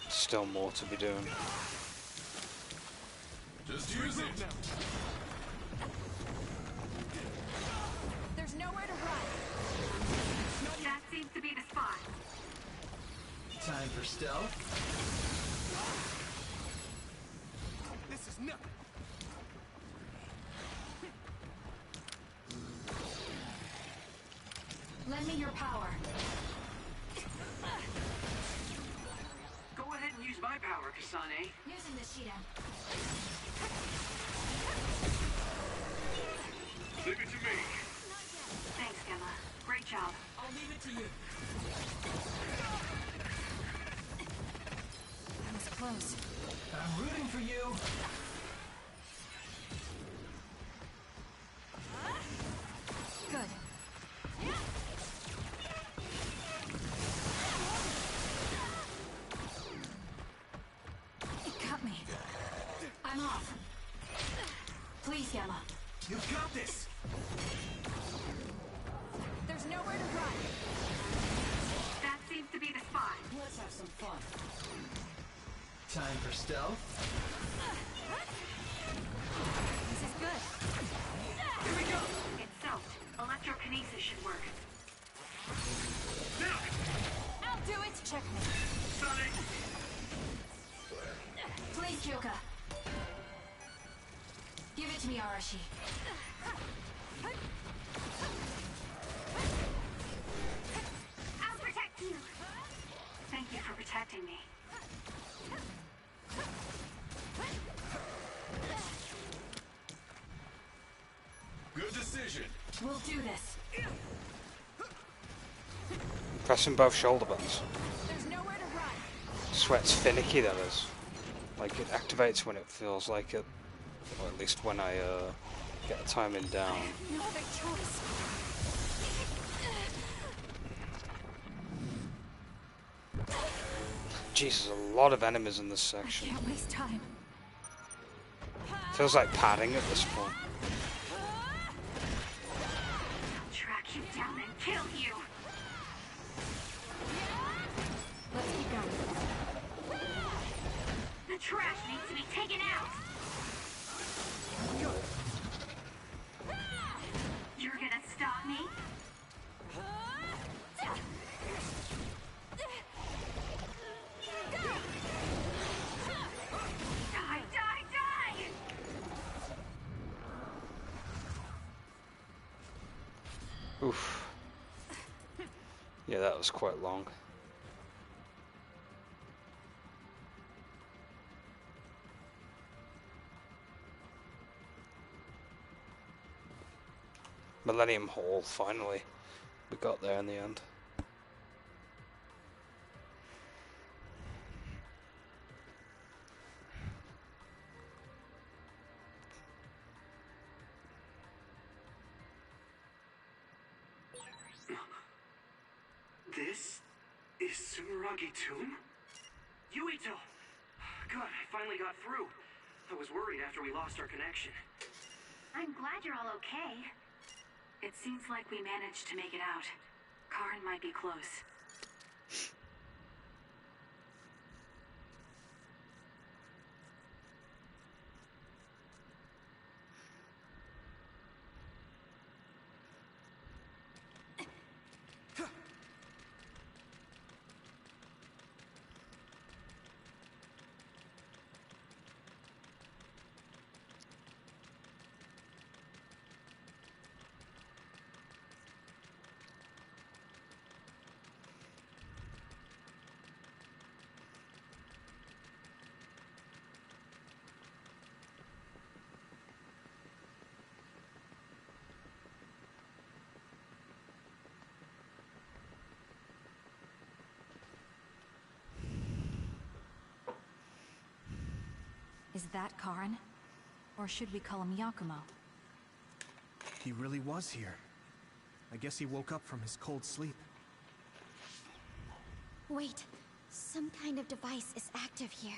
Still more to be doing. Just use it. There's nowhere to run. That seems to be the spot. Time for stealth. This is nothing. Lend me your power. Go ahead and use my power, Kasane. Using the Shidan. Leave it to me. Thanks, Gemma. Great job. I'll leave it to you. That was close. I'm rooting for you. Good. It got me. I'm off. Please, Gemma. You've got this. There's nowhere to run. That seems to be the spot. Let's have some fun. Time for stealth. This is good. Here we go. It's soaked. Electrokinesis should work. I'll do it. Check me. Sonic! Please, Kyoka. Give it to me, Arashi. I'll protect you. Thank you for protecting me. Good decision. We'll do this. Pressing both shoulder buttons. There's nowhere to run. Sweat's finicky, that is. Like, it activates when it feels like it. Or at least when I get the timing down. No other choice. Jesus, a lot of enemies in this section. Can't waste time. Feels like padding at this point. I'll track you down and kill you. Let's keep going. The trash needs to be taken out. You're gonna stop me? Die, die, die! Oof. Yeah, that was quite long. Millennium Hall, finally. We got there in the end. This is Sumeragi Tomb? Yuito! Good, I finally got through. I was worried after we lost our connection. I'm glad you're all okay. It seems like we managed to make it out. Karin might be close. Is that Karin? Or should we call him Yakumo? He really was here. I guess he woke up from his cold sleep. Wait, some kind of device is active here.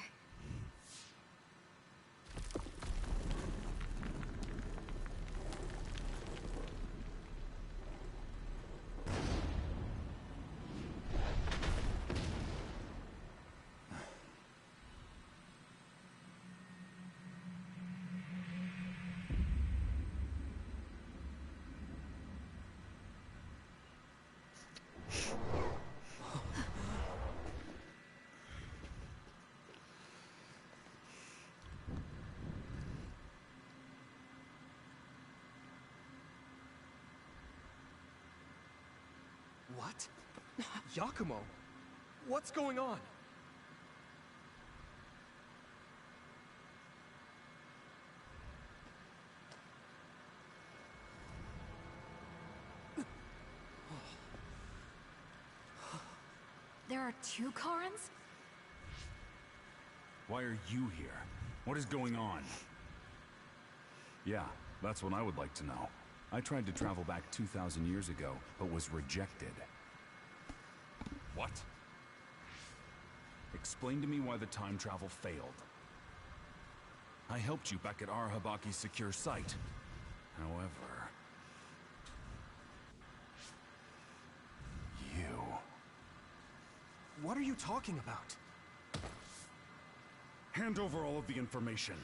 Yakumo? What's going on? There are two Karens? Why are you here? What is going on? Yeah, that's what I would like to know. I tried to travel back 2,000 years ago, but was rejected. What? Explain to me why the time travel failed. I helped you back at Arahabaki's secure site. However... you... What are you talking about? Hand over all of the information.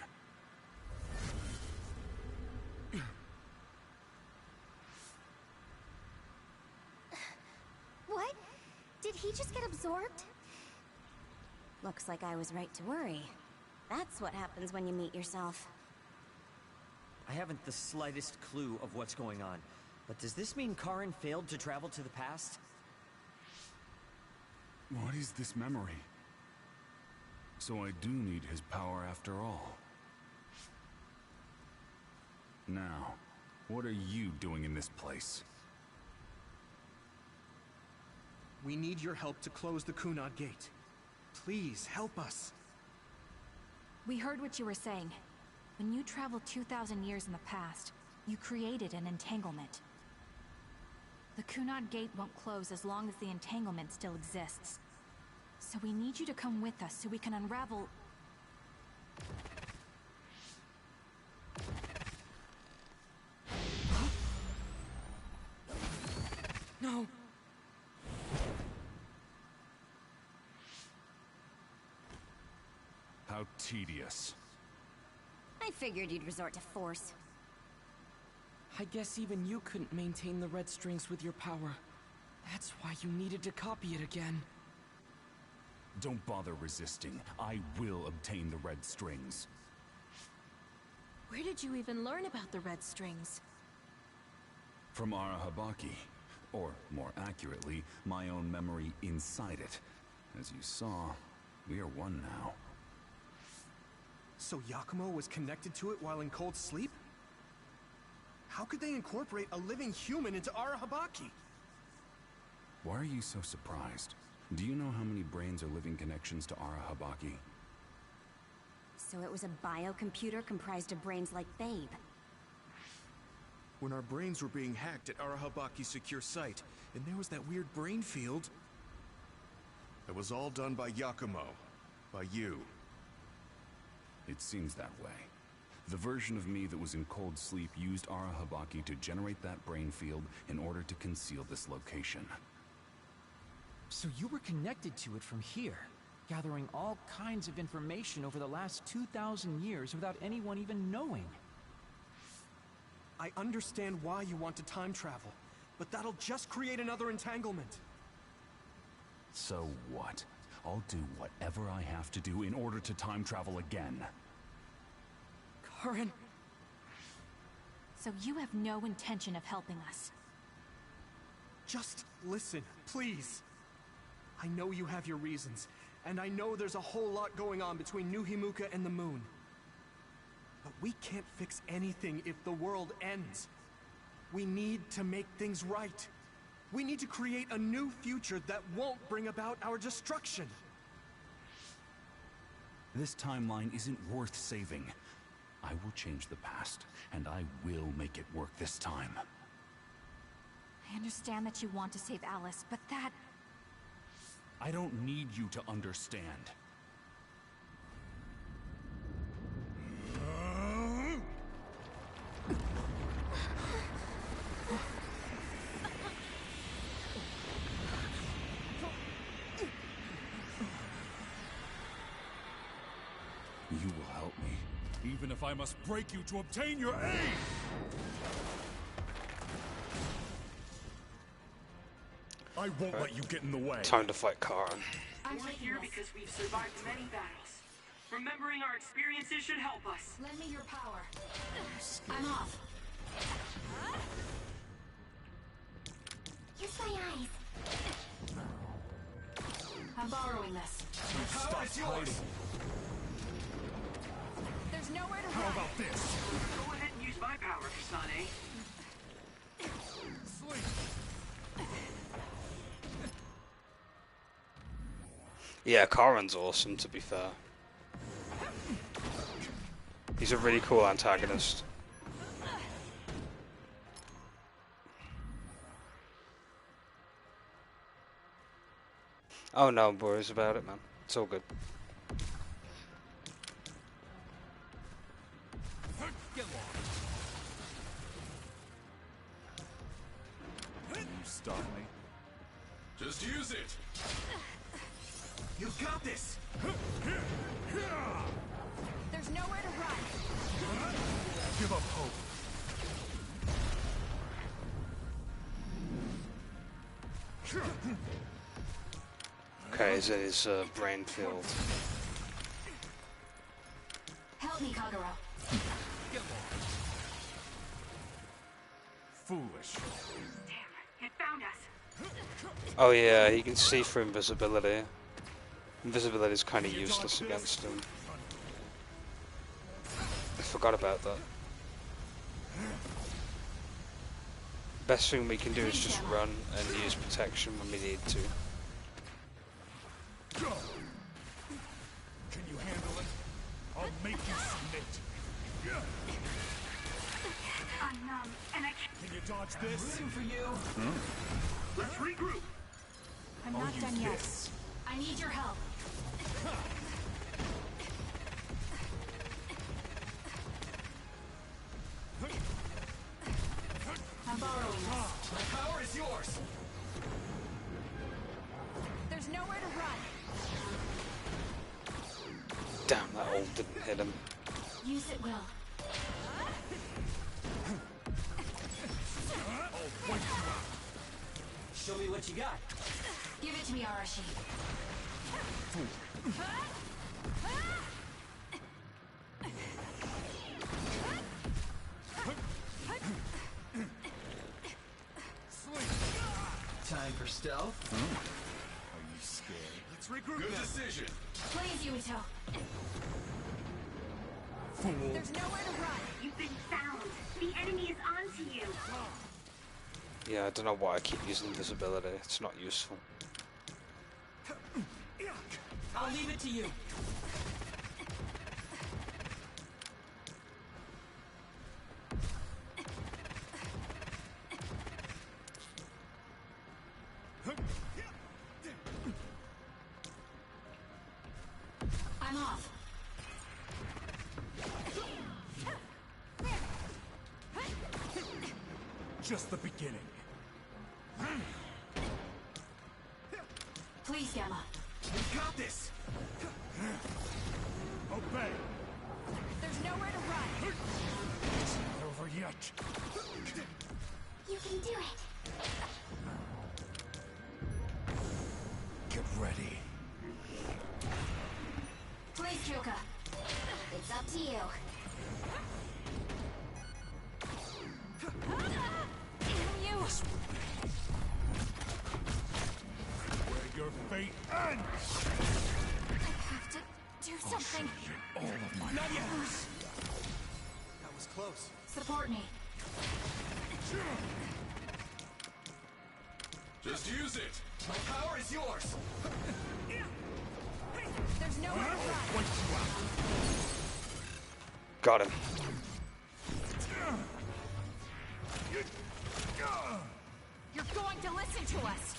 What? Did he just get absorbed? Looks like I was right to worry. That's what happens when you meet yourself. I haven't the slightest clue of what's going on, but does this mean Karen failed to travel to the past? What is this memory? So I do need his power after all. Now, what are you doing in this place? We need your help to close the Kunad Gate. Please, help us. We heard what you were saying. When you traveled 2,000 years in the past, you created an entanglement. The Kunad Gate won't close as long as the entanglement still exists. So we need you to come with us so we can unravel... No! How tedious. I figured you'd resort to force. I guess even you couldn't maintain the red strings with your power. That's why you needed to copy it again. Don't bother resisting. I will obtain the red strings. Where did you even learn about the red strings? From Arahabaki. Or, more accurately, my own memory inside it. As you saw, we are one now. So Yakumo was connected to it while in cold sleep? How could they incorporate a living human into Arahabaki? Why are you so surprised? Do you know how many brains are living connections to Arahabaki? So it was a biocomputer comprised of brains like Babe. When our brains were being hacked at Arahabaki's secure site, and there was that weird brain field... It was all done by Yakumo. By you. It seems that way. The version of me that was in cold sleep used Arahabaki to generate that brain field in order to conceal this location. So you were connected to it from here, gathering all kinds of information over the last 2,000 years without anyone even knowing. I understand why you want to time travel, but that'll just create another entanglement. So what? I'll do whatever I have to do in order to time travel again. Karen... So you have no intention of helping us? Just listen, please. I know you have your reasons, and I know there's a whole lot going on between New Himuka and the moon. But we can't fix anything if the world ends. We need to make things right. We need to create a new future that won't bring about our destruction. This timeline isn't worth saving. I will change the past, and I will make it work this time. I understand that you want to save Alice, but that... I don't need you to understand. You will help me, even if I must break you to obtain your aid! I won't let you get in the way. Time to fight Karen. We're here because we've survived many battles. Remembering our experiences should help us. Lend me your power. I'm off. Use my eyes. Stop hiding. There's nowhere to How run. about this? Go ahead and use my power, Kasane. Sleep. Yeah, Karin's awesome, to be fair. He's a really cool antagonist. Oh no worries about it, man. It's all good. Get lost. Can you stop me? Just use it. You've got this! There's nowhere to run. Give up hope. Okay, he's in his brain field. Help me, Kagura. Get lost. Foolish. Damn, it found us. Oh yeah, he can see through invisibility. Invisibility is kind of useless against him. I forgot about that. Best thing we can do is just run and use protection when we need to. Can you handle it? I'll make you submit. I'm numb, and I can't. Can you dodge this? Rooting for you. Let's regroup. I'm I'll not use done yet. this. I need your help. I'm borrowing this. My power is yours. There's nowhere to run. Damn, that ult didn't hit him. Use it, Will. I'll wipe you out. Show me what you got. Give it to me, Arashi. Time for stealth. Are you scared? Let's regroup. Good decision. Please, Yumito. Fool. There's nowhere to run. You've been found. The enemy is onto you. Yeah, I don't know why I keep using invisibility. It's not useful. I'll leave it to you. I'm off. Just the beginning. Please, Gamma. You got this. Obey. There's nowhere to run. It's not over yet. You can do it. Get ready. Please, Kyoka. It's up to you. Damn you! Where your fate ends. I have to do something. All of my Not yet. That was close. Support me. Just use it. My power is yours. There's nowhere to run. Wipe you out. Got him. You're going to listen to us.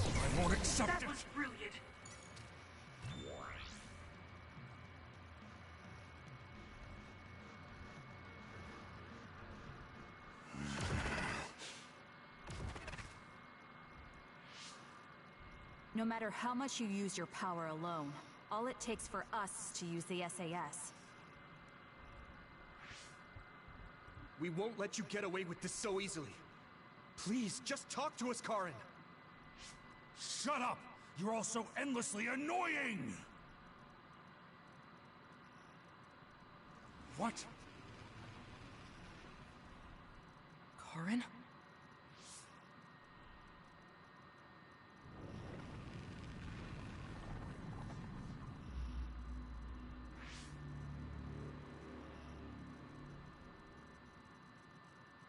I won't accept That it. was brilliant. No matter how much you use your power alone, all it takes for us is to use the SAS. We won't let you get away with this so easily. Please, just talk to us, Karin. Shut up! You're all so endlessly annoying! What? Karin?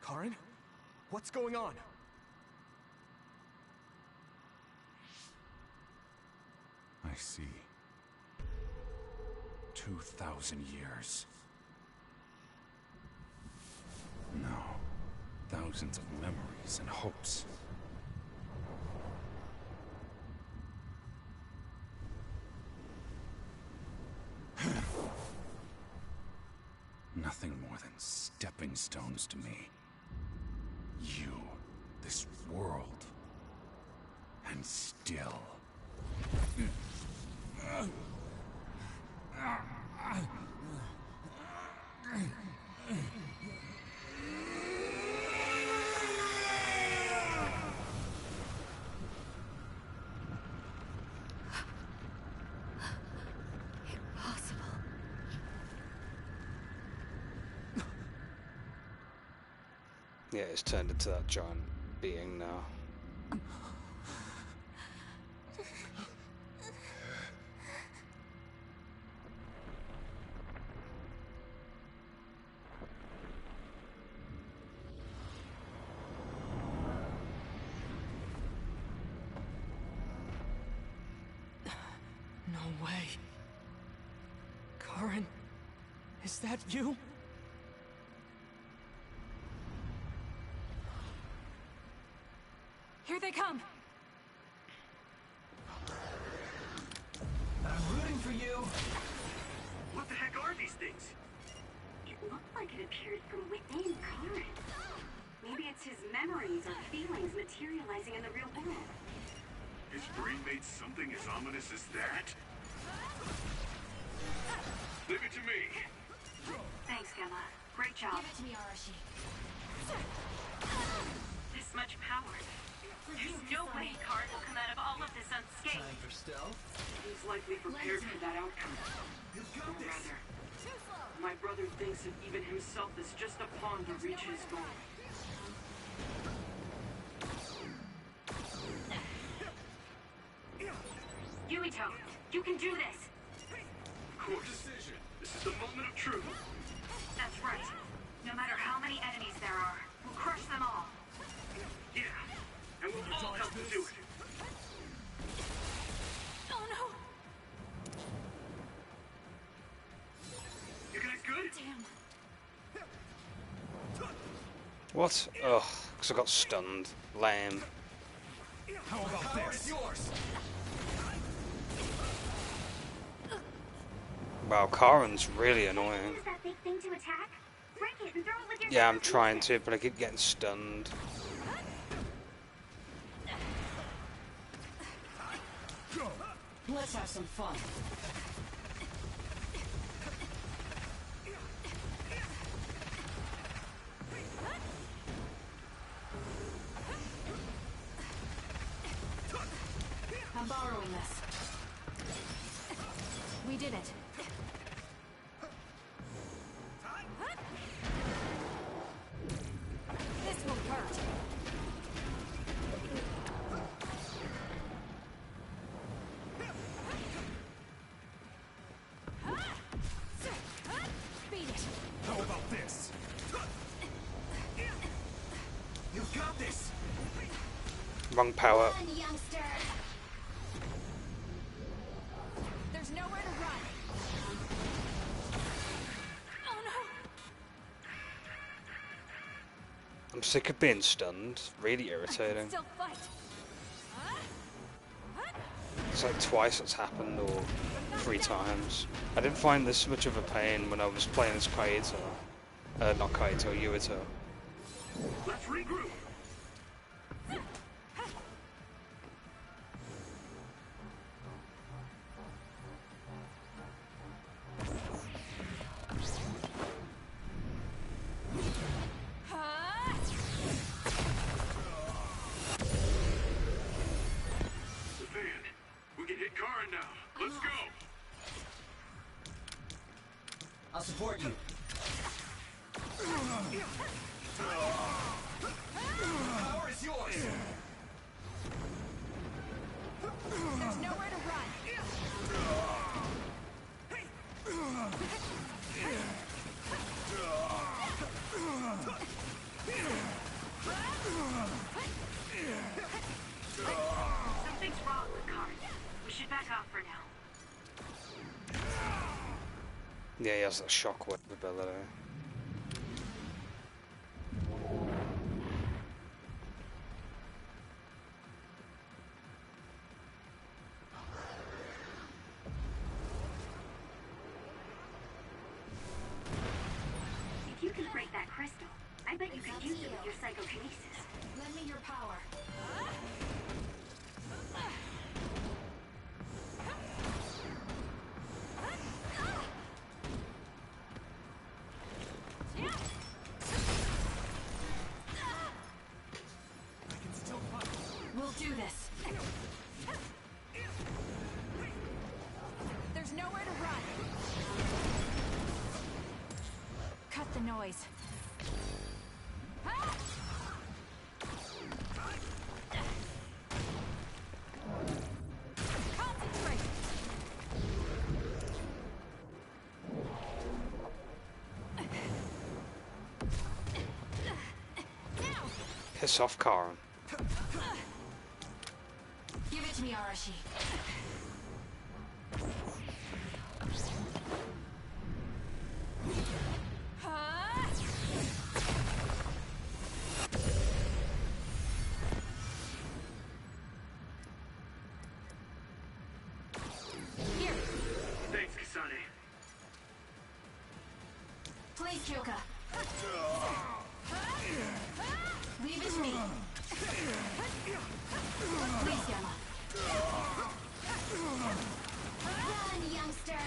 Karin? What's going on? I see. 2,000 years. No. Thousands of memories and hopes. Nothing more than stepping stones to me. You, this world, and still. Yeah, it's turned into that giant being now. No way. Karin, is that you? Here they come! I'm rooting for you! What the heck are these things? It looked like it appeared from within Karin. Maybe it's his memories or feelings materializing in the real world. His brain made something as ominous as that? Leave it to me. Thanks, Gemma. Great job. Give it to me, Arashi. This much power. There's no way Karin will come out of all of this unscathed. Time for stealth? He's likely prepared for that outcome. Or rather, my brother thinks of even himself as just a pawn to reach his goal. Yuito, you can do this! Of course. This is the moment of truth. That's right. No matter how many enemies there are, we'll crush them all. Yeah, and we'll all help to do it. Oh no! You guys good? Damn. What? Ugh, because I got stunned. Lame. How about this? Yours. Wow, Karin's really annoying. Use that big thing to attack? Break it and throw it with your Yeah, I'm trying to, but I keep getting stunned. Let's have some fun. I'm borrowing this. We did it. This will hurt. Beat it. How about this? You've got this! Wrong power. Come on, youngster. There's nowhere to run. Oh no! I'm sick of being stunned. Really irritating. Still fight. It's like twice it's happened, or 3 times. I didn't find this much of a pain when I was playing as Kaito. Not Kaito, Yuito. Let's regroup. Stefan, we can hit Karin now. Let's go. I'll support you. Power is yours! There's nowhere to run. Something's wrong with Karen. We should back off for now. Yeah, he has that shockwave ability. If you can break that crystal, I bet you could use it with your psychokinesis. Lend me your power. We'll do this. There's nowhere to run. Cut the noise. Concentrate. Piss off, Karen. Give it to me, Arashi. Here. Thanks, Kasane. Please, Kyoka. Leave it to me. Please, Yama. Run, youngster!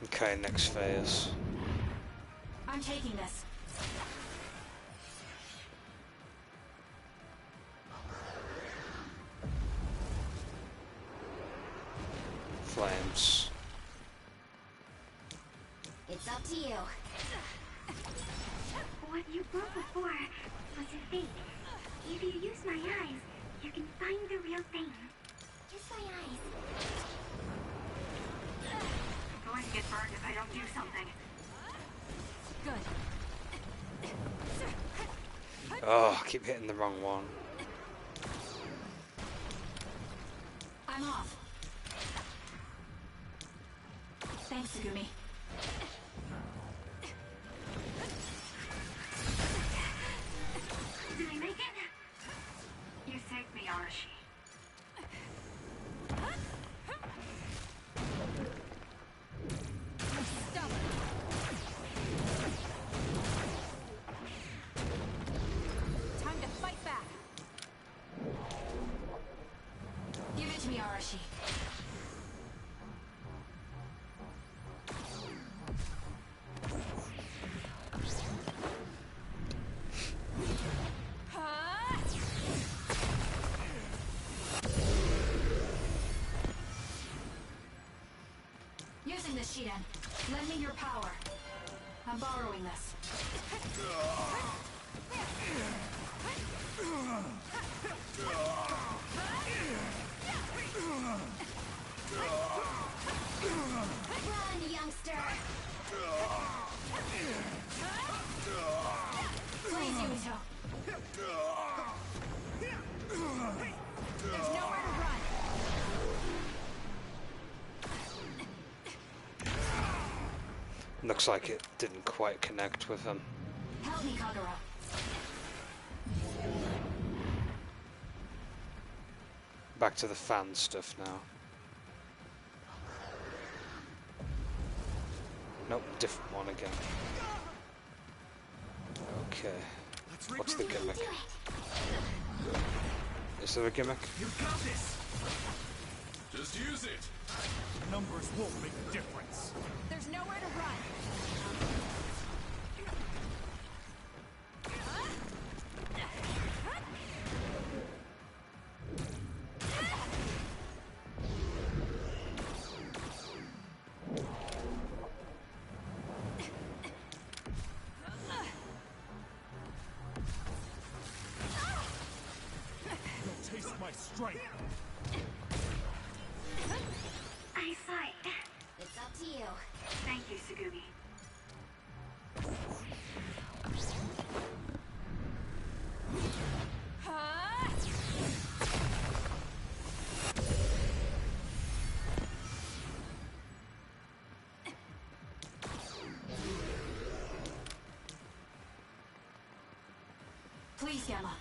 Okay, next phase. I'm taking this. Flames. It's up to you. What you broke before was a fake. If you use my eyes, you can find the real thing. Just my eyes. I'm going to get burned if I don't do something. Good. Oh, I keep hitting the wrong one. I'm off. Thanks, Sugumi. Did I make it? You saved me, Arashi. Stop. Time to fight back. Give it to me, Arashi. Using this Shiden. Lend me your power. I'm borrowing this. Run, youngster! Please, Yumito. There's nowhere to run. Looks like it didn't quite connect with him. Help me, Kagura. Back to the fan stuff now. Nope, different one again. Okay. What's the gimmick? Is there a gimmick? You got this! Just use it! Numbers won't make a difference. There's nowhere to run. my strength. Eyesight. It's up to you. Thank you, Sugumi. Please, Yama.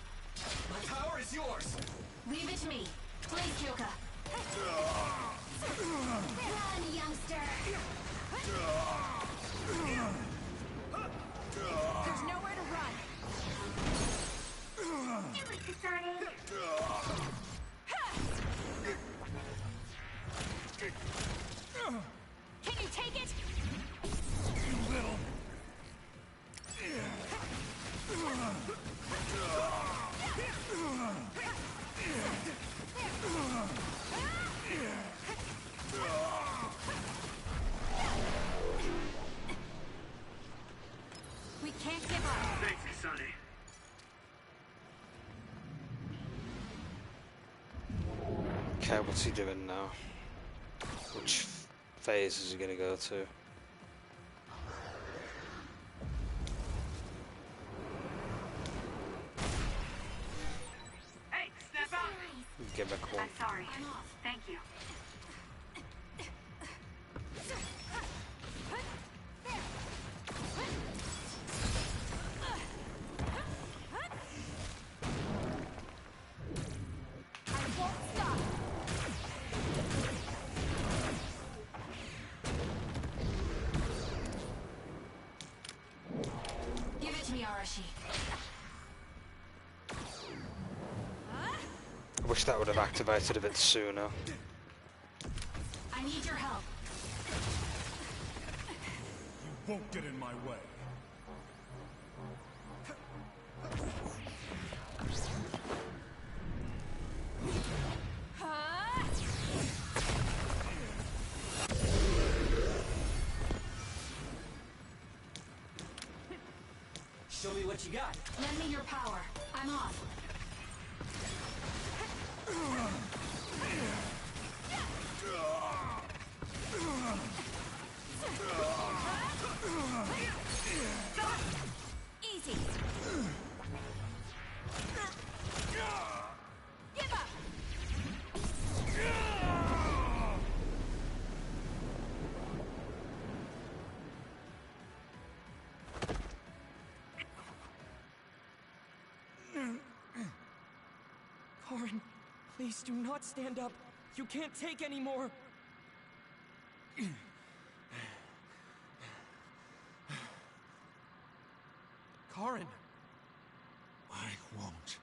My power is yours! Leave it to me. Please, Kyoka. Run, youngster! There's nowhere to run. Do it, Kasane. Can you take it? You little... We can't give up. Thanks, Kasane. Okay, what's he doing now? Which phase is he gonna go to? Hey, step out! Gimmick one. I'm sorry. Thank you. I won't stop. Give it to me, Arashi. I wish that would have activated a bit sooner. I need your help. You won't get in my way. Show me what you got. Lend me your power. I'm off. Easy. Give up. Karin, please do not stand up. You can't take any more. Karin! I won't.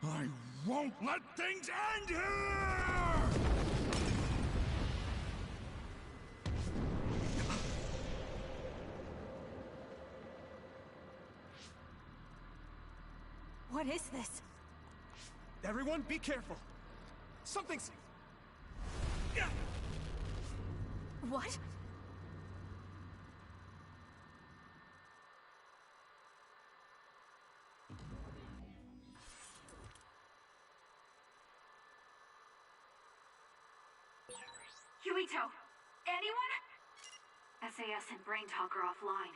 I won't let things end here! What is this? Everyone, be careful. Something's... What? Yuito, anyone? SAS and Brainpunk are offline.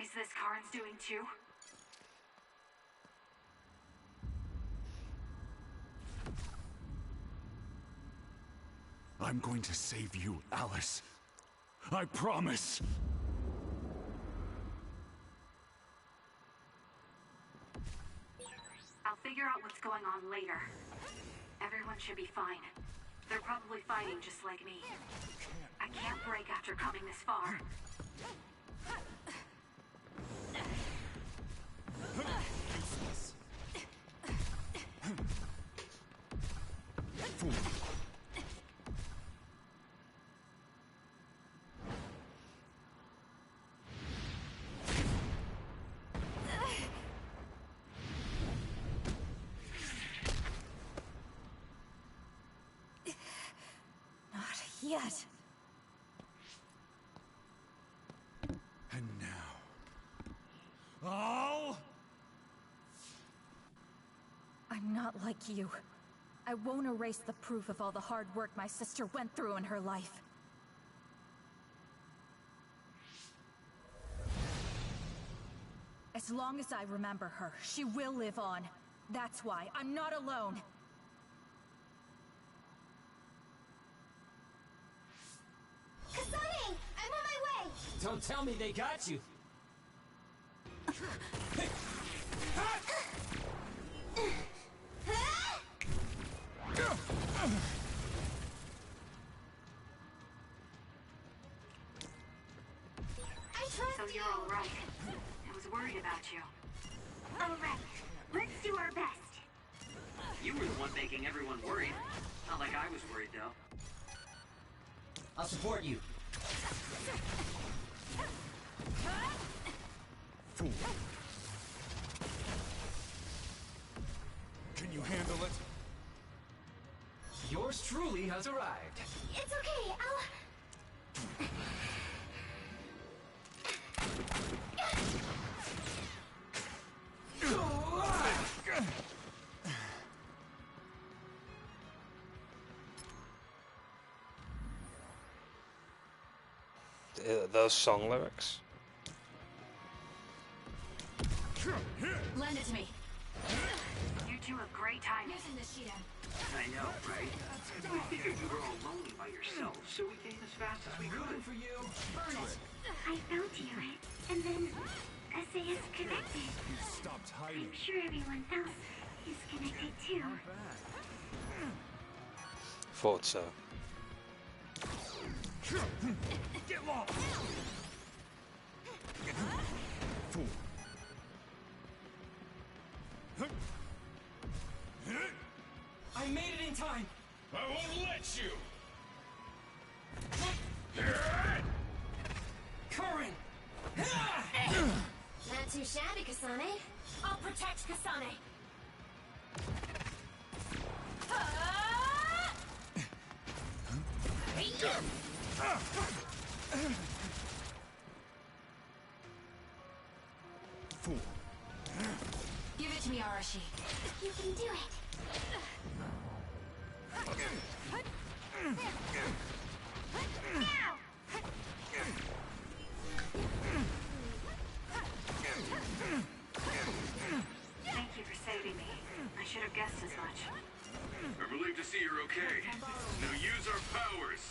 Is this Karin's doing too? I'm going to save you, Alice. I promise. I'll figure out what's going on later. Everyone should be fine. They're probably fighting just like me. I can't break after coming this far. Not yet. And now... All... I'm I'm not like you. I won't erase the proof of all the hard work my sister went through in her life. As long as I remember her, she will live on. That's why I'm not alone. Kasane! I'm on my way! Don't tell me they got you! So you're all right. I was worried about you. All right, let's do our best. You were the one making everyone worried. Not like I was worried, though. I'll support you. Fool. Can you handle it? Yours truly has arrived. It's okay, I'll... Those song lyrics. Lend it to me. You two have great timing. Using the Shidan. I know, right? We figured you were all lonely by yourself, so we came as fast as we could. For you. Burn it. I fell to it, and then SAS connected. You stopped hiding. I'm sure everyone else is connected too. Thought so. Get lost! Fool. I made it in time! I won't let you! Curran! Not too shabby, Kasane. I'll protect Kasane. Fool. Give it to me, Arashi. You can do it. Now! Thank you for saving me. I should have guessed as much. I'm relieved to see you're okay. Now use our powers.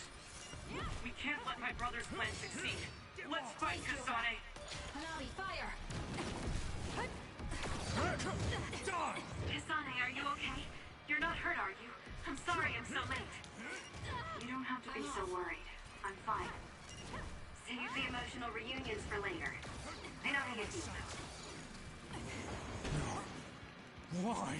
We can't let my brother's plan succeed. Let's fight, Kasane! Hanami, fire! Kasane, are you okay? You're not hurt, are you? I'm sorry I'm so late. You don't have to be so worried. I'm fine. Save the emotional reunions for later. I know how you feel. Why?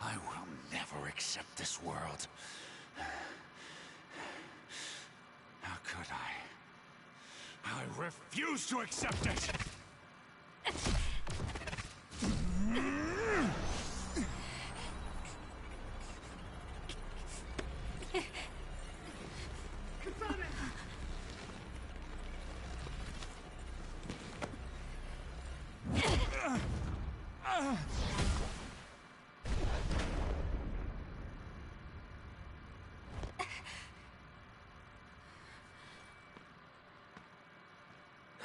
I will never accept this world. How could I? I refuse to accept it!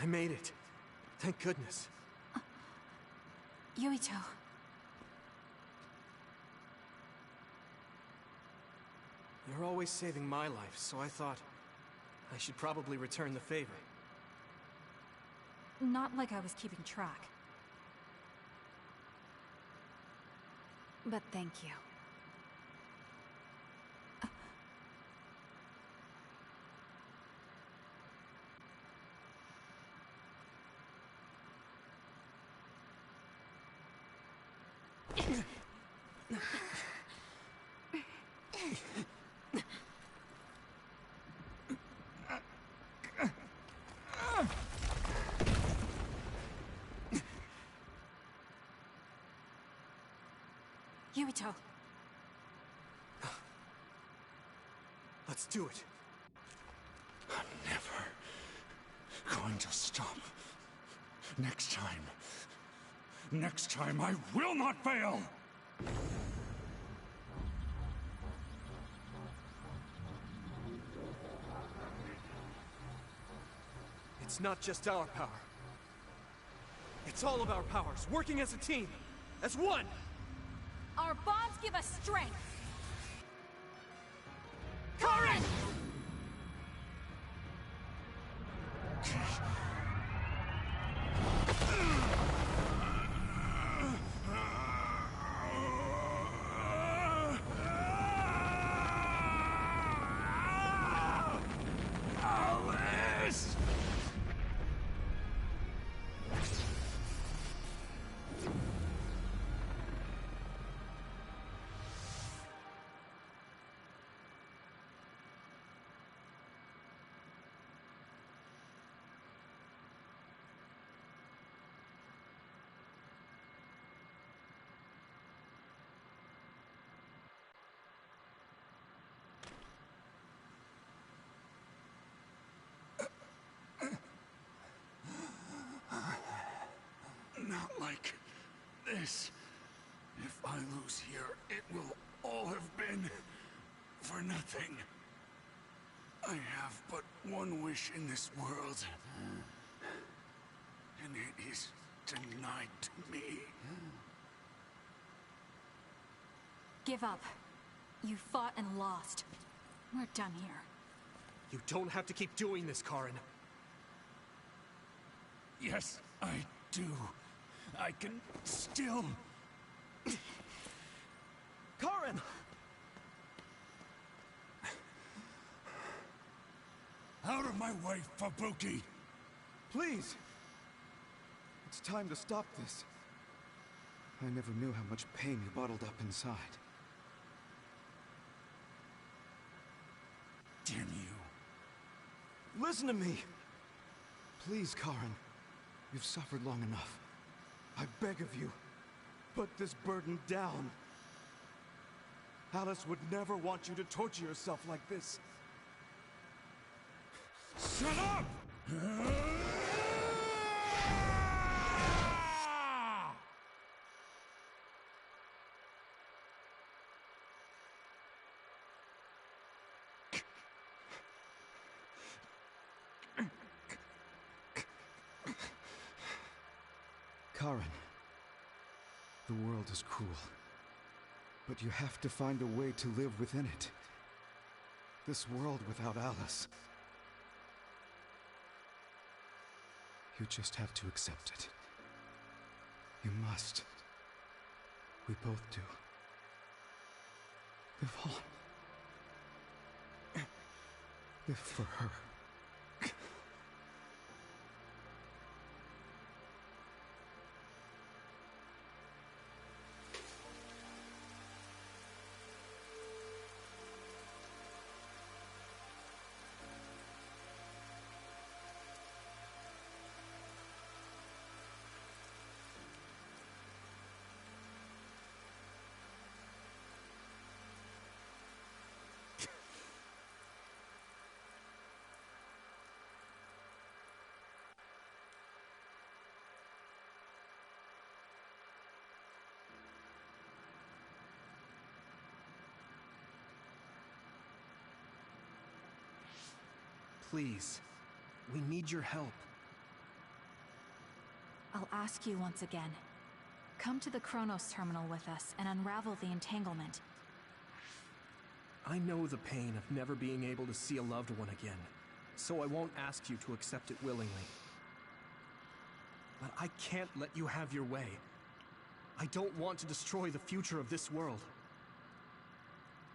I made it. Thank goodness. Yuito. You're always saving my life, so I thought I should probably return the favor. Not like I was keeping track. But thank you. Yuito. Let's do it. I'm never going to stop. Next time I will not fail! It's not just our power. It's all of our powers, working as a team, as one! Our bonds give us strength! Karen! Alice! Not like this. If I lose here, it will all have been for nothing. I have but one wish in this world, and it is denied to me. Give up. You fought and lost. We're done here. You don't have to keep doing this, Karen. Yes, I do. I can still... Karen! Out of my way, Fubuki! Please! It's time to stop this. I never knew how much pain you bottled up inside. Damn you. Listen to me! Please, Karen. You've suffered long enough. I beg of you, put this burden down. Alice would never want you to torture yourself like this. Shut up! Karen, the world is cruel, but you have to find a way to live within it. This world without Alice. You just have to accept it. You must. We both do. Live on. Live for her. Please, we need your help. I'll ask you once again. Come to the Kronos terminal with us and unravel the entanglement. I know the pain of never being able to see a loved one again, so I won't ask you to accept it willingly. But I can't let you have your way. I don't want to destroy the future of this world.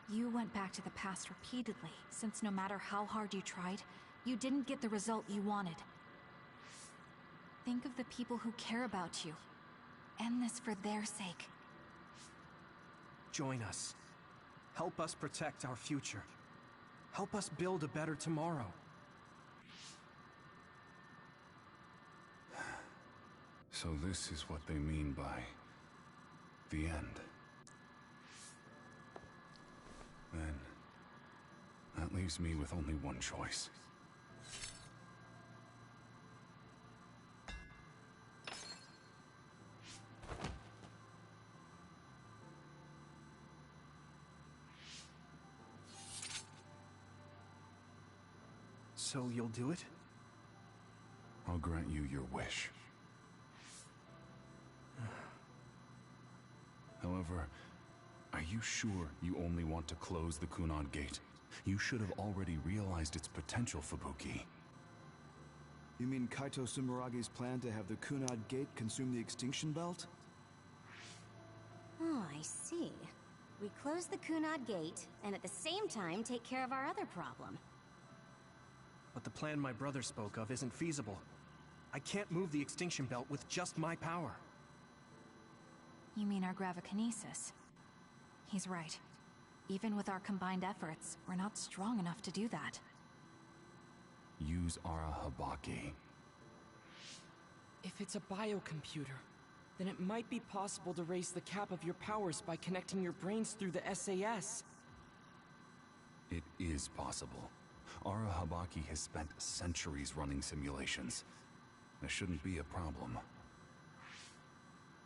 You went back to the past repeatedly, since no matter how hard you tried, you didn't get the result you wanted. Think of the people who care about you. End this for their sake. Join us. Help us protect our future. Help us build a better tomorrow. So this is what they mean by the end. Then, at leaves me with only one choice. So you'll do it? I'll grant you your wish. However, are you sure you only want to close the Kunad Gate? You should have already realized its potential, Fubuki. You mean Kaito Sumeragi's plan to have the Kunad Gate consume the Extinction Belt? Oh, I see. We close the Kunad Gate, and at the same time take care of our other problem. But the plan my brother spoke of isn't feasible. I can't move the Extinction Belt with just my power. You mean our gravikinesis? He's right. Even with our combined efforts, we're not strong enough to do that. Use Arahabaki. If it's a biocomputer, then it might be possible to raise the cap of your powers by connecting your brains through the SAS. It is possible. Arahabaki has spent centuries running simulations. There shouldn't be a problem.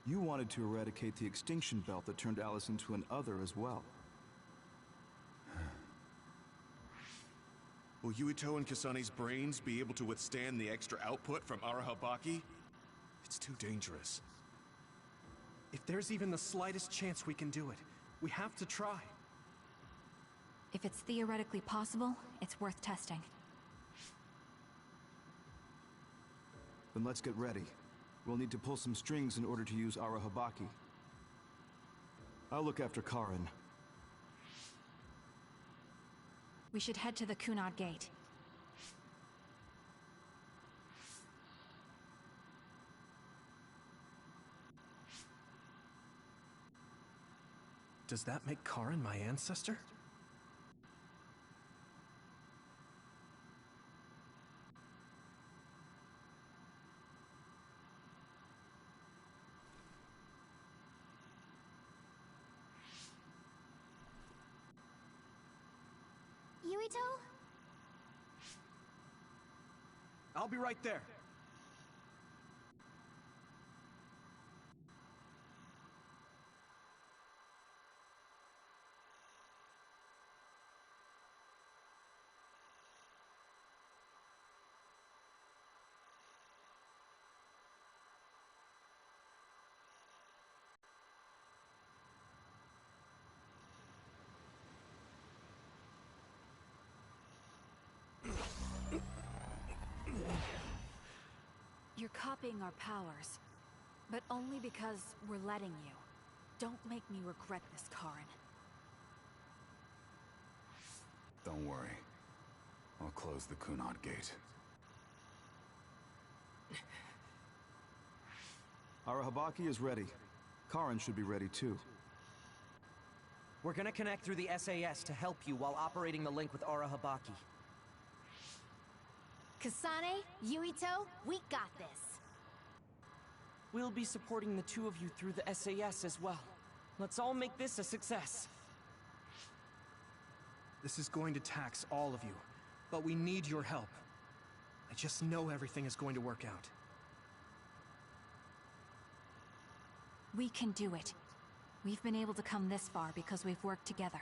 You wanted to eradicate the Extinction Belt that turned Alice into an other as well. Will Yuito and Kasane's brains be able to withstand the extra output from Arahabaki? It's too dangerous. If there's even the slightest chance we can do it, we have to try. If it's theoretically possible, it's worth testing. Then let's get ready. We'll need to pull some strings in order to use Arahabaki. I'll look after Karin. We should head to the Kunad Gate. Does that make Karin my ancestor? Yuito? I'll be right there. You're copying our powers, but only because we're letting you. Don't make me regret this, Karin. Don't worry. I'll close the Kunad Gate. Arahabaki is ready. Karin should be ready too. We're gonna connect through the SAS to help you while operating the link with Arahabaki. Kasane, Yuito, we got this. We'll be supporting the two of you through the SAS as well. Let's all make this a success. This is going to tax all of you, but we need your help. I just know everything is going to work out. We can do it. We've been able to come this far because we've worked together.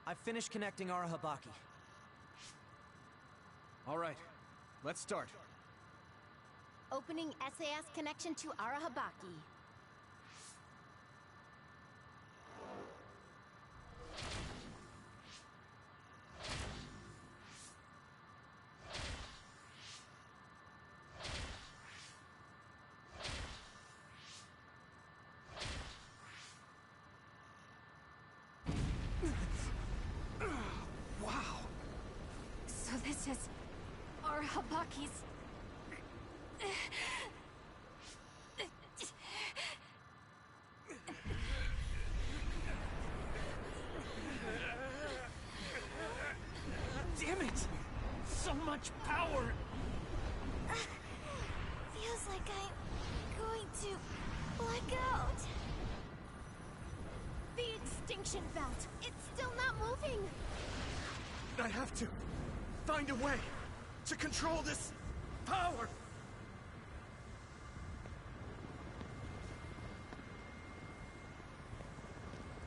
I've finished connecting Arahabaki. All right, let's start. Opening SAS connection to Arahabaki. Wow! So this is Arahabaki's... Damn it! So much power! Feels like I'm going to black out. extinction belt. It's still not moving. I have to find a way to control this power.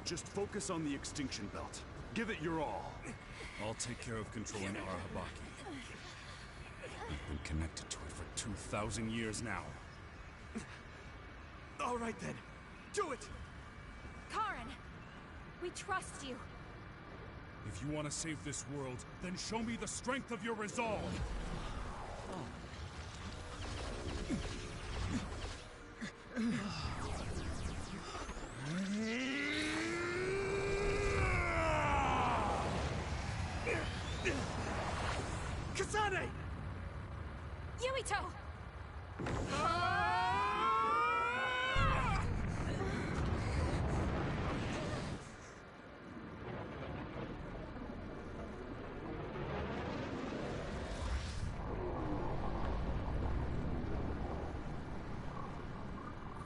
Just focus on the extinction belt. Give it your all. I'll take care of controlling Arahabaki. I've been connected to it for 2,000 years now. All right then, do it! Karen, we trust you. If you want to save this world, then show me the strength of your resolve. Kasane! Yuito!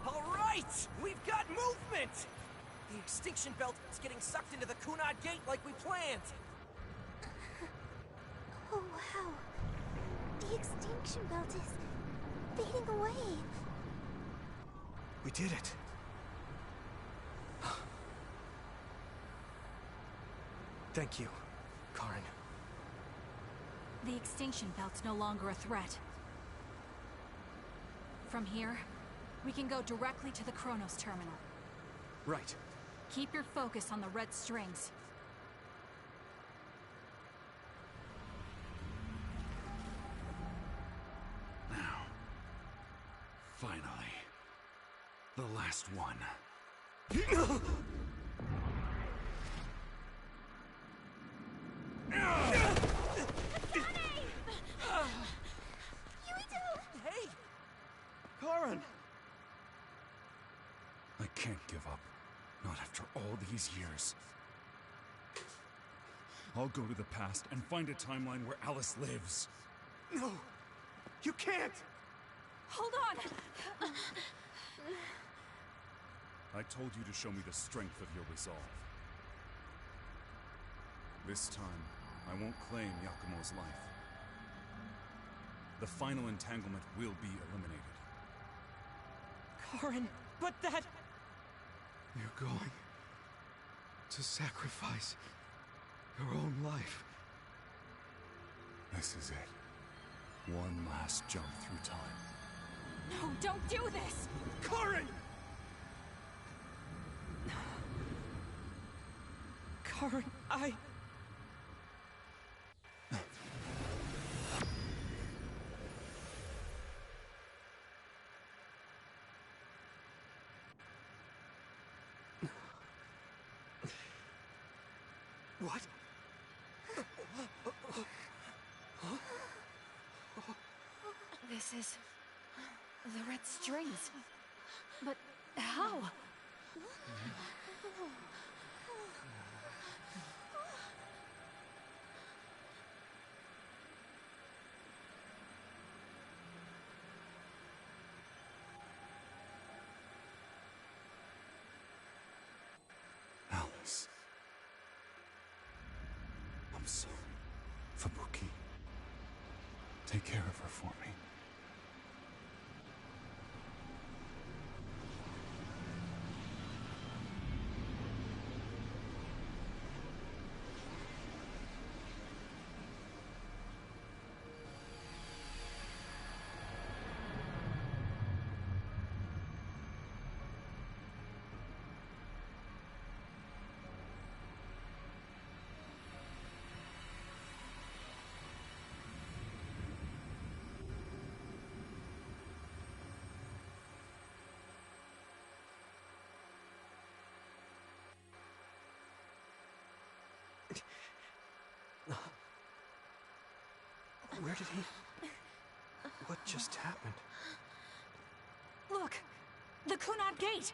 All right! We've got movement! The extinction belt is getting sucked into the Kunad Gate like we planned. Oh, wow. The extinction belt is fading away. We did it. Thank you, Karen. The extinction belt's no longer a threat. From here, we can go directly to the Chronos terminal. Right. Keep your focus on the red strings. Now. Finally. The last one. Hey! Karen! I can't give up. Not after all these years. I'll go to the past and find a timeline where Alice lives. No! You can't! Hold on! I told you to show me the strength of your resolve. This time, I won't claim Yakumo's life. The final entanglement will be eliminated. Karen, but that... You're going to sacrifice your own life. This is it. One last jump through time. No, don't do this! Karen! Karen, I... What? This is... the red strings. But how? Alice. I'm sorry. Fubuki. Take care of her for me. Where did he... What just happened? Look! The Kunad Gate!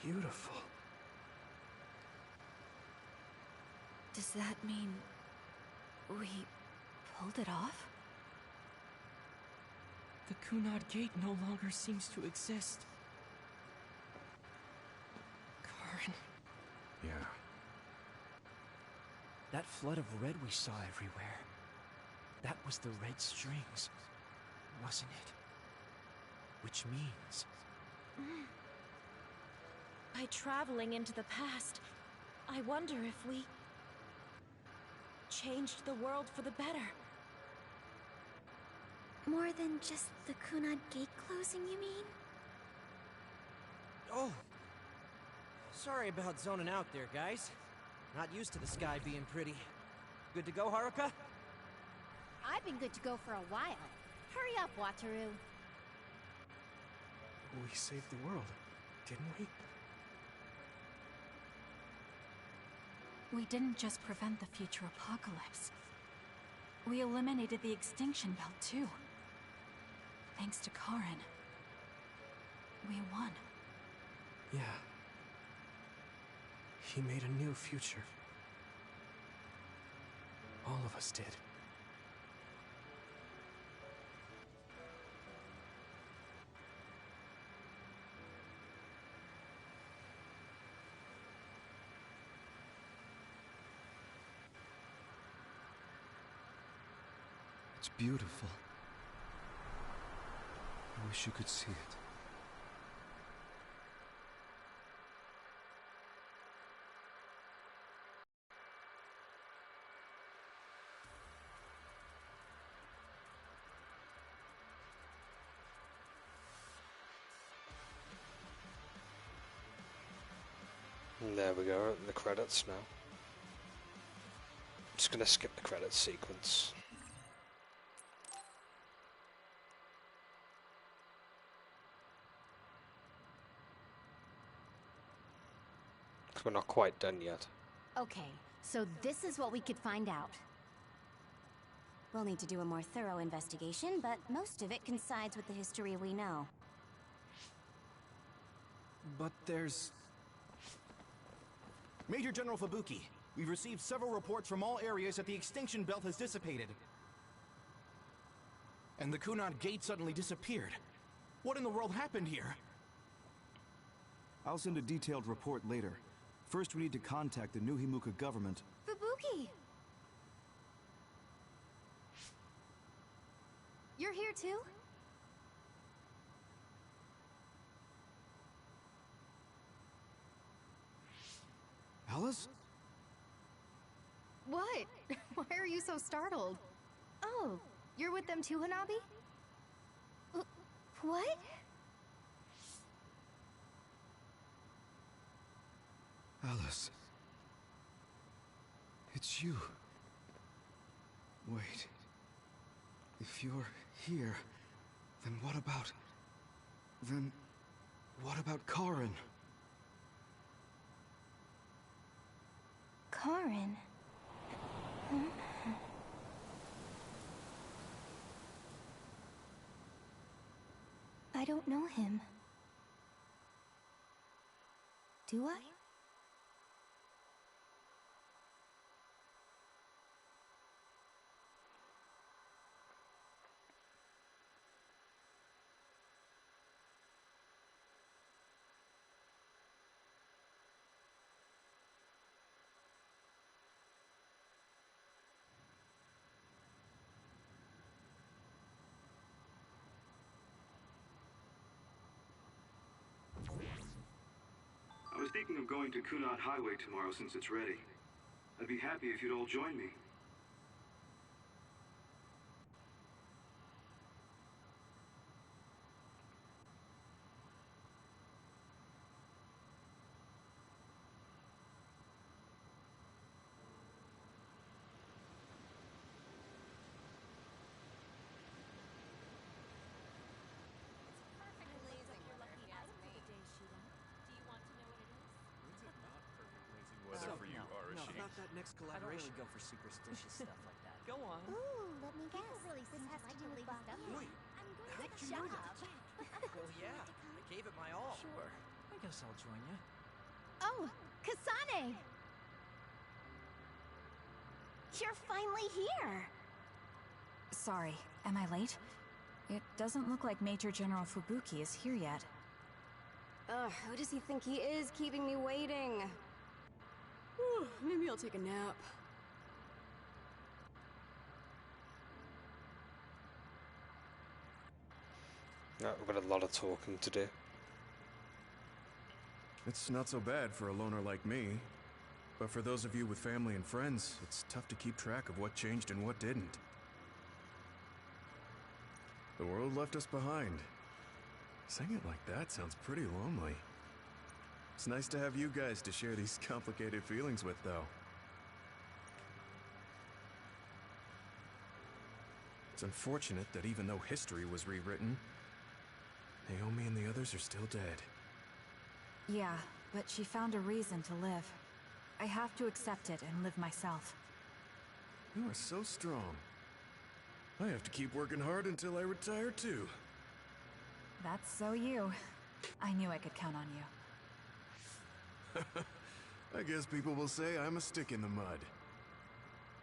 Beautiful. Does that mean we pulled it off? The Kunad Gate no longer seems to exist. Karen. Yeah. That flood of red we saw everywhere. That was the red strings, wasn't it? Which means... By traveling into the past, I wonder if we changed the world for the better. More than just the Kunad Gate closing, you mean? Oh! Sorry about zoning out there, guys. Not used to the sky being pretty. Good to go, Haruka? I've been good to go for a while. Hurry up, Wataru. We saved the world, didn't we? We didn't just prevent the future apocalypse. We eliminated the extinction belt, too. Thanks to Karen. We won. Yeah. He made a new future. All of us did. It's beautiful. I wish you could see it. And there we go, the credits now. Just gonna skip the credits sequence. Because we're not quite done yet. Okay, so this is what we could find out. We'll need to do a more thorough investigation, but most of it coincides with the history we know. But there's... Major General Fubuki, we've received several reports from all areas that the extinction belt has dissipated. And the Kunad Gate suddenly disappeared. What in the world happened here? I'll send a detailed report later. First, we need to contact the New Himuka government. Fubuki! You're here too? Alice? What? Why are you so startled? Oh, you're with them too, Hanabi? What? Alice. It's you. Wait. If you're here, then what about... Then... what about Karen? Karen? I don't know him. Do I? I was thinking of going to Kunad Highway tomorrow since it's ready. I'd be happy if you'd all join me. Weather for you, Arashi. About that next collaboration. I don't really go for superstitious stuff like that. Go on. Ooh, let me guess. This has to do with stuff. Wait, how'd you know that? Well, yeah, I gave it my all. Sure. I guess I'll join you. Oh, Kasane! You're finally here! Sorry, am I late? It doesn't look like Major General Fubuki is here yet. Ugh, who does he think he is, keeping me waiting? Whew, maybe I'll take a nap. Yeah, we've got a lot of talking to do. It's not so bad for a loner like me. But for those of you with family and friends, it's tough to keep track of what changed and what didn't. The world left us behind. Saying it like that sounds pretty lonely. It's nice to have you guys to share these complicated feelings with, though. It's unfortunate that even though history was rewritten, Naomi and the others are still dead. Yeah, but she found a reason to live. I have to accept it and live myself. You are so strong. I have to keep working hard until I retire, too. That's so you. I knew I could count on you. I guess people will say I'm a stick in the mud.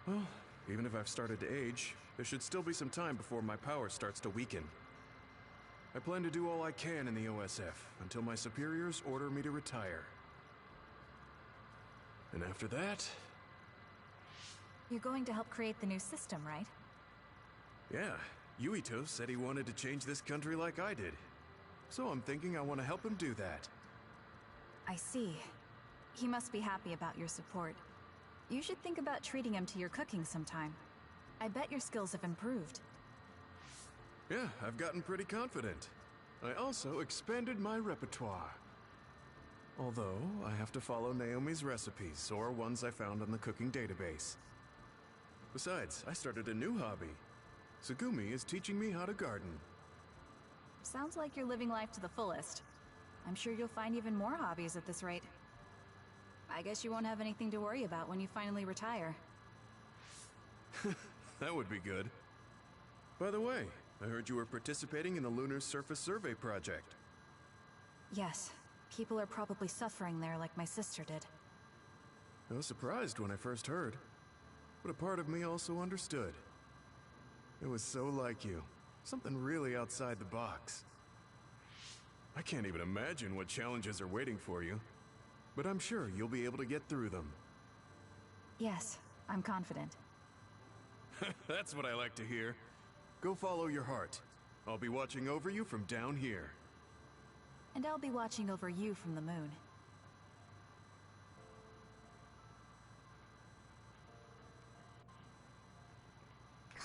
Well, even if I've started to age, there should still be some time before my power starts to weaken. I plan to do all I can in the OSF until my superiors order me to retire. And after that... You're going to help create the new system, right? Yeah, Yuito said he wanted to change this country like I did. So I'm thinking I want to help him do that. I see. He must be happy about your support. You should think about treating him to your cooking sometime. I bet your skills have improved. Yeah, I've gotten pretty confident. I also expanded my repertoire. Although, I have to follow Naomi's recipes, or ones I found on the cooking database. Besides, I started a new hobby. Tsugumi is teaching me how to garden. Sounds like you're living life to the fullest. I'm sure you'll find even more hobbies at this rate. I guess you won't have anything to worry about when you finally retire. That would be good. By the way, I heard you were participating in the Lunar Surface Survey project. Yes. People are probably suffering there like my sister did. I was surprised when I first heard, but a part of me also understood. It was so like you. Something really outside the box. I can't even imagine what challenges are waiting for you, but I'm sure you'll be able to get through them. Yes, I'm confident. That's what I like to hear. Go follow your heart. I'll be watching over you from down here. And I'll be watching over you from the moon.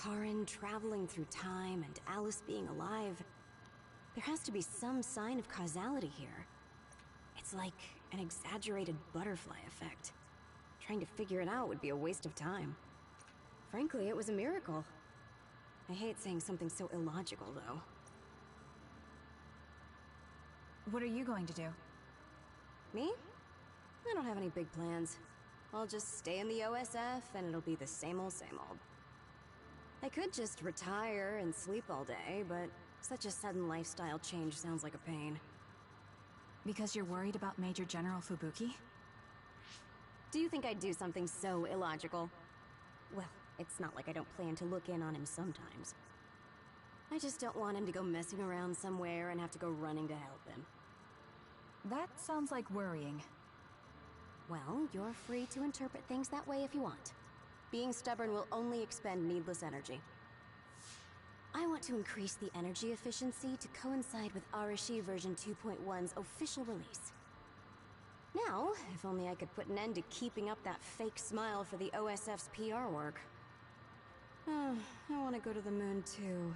Karin traveling through time and Alice being alive. There has to be some sign of causality here. It's like an exaggerated butterfly effect. Trying to figure it out would be a waste of time. Frankly, it was a miracle. I hate saying something so illogical, though. What are you going to do? Me? I don't have any big plans. I'll just stay in the OSF and it'll be the same old, same old. I could just retire and sleep all day, but such a sudden lifestyle change sounds like a pain. Because you're worried about Major General Fubuki? Do you think I'd do something so illogical? Well, it's not like I don't plan to look in on him sometimes. I just don't want him to go messing around somewhere and have to go running to help him. That sounds like worrying. Well, you're free to interpret things that way if you want. Being stubborn will only expend needless energy. I want to increase the energy efficiency to coincide with Arashi version 2.1's official release. Now, if only I could put an end to keeping up that fake smile for the OSF's PR work. I want to go to the moon too.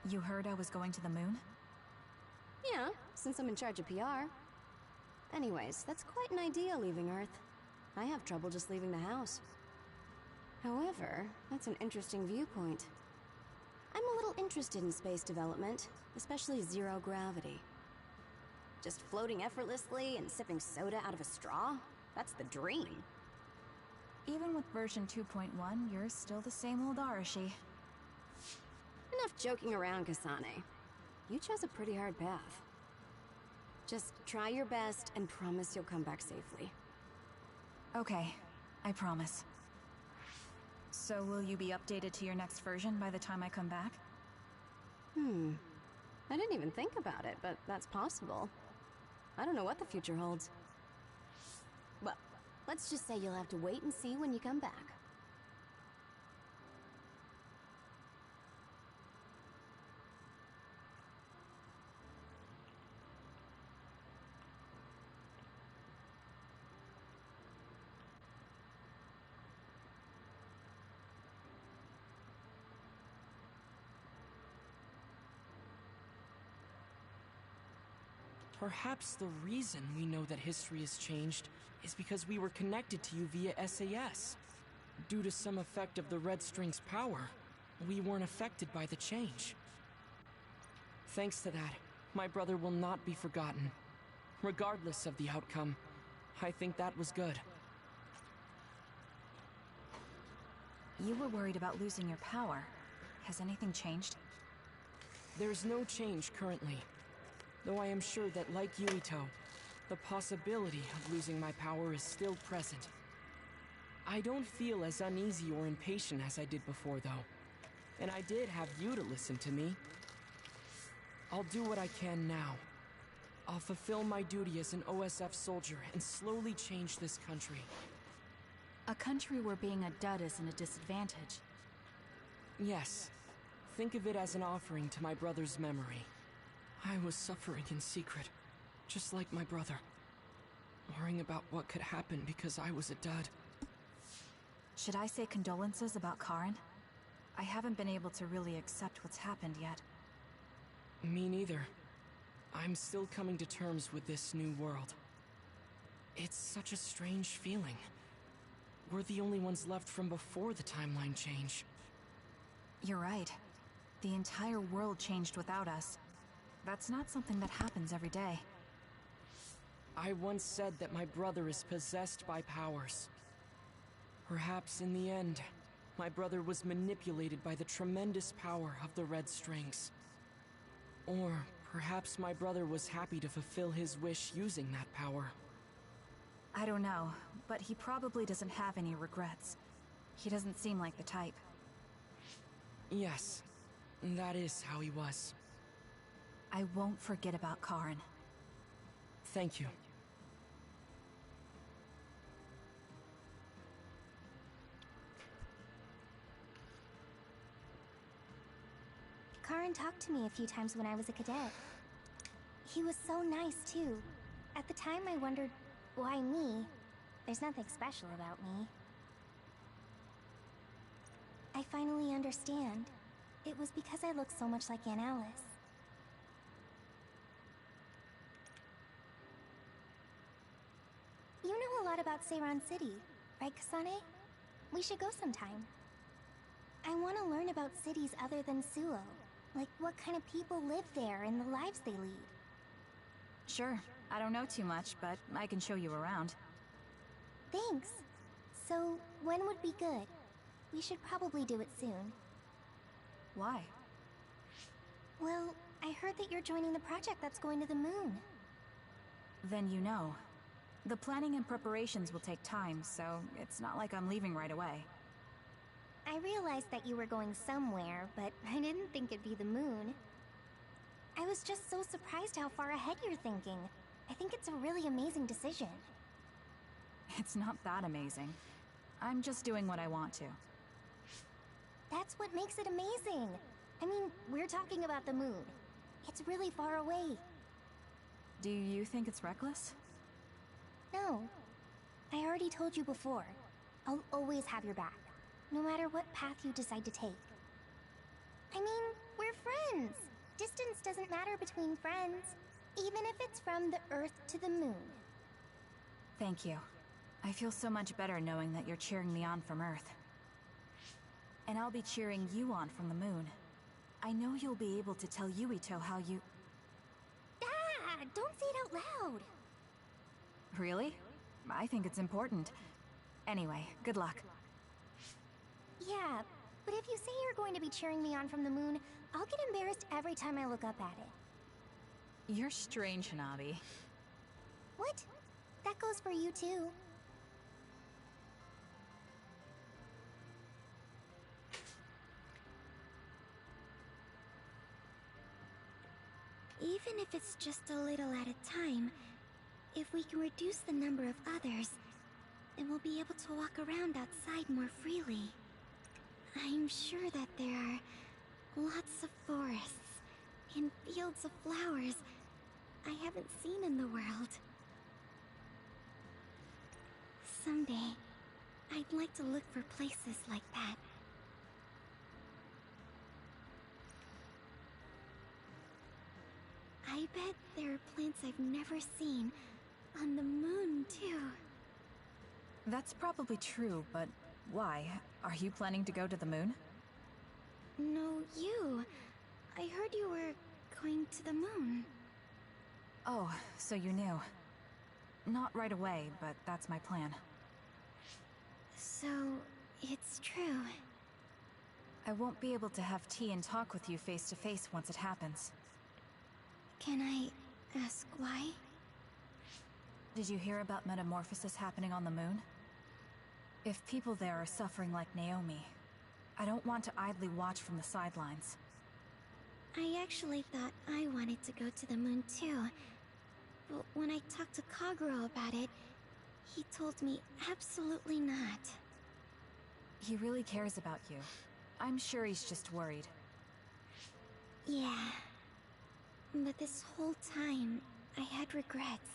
You heard I was going to the moon? Yeah, since I'm in charge of PR. Anyways, that's quite an idea, leaving Earth. I have trouble just leaving the house. However, that's an interesting viewpoint. I'm a little interested in space development, especially zero gravity. Just floating effortlessly and sipping soda out of a straw? That's the dream. Even with version 2.1, you're still the same old Arashi. Enough joking around, Kasane. You chose a pretty hard path. Just try your best and promise you'll come back safely. Okay, I promise. So will you be updated to your next version by the time I come back? I didn't even think about it, but that's possible. I don't know what the future holds. Well, let's just say you'll have to wait and see when you come back. Perhaps the reason we know that history has changed is because we were connected to you via SAS. Due to some effect of the Red String's power, we weren't affected by the change. Thanks to that, my brother will not be forgotten. Regardless of the outcome, I think that was good. You were worried about losing your power. Has anything changed? There's no change currently. Though I am sure that, like Yuito, the possibility of losing my power is still present. I don't feel as uneasy or impatient as I did before, though. And I did have you to listen to me. I'll do what I can now. I'll fulfill my duty as an OSF soldier and slowly change this country. A country where being a dud isn't a disadvantage. Yes. Think of it as an offering to my brother's memory. I was suffering in secret, just like my brother. Worrying about what could happen because I was a dud. Should I say condolences about Karen? I haven't been able to really accept what's happened yet. Me neither. I'm still coming to terms with this new world. It's such a strange feeling. We're the only ones left from before the timeline change. You're right. The entire world changed without us. That's not something that happens every day. I once said that my brother is possessed by powers. Perhaps in the end, my brother was manipulated by the tremendous power of the Red Strings. Or perhaps my brother was happy to fulfill his wish using that power. I don't know, but he probably doesn't have any regrets. He doesn't seem like the type. Yes, that is how he was. I won't forget about Karen. Thank you. Karen talked to me a few times when I was a cadet. He was so nice, too. At the time, I wondered, why me? There's nothing special about me. I finally understand. It was because I look so much like Aunt Alice. You know a lot about Seiran City, right, Kasane? We should go sometime. I want to learn about cities other than Suo. Like, what kind of people live there and the lives they lead. Sure. I don't know too much, but I can show you around. Thanks. So, when would be good? We should probably do it soon. Why? Well, I heard that you're joining the project that's going to the moon. Then you know. The planning and preparations will take time, so it's not like I'm leaving right away. I realized that you were going somewhere, but I didn't think it'd be the moon. I was just so surprised how far ahead you're thinking. I think it's a really amazing decision. It's not that amazing. I'm just doing what I want to. That's what makes it amazing. I mean, we're talking about the moon. It's really far away. Do you think it's reckless? No. I already told you before. I'll always have your back, no matter what path you decide to take. I mean, we're friends. Distance doesn't matter between friends, even if it's from the Earth to the moon. Thank you. I feel so much better knowing that you're cheering me on from Earth. And I'll be cheering you on from the moon. I know you'll be able to tell Yuito how you... Ah! Don't say it out loud! Really? I think it's important. Anyway, good luck. Yeah, but if you say you're going to be cheering me on from the moon, I'll get embarrassed every time I look up at it. You're strange, Hanabi. What? That goes for you too. Even if it's just a little at a time, if we can reduce the number of others, then we'll be able to walk around outside more freely. I'm sure that there are lots of forests and fields of flowers I haven't seen in the world. Someday, I'd like to look for places like that. I bet there are plants I've never seen on the moon, too. That's probably true, but why? Are you planning to go to the moon? No, you. I heard you were going to the moon. Oh, so you knew. Not right away, but that's my plan. So, it's true. I won't be able to have tea and talk with you face to face once it happens. Can I ask why? Did you hear about metamorphosis happening on the moon? If people there are suffering like Naomi, I don't want to idly watch from the sidelines. I actually thought I wanted to go to the moon too. But when I talked to Kaguro about it, he told me absolutely not. He really cares about you. I'm sure he's just worried. Yeah. But this whole time, I had regrets.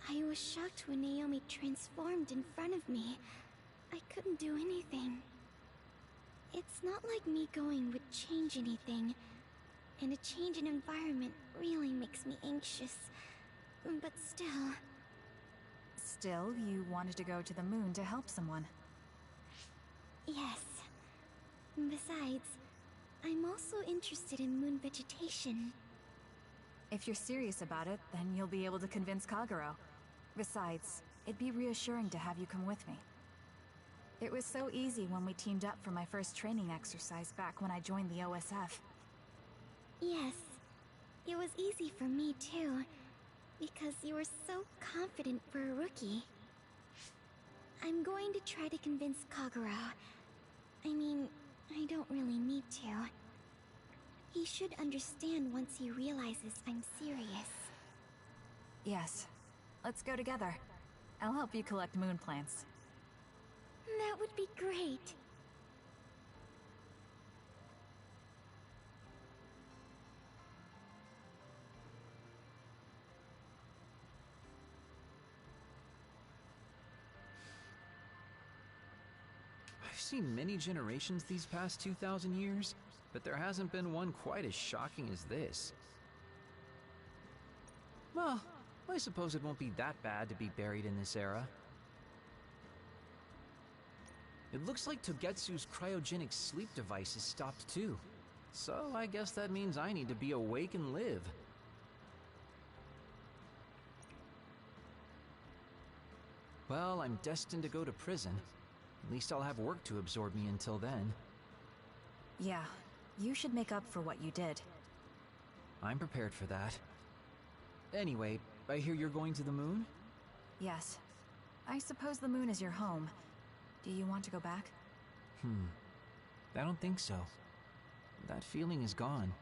I was shocked when Naomi transformed in front of me. I couldn't do anything. It's not like me going would change anything. And a change in environment really makes me anxious. But still... Still, you wanted to go to the moon to help someone. Yes. Besides, I'm also interested in moon vegetation. If you're serious about it, then you'll be able to convince Kaguro. Besides, it'd be reassuring to have you come with me. It was so easy when we teamed up for my first training exercise back when I joined the OSF. Yes, it was easy for me too, because you were so confident for a rookie. I'm going to try to convince Kaguro. I mean, I don't really need to. He should understand once he realizes I'm serious. Yes. Let's go together. I'll help you collect moon plants. That would be great. I've seen many generations these past 2,000 years, but there hasn't been one quite as shocking as this. Well, I suppose it won't be that bad to be buried in this era. It looks like Togetsu's cryogenic sleep device is stopped too. So I guess that means I need to be awake and live. Well, I'm destined to go to prison. At least I'll have work to absorb me until then. Yeah, you should make up for what you did. I'm prepared for that. Anyway, I hear you're going to the moon? Yes. I suppose the moon is your home. Do you want to go back? I don't think so. That feeling is gone.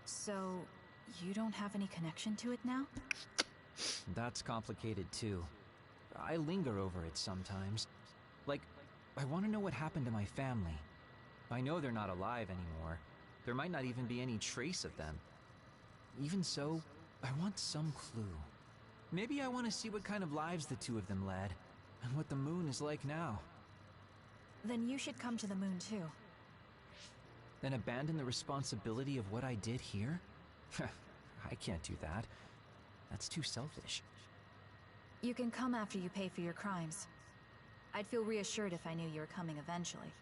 So, you don't have any connection to it now? That's complicated too. I linger over it sometimes. Like, I want to know what happened to my family. I know they're not alive anymore. There might not even be any trace of them. Even so, I want some clue. Maybe I want to see what kind of lives the two of them led, and what the moon is like now. Then you should come to the moon too. Then abandon the responsibility of what I did here? I can't do that. That's too selfish. You can come after you pay for your crimes. I'd feel reassured if I knew you were coming eventually.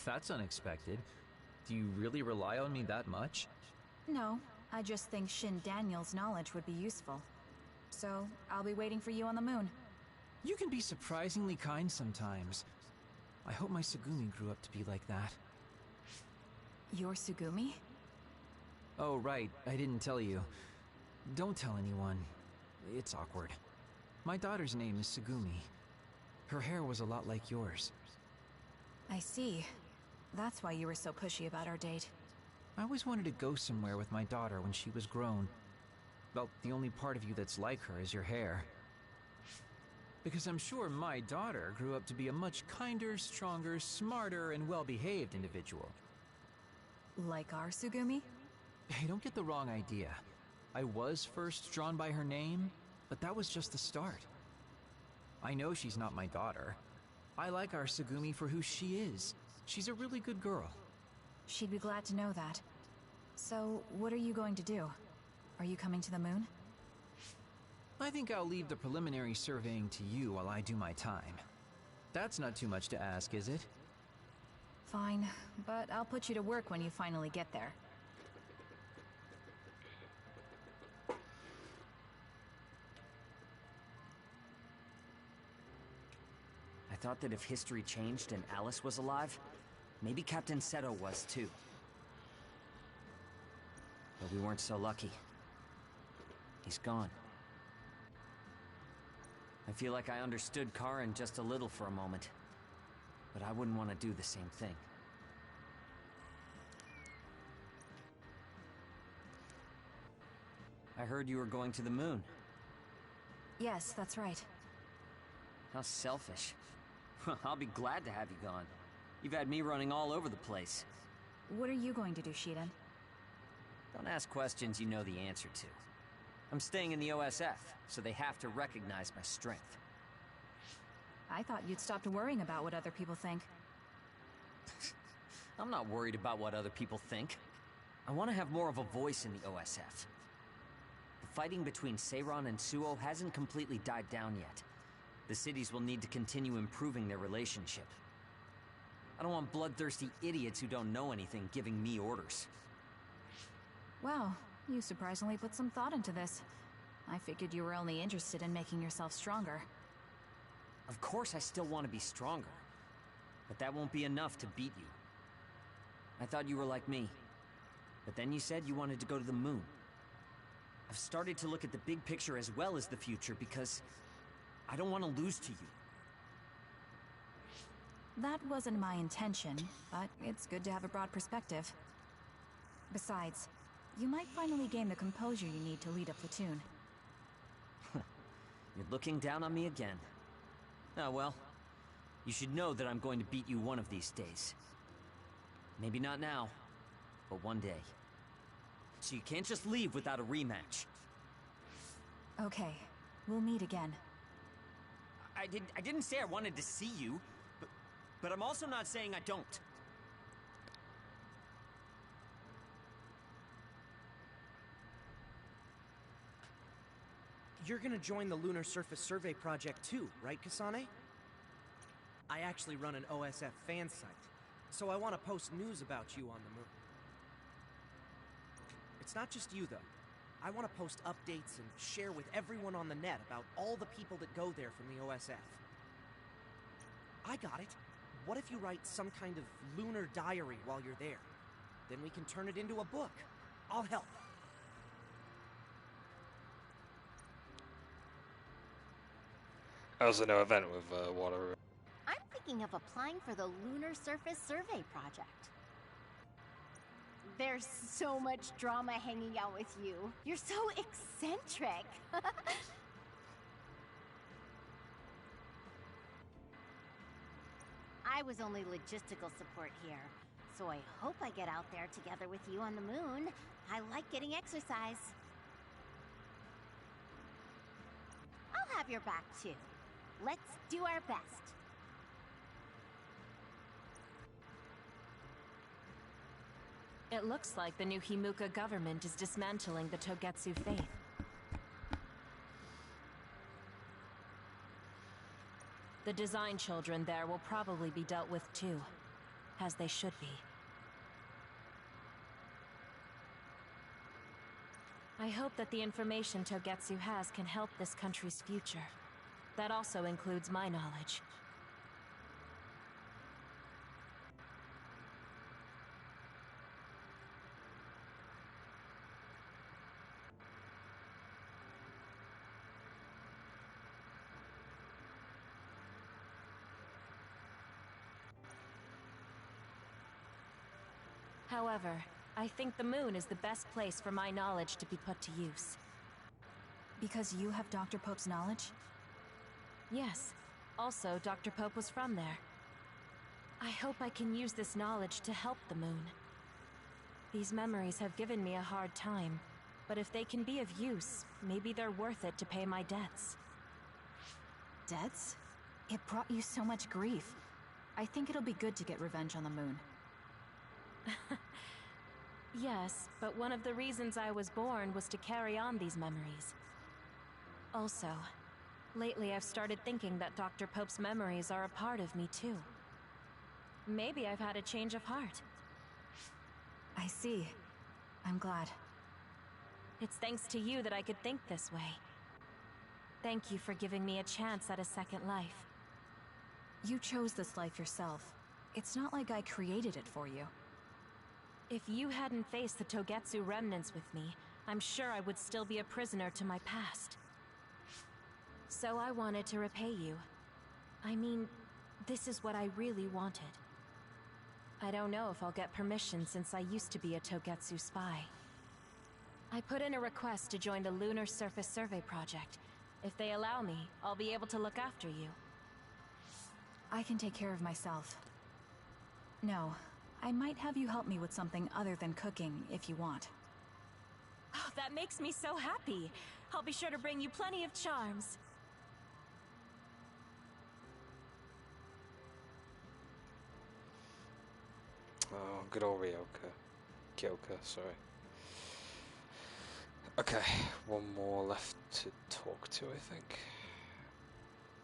That's unexpected. Do you really rely on me that much? No, I just think Shin Daniel's knowledge would be useful. So, I'll be waiting for you on the moon. You can be surprisingly kind sometimes. I hope my Sugumi grew up to be like that. Your Sugumi? Oh, right, I didn't tell you. Don't tell anyone. It's awkward. My daughter's name is Sugumi. Her hair was a lot like yours. I see. That's why you were so pushy about our date. I always wanted to go somewhere with my daughter when she was grown. Well, the only part of you that's like her is your hair. Because I'm sure my daughter grew up to be a much kinder, stronger, smarter, and well-behaved individual. Like our Sugumi? Hey, don't get the wrong idea. I was first drawn by her name, but that was just the start. I know she's not my daughter. I like our Sugumi for who she is. She's a really good girl. She'd be glad to know that. So, what are you going to do? Are you coming to the moon? I think I'll leave the preliminary surveying to you while I do my time. That's not too much to ask, is it? Fine, but I'll put you to work when you finally get there. I thought that if history changed and Alice was alive, maybe Captain Seto was too. But we weren't so lucky. He's gone. I feel like I understood Karen just a little for a moment, but I wouldn't want to do the same thing. I heard you were going to the moon. Yes, that's right. How selfish. I'll be glad to have you gone. You've had me running all over the place. What are you going to do, Shiden? Don't ask questions you know the answer to. I'm staying in the OSF, so they have to recognize my strength. I thought you'd stopped worrying about what other people think. I'm not worried about what other people think. I want to have more of a voice in the OSF. The fighting between Seiran and Suo hasn't completely died down yet. The cities will need to continue improving their relationship. I don't want bloodthirsty idiots who don't know anything giving me orders. Wow, you surprisingly put some thought into this. I figured you were only interested in making yourself stronger. Of course I still want to be stronger, but that won't be enough to beat you. I thought you were like me, but then you said you wanted to go to the moon. I've started to look at the big picture as well as the future because I don't want to lose to you. That wasn't my intention, but it's good to have a broad perspective. Besides, you might finally gain the composure you need to lead a platoon. You're looking down on me again. Oh well, you should know that I'm going to beat you one of these days. Maybe not now, but one day. So you can't just leave without a rematch. Okay, we'll meet again. I didn't say I wanted to see you, but I'm also not saying I don't. You're gonna join the Lunar Surface Survey Project too, right, Kasane? I actually run an OSF fan site, so I want to post news about you on the moon. It's not just you, though. I want to post updates and share with everyone on the net about all the people that go there from the OSF. I got it. What if you write some kind of lunar diary while you're there? Then we can turn it into a book. I'll help. How's the new event with water? I'm thinking of applying for the Lunar Surface Survey Project. There's so much drama hanging out with you. You're so eccentric. I was only logistical support here, so I hope I get out there together with you on the moon. I like getting exercise. I'll have your back too. Let's do our best. It looks like the new Himuka government is dismantling the Togetsu faith. The design children there will probably be dealt with too, as they should be. I hope that the information Togetsu has can help this country's future. That also includes my knowledge. However, I think the moon is the best place for my knowledge to be put to use. Because you have Dr. Pope's knowledge? Yes. Also, Dr. Pope was from there. I hope I can use this knowledge to help the moon. These memories have given me a hard time, but if they can be of use, maybe they're worth it to pay my debts. Debts? It brought you so much grief. I think it'll be good to get revenge on the moon. Yes, but one of the reasons I was born was to carry on these memories. Also, lately I've started thinking that Dr. Pope's memories are a part of me too. Maybe I've had a change of heart. I see. I'm glad. It's thanks to you that I could think this way. Thank you for giving me a chance at a second life. You chose this life yourself. It's not like I created it for you. If you hadn't faced the Togetsu remnants with me, I'm sure I would still be a prisoner to my past. So I wanted to repay you. I mean, this is what I really wanted. I don't know if I'll get permission since I used to be a Togetsu spy. I put in a request to join the Lunar Surface Survey Project. If they allow me, I'll be able to look after you. I can take care of myself. No, I might have you help me with something other than cooking if you want. Oh, that makes me so happy. I'll be sure to bring you plenty of charms. Oh, good old Ryoka. Kyoka, sorry. Okay, one more left to talk to, I think.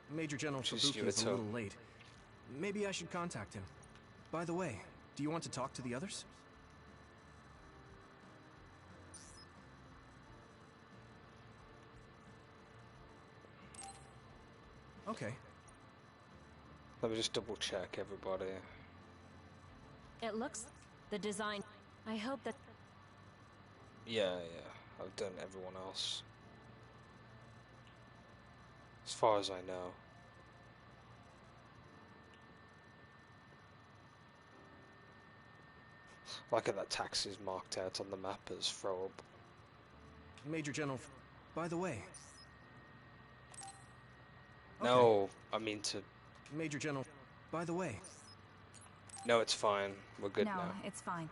Major General Fubuki is a little late. Maybe I should contact him. By the way, do you want to talk to the others? Okay. Let me just double check everybody. It looks... the design... I hope that... Yeah, I've done everyone else. As far as I know. Like that taxi is marked out on the map as throwable. Major General, by the way... No, I mean to... Major General, by the way... No, it's fine. We're good now. No, it's fine.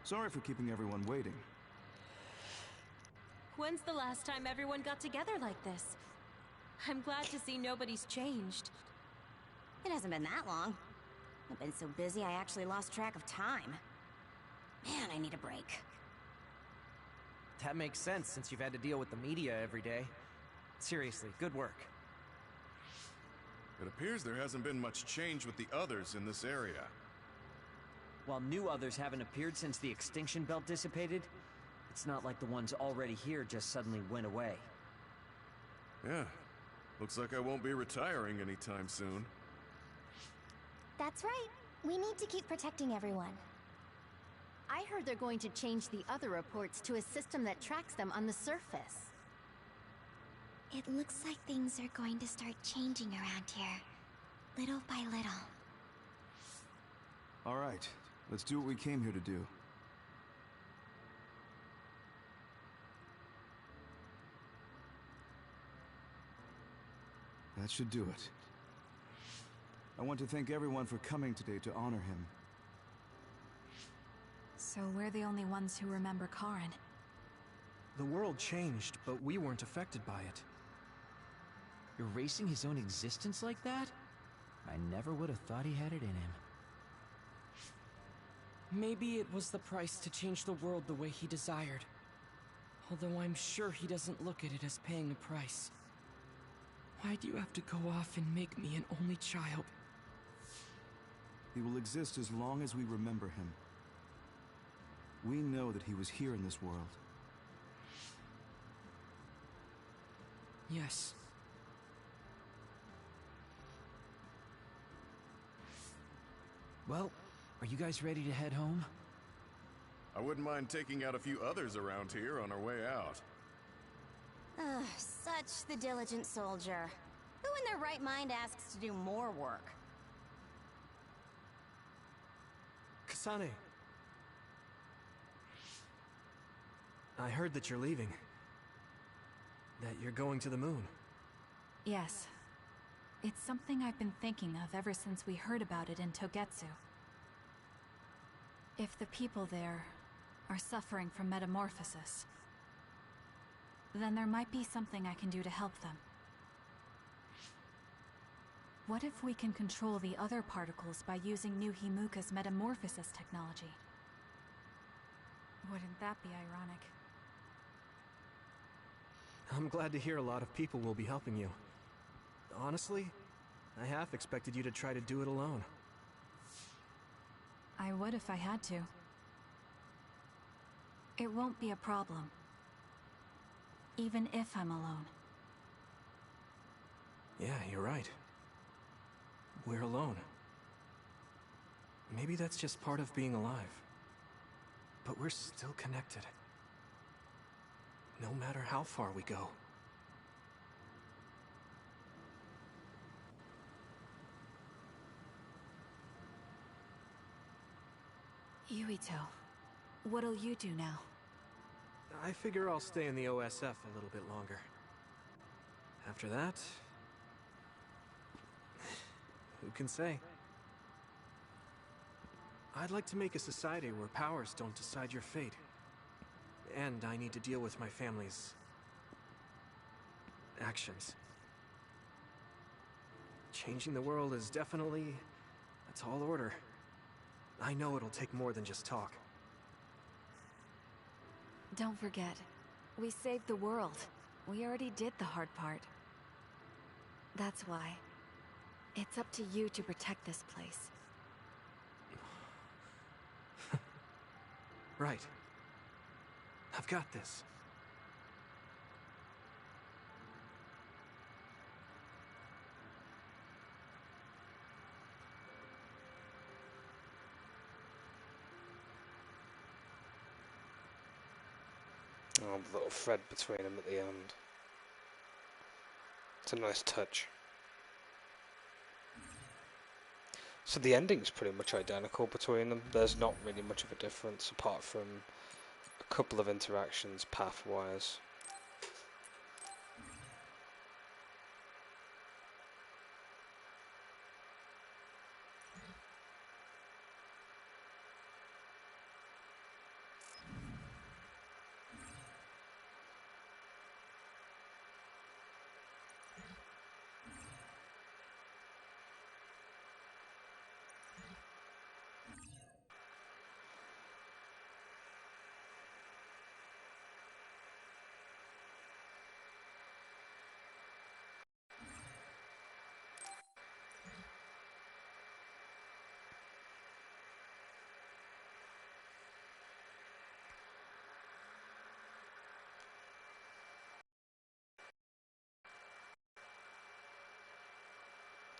Sorry for keeping everyone waiting. When's the last time everyone got together like this? I'm glad to see nobody's changed. It hasn't been that long. I've been so busy I actually lost track of time. Man, I need a break. That makes sense since you've had to deal with the media every day. Seriously, good work. It appears there hasn't been much change with the others in this area. While new others haven't appeared since the extinction belt dissipated, it's not like the ones already here just suddenly went away. Yeah. Looks like I won't be retiring anytime soon. That's right. We need to keep protecting everyone. I heard they're going to change the other reports to a system that tracks them on the surface. It looks like things are going to start changing around here. Little by little. All right, let's do what we came here to do. That should do it. I want to thank everyone for coming today to honor him. So we're the only ones who remember Karin. The world changed, but we weren't affected by it. Erasing his own existence like that? I never would have thought he had it in him. Maybe it was the price to change the world the way he desired. Although I'm sure he doesn't look at it as paying a price. Why do you have to go off and make me an only child? He will exist as long as we remember him. We know that he was here in this world. Yes. Well, are you guys ready to head home? I wouldn't mind taking out a few others around here on our way out. Ugh, such the diligent soldier. Who in their right mind asks to do more work? Kasane. I heard that you're leaving. That you're going to the moon. Yes. It's something I've been thinking of ever since we heard about it in Togetsu. If the people there are suffering from metamorphosis, then there might be something I can do to help them. What if we can control the other particles by using New Himuka's metamorphosis technology? Wouldn't that be ironic? I'm glad to hear a lot of people will be helping you. Honestly, I half expected you to try to do it alone. I would if I had to. It won't be a problem. Even if I'm alone. Yeah, you're right. We're alone. Maybe that's just part of being alive. But we're still connected. No matter how far we go. Yuito, what'll you do now? I figure I'll stay in the OSF a little bit longer. After that... who can say? I'd like to make a society where powers don't decide your fate. And I need to deal with my family's... actions. Changing the world is definitely a tall order. I know it'll take more than just talk. Don't forget, we saved the world. We already did the hard part. That's why. It's up to you to protect this place. Right. I've got this. Oh, the little thread between them at the end. It's a nice touch. So the ending's pretty much identical between them. There's not really much of a difference apart from a couple of interactions path-wise.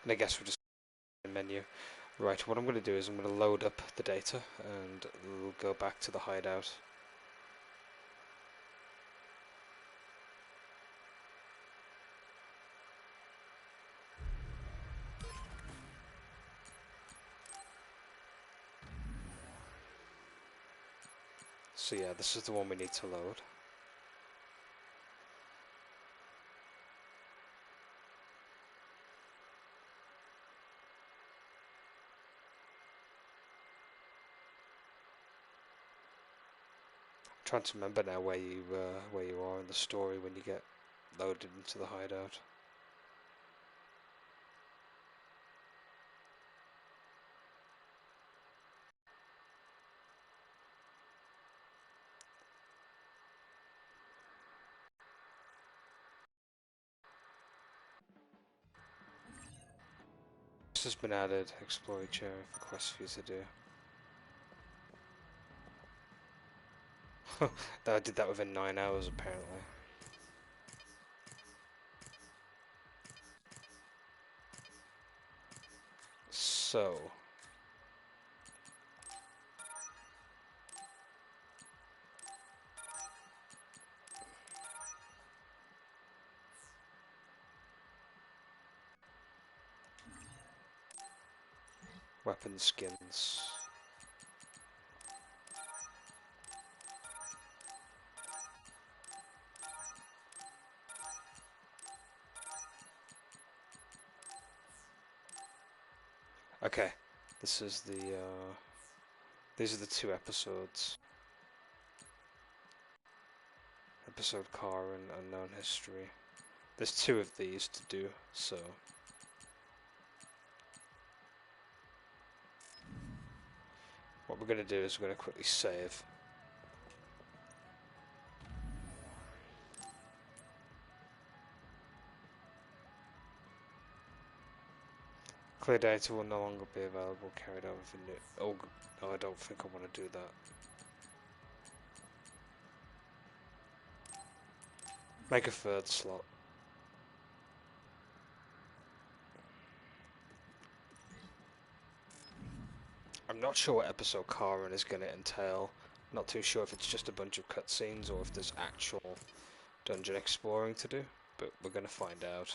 And I guess we're just in the menu. Right, what I'm going to do is I'm going to load up the data and we'll go back to the hideout. So yeah, this is the one we need to load. I'm trying to remember now where you are in the story when you get loaded into the hideout. This has been added. Explore each area for quests for you to do. I did that within 9 hours apparently. So weapon skins. Okay, this is the these are the 2 episodes. Episode Kara and Unknown History. There's 2 of these to do, so what we're going to do is we're going to quickly save. Clear data will no longer be available, carried over for new... Oh, no, I don't think I want to do that. Make a 3rd slot. I'm not sure what episode Karen is going to entail. Not too sure if it's just a bunch of cutscenes or if there's actual dungeon exploring to do, but we're going to find out.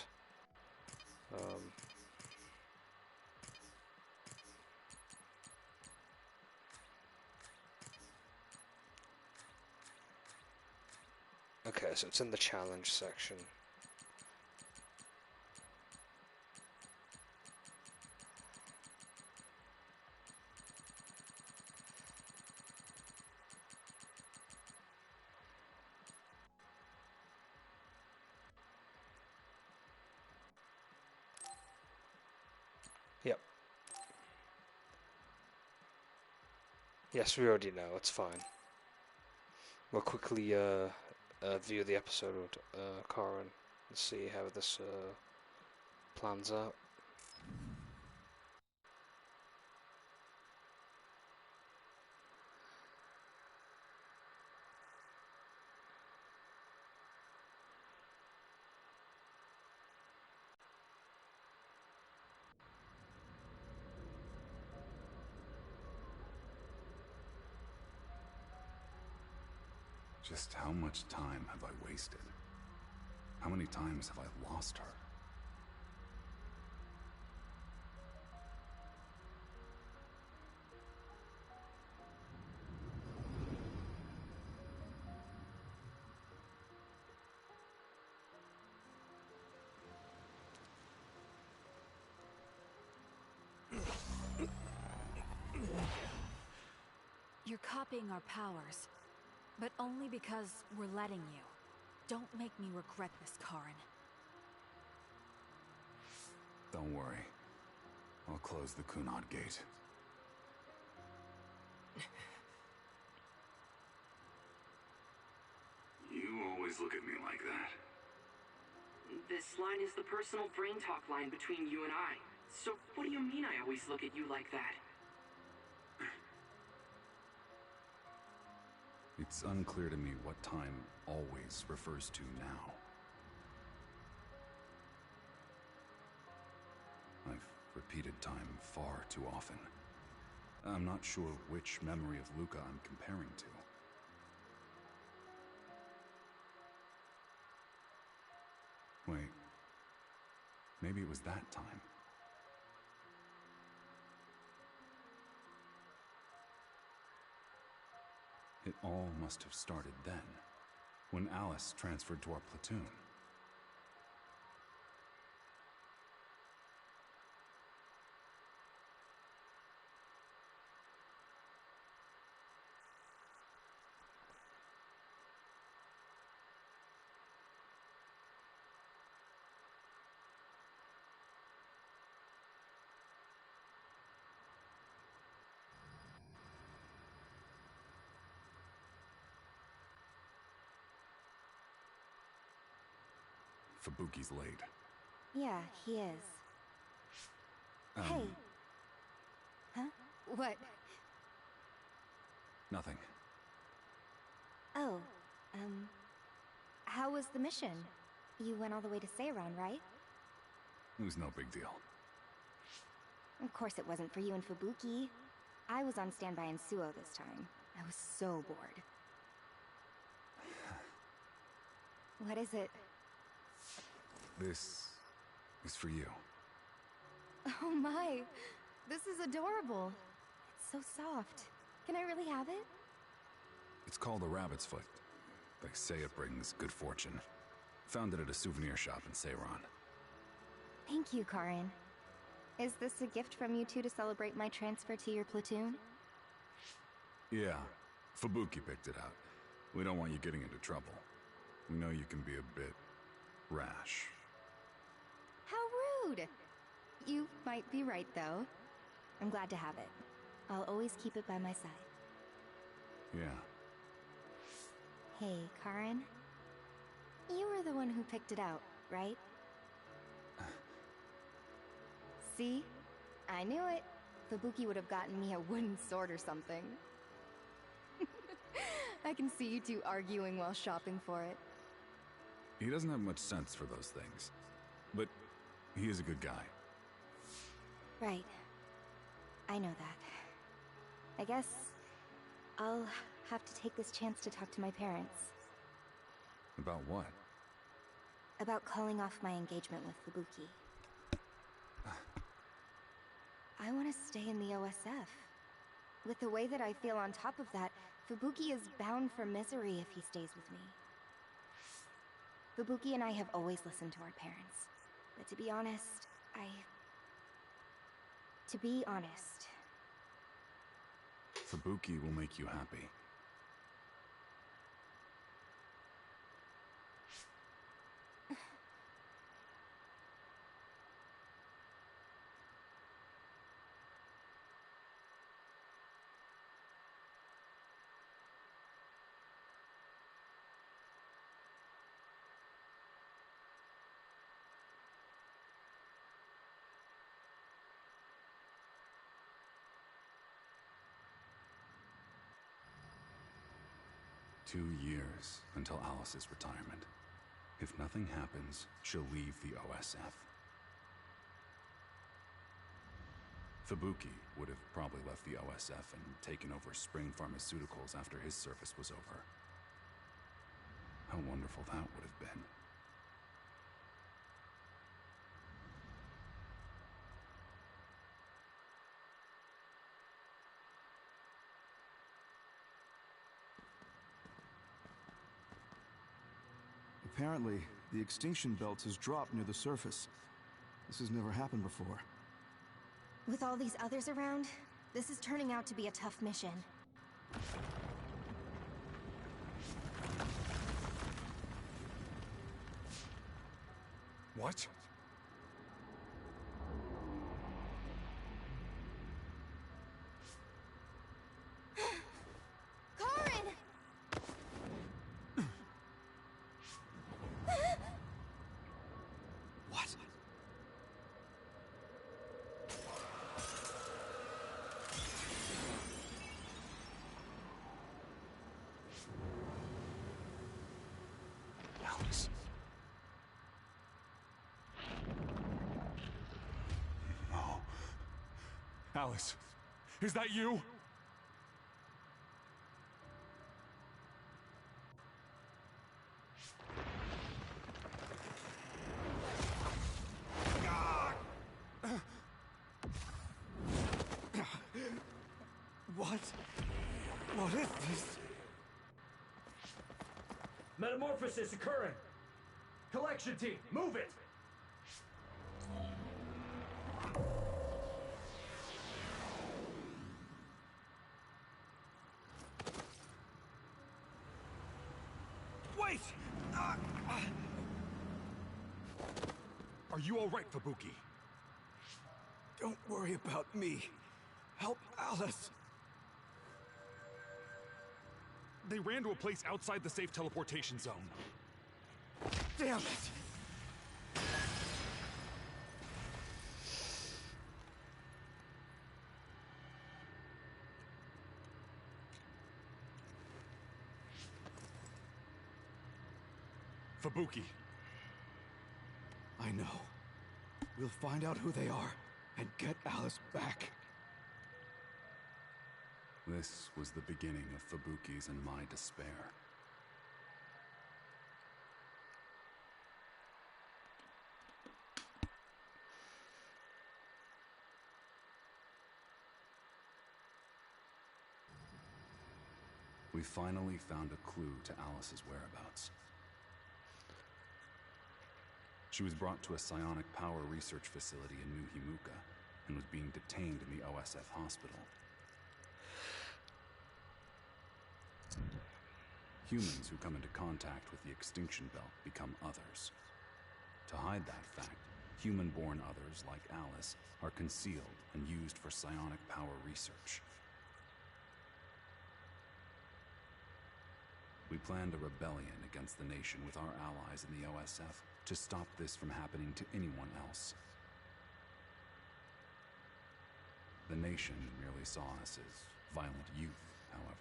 Okay, so it's in the challenge section. Yep. Yes, we already know, it's fine. We'll quickly view the episode, Karen, and see how this plans out. Just how much time have I wasted? How many times have I lost her? You're copying our powers, but only because we're letting you. Don't make me regret this, Karen. Don't worry. I'll close the Kunad gate. You always look at me like that. This line is the personal brain talk line between you and I. So what do you mean I always look at you like that? It's unclear to me what time always refers to now. I've repeated time far too often. I'm not sure which memory of Luca I'm comparing to. Wait, maybe it was that time. It all must have started then, when Alice transferred to our platoon. Fubuki's late. Yeah, he is. Hey. Huh? What? Nothing. Oh, how was the mission? You went all the way to Seiron, right? It was no big deal. Of course it wasn't for you and Fubuki. I was on standby in Suo this time. I was so bored. What is it? This is for you. Oh my! This is adorable. It's so soft. Can I really have it? It's called a rabbit's foot. They say it brings good fortune. Found it at a souvenir shop in Seiron. Thank you, Karin. Is this a gift from you two to celebrate my transfer to your platoon? Yeah, Fubuki picked it out. We don't want you getting into trouble. We know you can be a bit rash. How rude! You might be right, though. I'm glad to have it. I'll always keep it by my side. Yeah. Hey, Karin. You were the one who picked it out, right? See? I knew it. Fubuki would have gotten me a wooden sword or something. I can see you two arguing while shopping for it. He doesn't have much sense for those things. But he is a good guy. Right. I know that. I guess I'll have to take this chance to talk to my parents. About what? About calling off my engagement with Fubuki. I want to stay in the OSF. With the way that I feel on top of that, Fubuki is bound for misery if he stays with me. Fubuki and I have always listened to our parents. But to be honest, Fubuki will make you happy. Two years until Alice's retirement. If nothing happens, she'll leave the OSF. Fubuki would have probably left the OSF and taken over Spring Pharmaceuticals after his service was over. How wonderful that would have been. Apparently, the extinction belt has dropped near the surface. This has never happened before. with all these others around, this is turning out to be a tough mission. What? Karin! What? Alice. No. Alice, is that you? What? What is this? Metamorphosis occurring! Collection team, move it! Wait! Are you all right, Fubuki? Don't worry about me. Help Alice. They ran to a place outside the safe teleportation zone. Damn it! Fubuki. I know. We'll find out who they are and get Alice back. This was the beginning of Fubuki's and my despair. We finally found a clue to Alice's whereabouts. She was brought to a psionic power research facility in New Himuka and was being detained in the OSF hospital. Humans who come into contact with the extinction belt become others. To hide that fact, human-born others like Alice are concealed and used for psionic power research. We planned a rebellion against the nation with our allies in the OSF to stop this from happening to anyone else. The nation merely saw us as violent youth, however.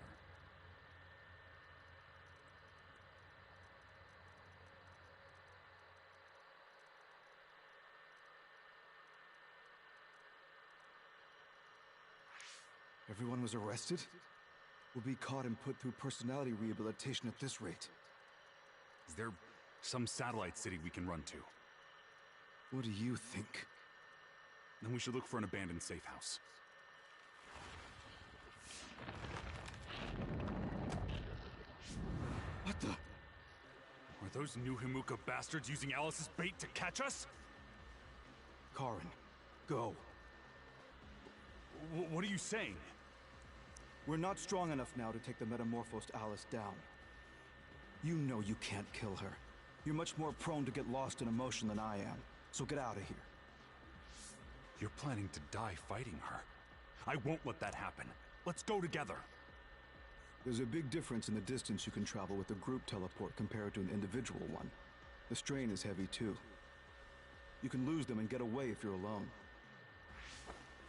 Everyone was arrested? Will be caught and put through personality rehabilitation at this rate. Is there some satellite city we can run to? What do you think? Then we should look for an abandoned safe house. What the? Are those New Himuka bastards using Alice's bait to catch us? Karin, go. What are you saying? We're not strong enough now to take the metamorphosed Alice down. You know you can't kill her. You're much more prone to get lost in emotion than I am, so get out of here. You're planning to die fighting her. I won't let that happen. Let's go together. There's a big difference in the distance you can travel with a group teleport compared to an individual one. The strain is heavy too. You can lose them and get away if you're alone.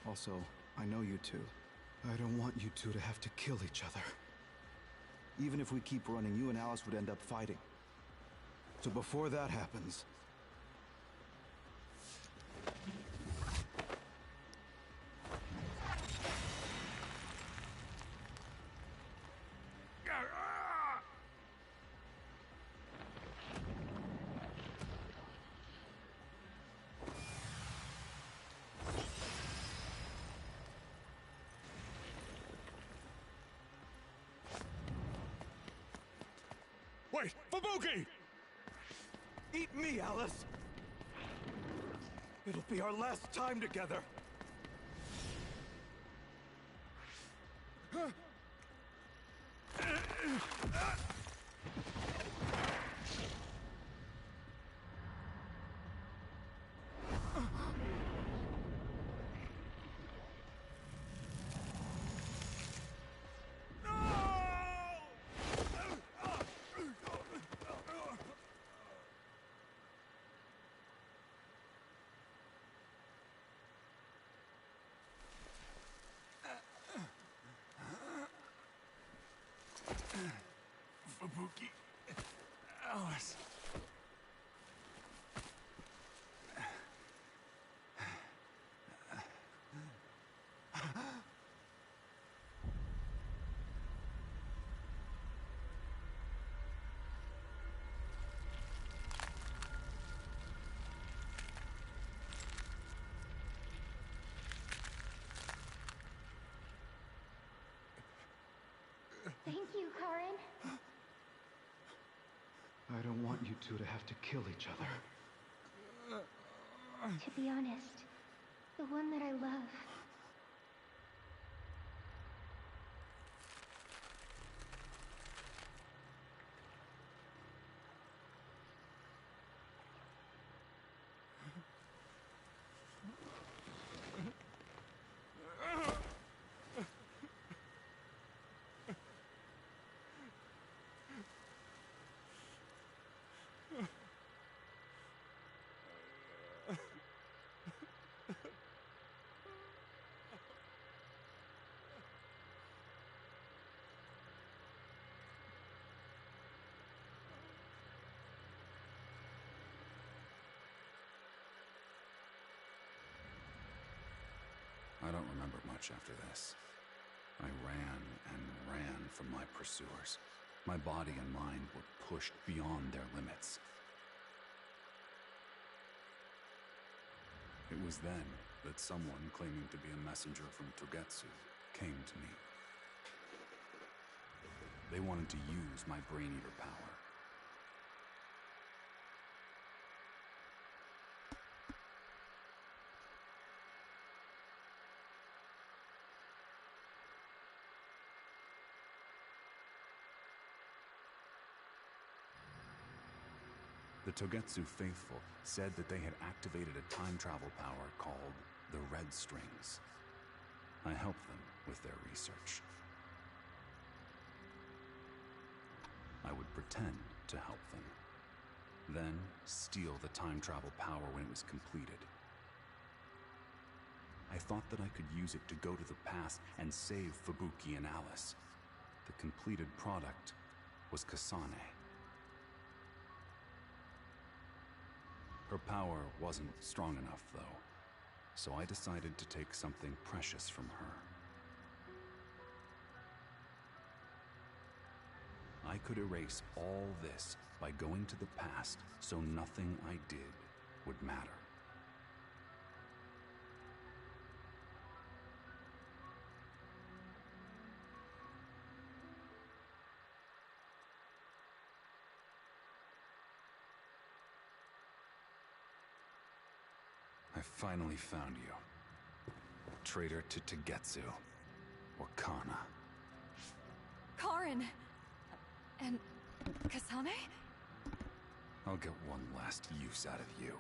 Also, I know you two. I don't want you two to have to kill each other. Even if we keep running, you and Alice would end up fighting. So before that happens... Wait! Fubuki! Eat me, Alice! It'll be our last time together! Fubuki. Alice. Thank you, Karin. I don't want you two to have to kill each other. To be honest, the one that I love. I don't remember much after this. I ran and ran from my pursuers. My body and mind were pushed beyond their limits. It was then that someone claiming to be a messenger from Togetsu came to me. They wanted to use my Brain Eater power. The Togetsu faithful said that they had activated a time travel power called the Red Strings. I helped them with their research. I would pretend to help them, then steal the time travel power when it was completed. I thought that I could use it to go to the past and save Fubuki and Alice. The completed product was Kasane. Her power wasn't strong enough, though, so I decided to take something precious from her. I could erase all this by going to the past, so nothing I did would matter. I finally found you. Traitor to Togetsu, or Kana. Karin! And Kasane? I'll get one last use out of you.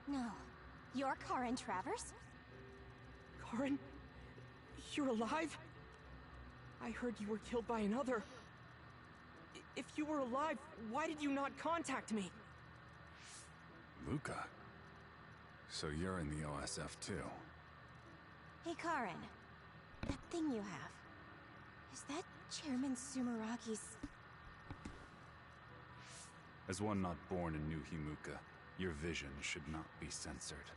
No. You're Karin Travers? Karin? You're alive? I heard you were killed by another. If you were alive, why did you not contact me? Luca? So you're in the OSF too? Hey, Karin. That thing you have. Is that Chairman Sumeragi's... As one not born in New Himuka, your vision should not be censored.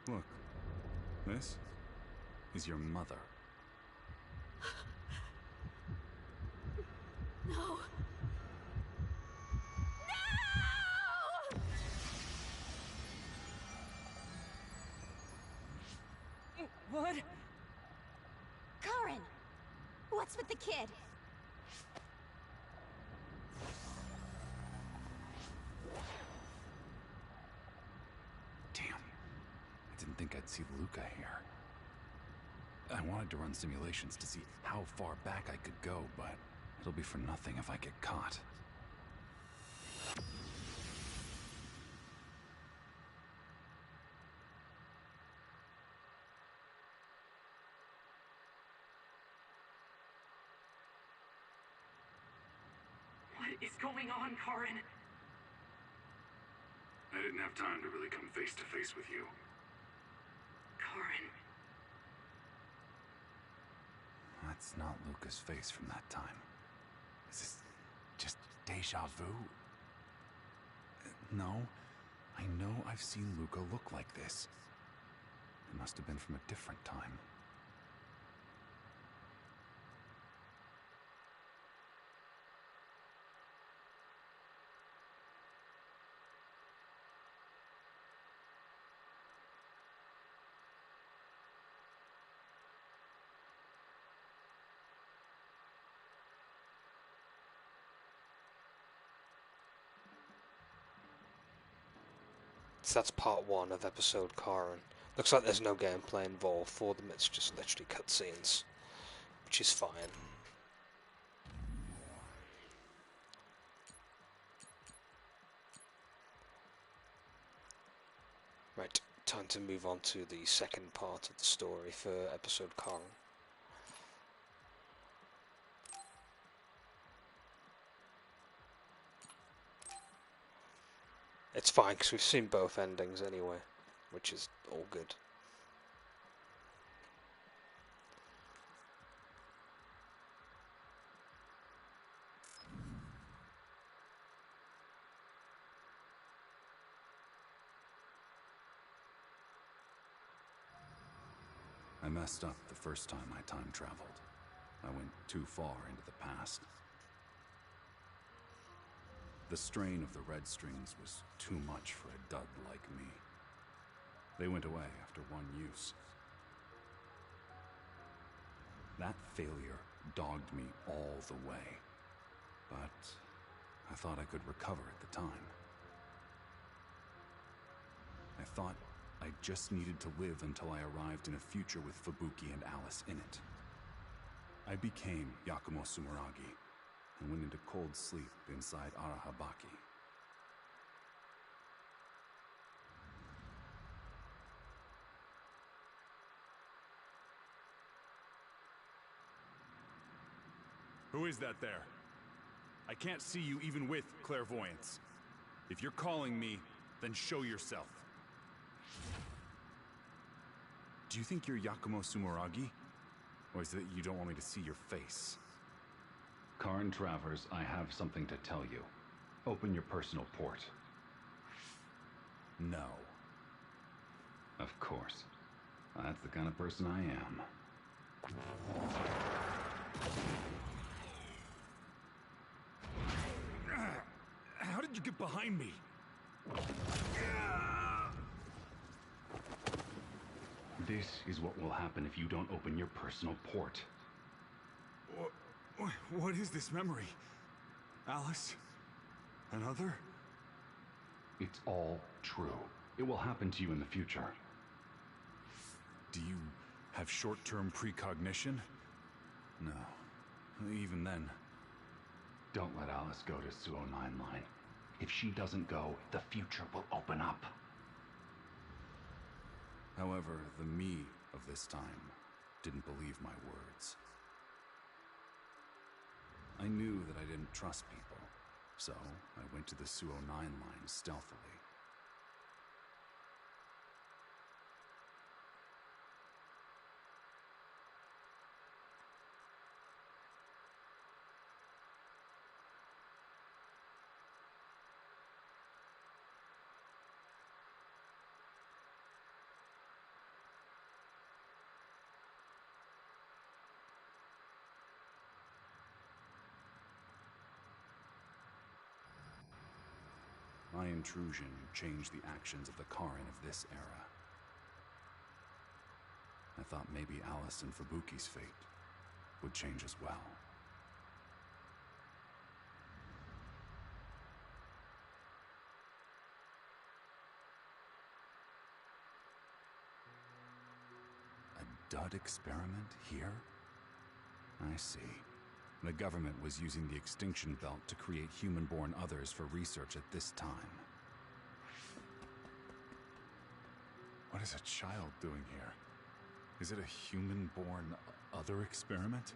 Look, this is your mother. No! No! What? Karin! What's with the kid? Damn. I didn't think I'd see Luca here. I wanted to run simulations to see how far back I could go, but it'll be for nothing if I get caught. What is going on, Karin? I didn't have time to really come face to face with you. Karin. That's not Luca's face from that time. Is this just deja vu? No, I know I've seen Luca look like this. It must have been from a different time. So that's part 1 of episode Karin. Looks like there's no gameplay involved for them, it's just literally cutscenes, which is fine. Right, time to move on to the second part of the story for episode Karin. It's fine, because we've seen both endings anyway, which is all good. I messed up the first time I time traveled. I went too far into the past. The strain of the red strings was too much for a dud like me. They went away after one use. That failure dogged me all the way, but I thought I could recover at the time. I thought I just needed to live until I arrived in a future with Fubuki and Alice in it. I became Yakumo Sumeragi and went into cold sleep inside Arahabaki. Who is that there? I can't see you even with clairvoyance. If you're calling me, then show yourself. Do you think you're Yakumo Sumeragi? Or is it that you don't want me to see your face? Karn Travers, I have something to tell you. Open your personal port. No. Of course. That's the kind of person I am. How did you get behind me? This is what will happen if you don't open your personal port. What is this memory? Alice? Another? It's all true. It will happen to you in the future. Do you have short-term precognition? No. Even then. Don't let Alice go to 209 line. If she doesn't go, the future will open up. However, the me of this time didn't believe my words. I knew that I didn't trust people, so I went to the 209 line stealthily. My intrusion changed the actions of the Karin of this era. I thought maybe Alice and Fubuki's fate would change as well. A dud experiment here? I see. The government was using the extinction belt to create human-born others for research at this time. What is a child doing here? Is it a human-born other experiment?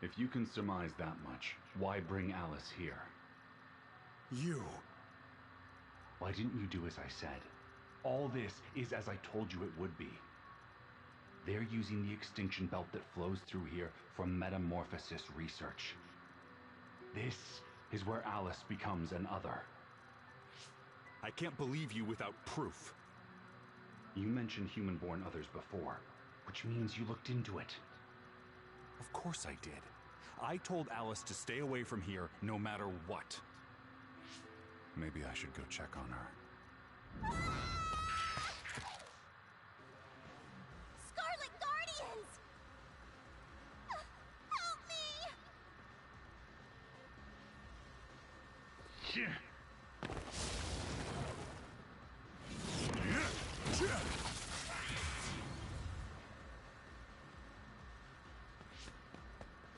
If you can surmise that much, why bring Alice here? You! Why didn't you do as I said? All this is as I told you it would be. They're using the extinction belt that flows through here for metamorphosis research. This is where Alice becomes an other. I can't believe you without proof. You mentioned human-born others before, which means you looked into it. Of course I did. I told Alice to stay away from here no matter what. Maybe I should go check on her.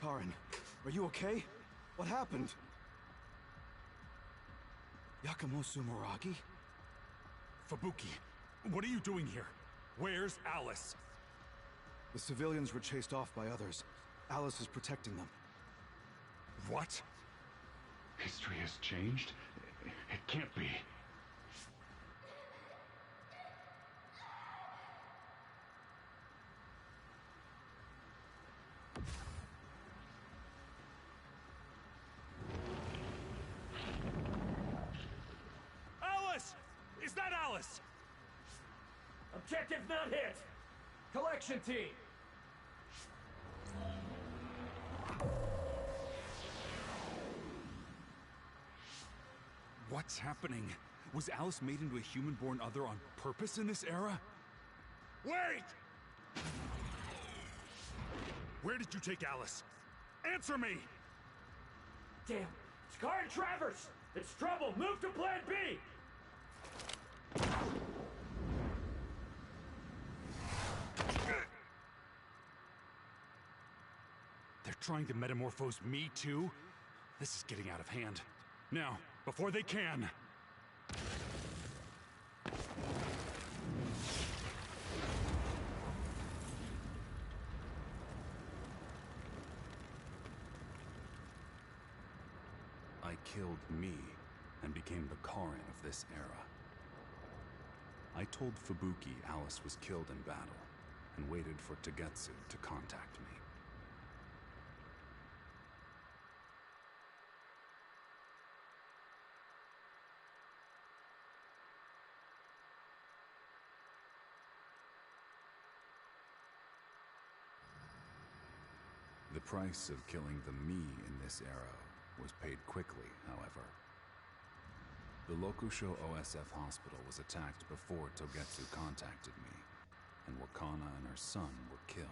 Karin, are you okay? What happened? Yakumo Sumeragi? Fubuki, what are you doing here? Where's Alice? The civilians were chased off by others. Alice is protecting them. What? History has changed? It can't be. Alice! Is that Alice? Objective not hit! Collection team! What's happening? Was Alice made into a human-born other on purpose in this era? Wait! Where did you take Alice? Answer me! Damn, Scar and Travers! It's trouble! Move to Plan B! They're trying to metamorphose me too? This is getting out of hand. Now, before they can... I killed me and became the Karin of this era. I told Fubuki Alice was killed in battle and waited for Togetsu to contact me. The price of killing the me in this era was paid quickly, however. The Lokusho OSF hospital was attacked before Togetsu contacted me, and Wakana and her son were killed.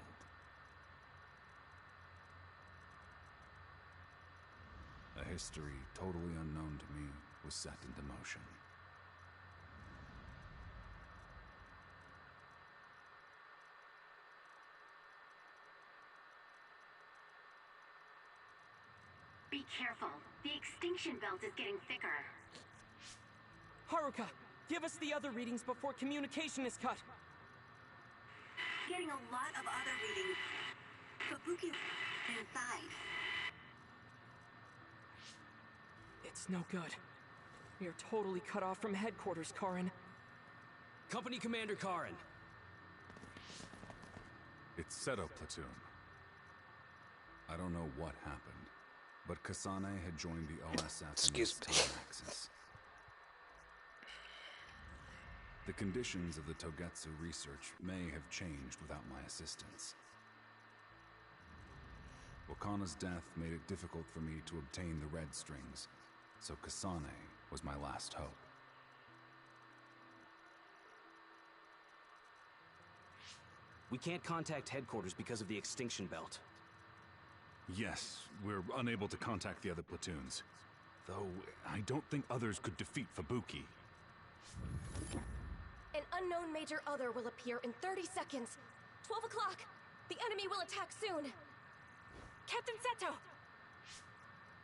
A history totally unknown to me was set into motion. Be careful. The extinction belt is getting thicker. Haruka, give us the other readings before communication is cut. Getting a lot of other readings. Fubuki inside. It's no good. We are totally cut off from headquarters, Karin. Company Commander Karin. It's Seto Platoon. I don't know what happened, but Kasane had joined the OSF in this time axis. The conditions of the Togetsu research may have changed without my assistance. Wakana's death made it difficult for me to obtain the red strings, so Kasane was my last hope. We can't contact headquarters because of the extinction belt. Yes, we're unable to contact the other platoons. Though, I don't think others could defeat Fubuki. An unknown major other will appear in 30 seconds. 12 o'clock. The enemy will attack soon. Captain Seto!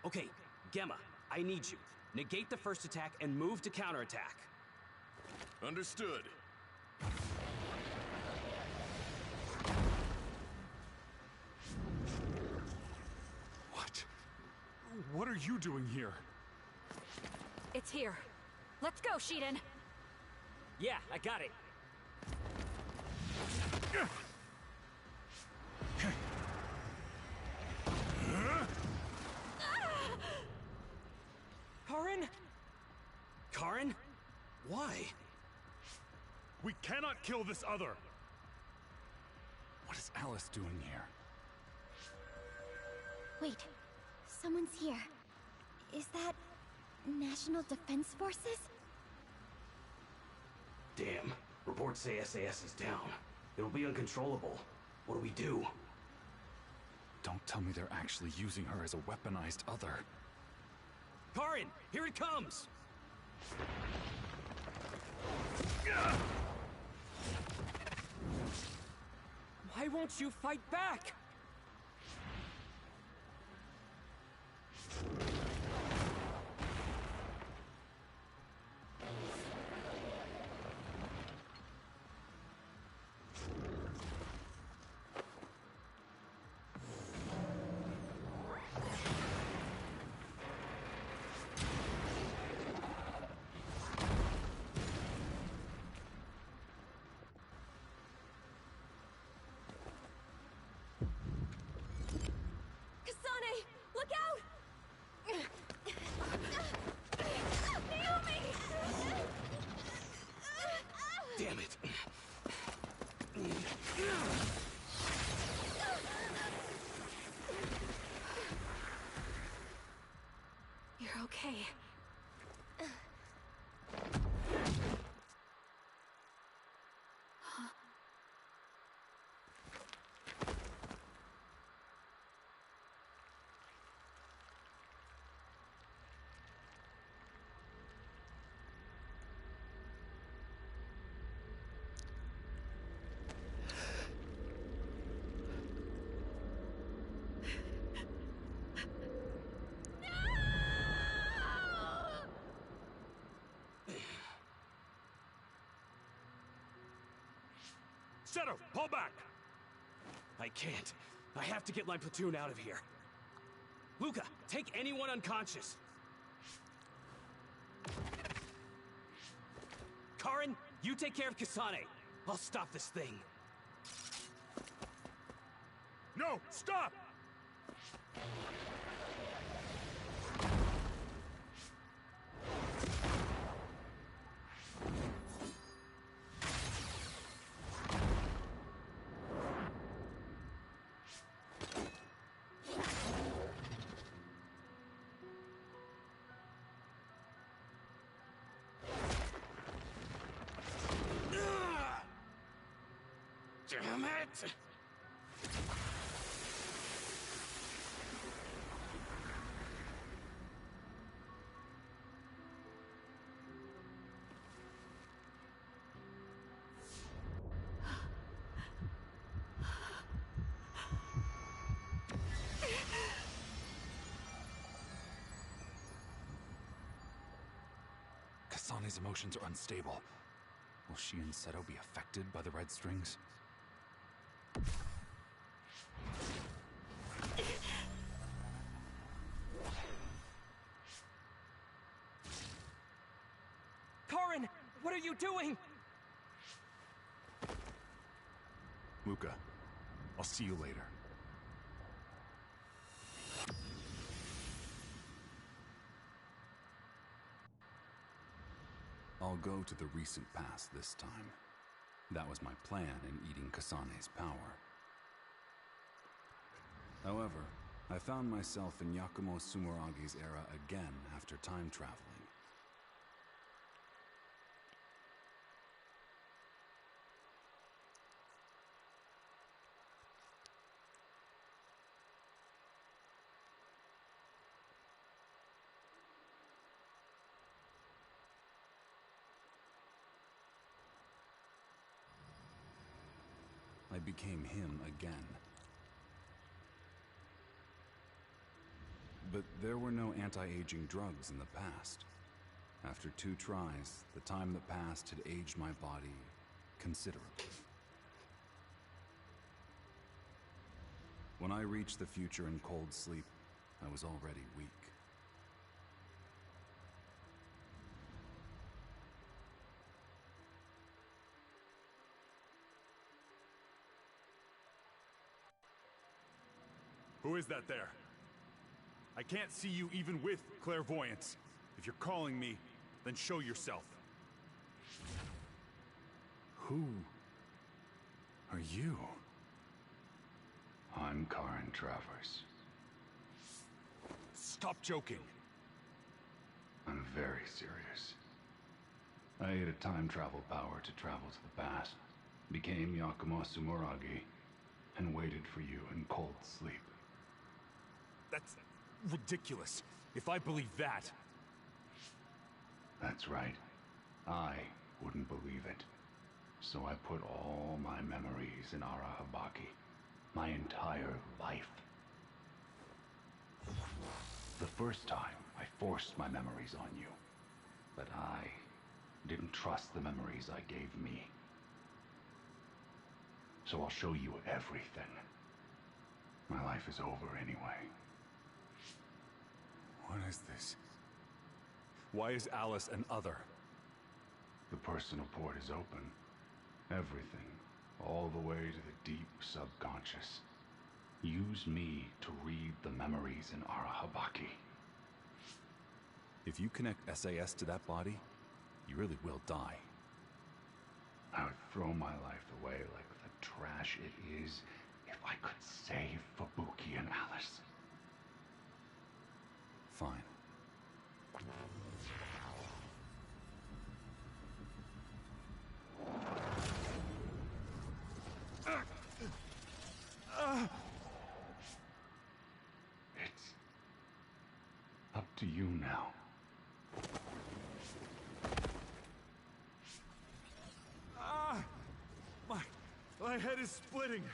Okay, Gemma, I need you. Negate the first attack and move to counterattack. Understood. What are you doing here? It's here. Let's go, Shiden. Yeah, I got it. Karin? Karin? Why? We cannot kill this other! What is Alice doing here? Wait, someone's here. Is that National Defense Forces? Damn. Reports say SAS is down. It'll be uncontrollable. What do we do? Don't tell me they're actually using her as a weaponized other. Karin, here it comes! Why won't you fight back? Damn it. You're okay. Seto, pull back! I can't. I have to get my platoon out of here. Luca, take anyone unconscious. Karin, you take care of Kasane. I'll stop this thing. No, stop! Damn it! Kasane's emotions are unstable. Will she and Seto be affected by the red strings? Karin, what are you doing? Luca, I'll see you later. I'll go to the recent past this time. That was my plan in eating Kasane's power. However, I found myself in Yakumo Sumeragi's era again after time traveling. I became him again. But there were no anti-aging drugs in the past. After 2 tries, the time that passed had aged my body considerably. When I reached the future in cold sleep, I was already weak. Who is that there? I can't see you even with clairvoyance. If you're calling me, then show yourself. Who are you? I'm Karin Travers. Stop joking. I'm very serious. I ate a time travel power to travel to the past, became Yakumo Sumeragi, and waited for you in cold sleep. That's ridiculous. If I believe that... That's right. I wouldn't believe it. So I put all my memories in Arahabaki. My entire life. The first time, I forced my memories on you. But I didn't trust the memories I gave me. So I'll show you everything. My life is over anyway. What is this? Why is Alice an other? The personal port is open. Everything, all the way to the deep subconscious. Use me to read the memories in Arahabaki. If you connect SAS to that body, you really will die. I would throw my life away like the trash it is if I could save Fubuki and Alice. Fine. It's up to you now. My head is splitting.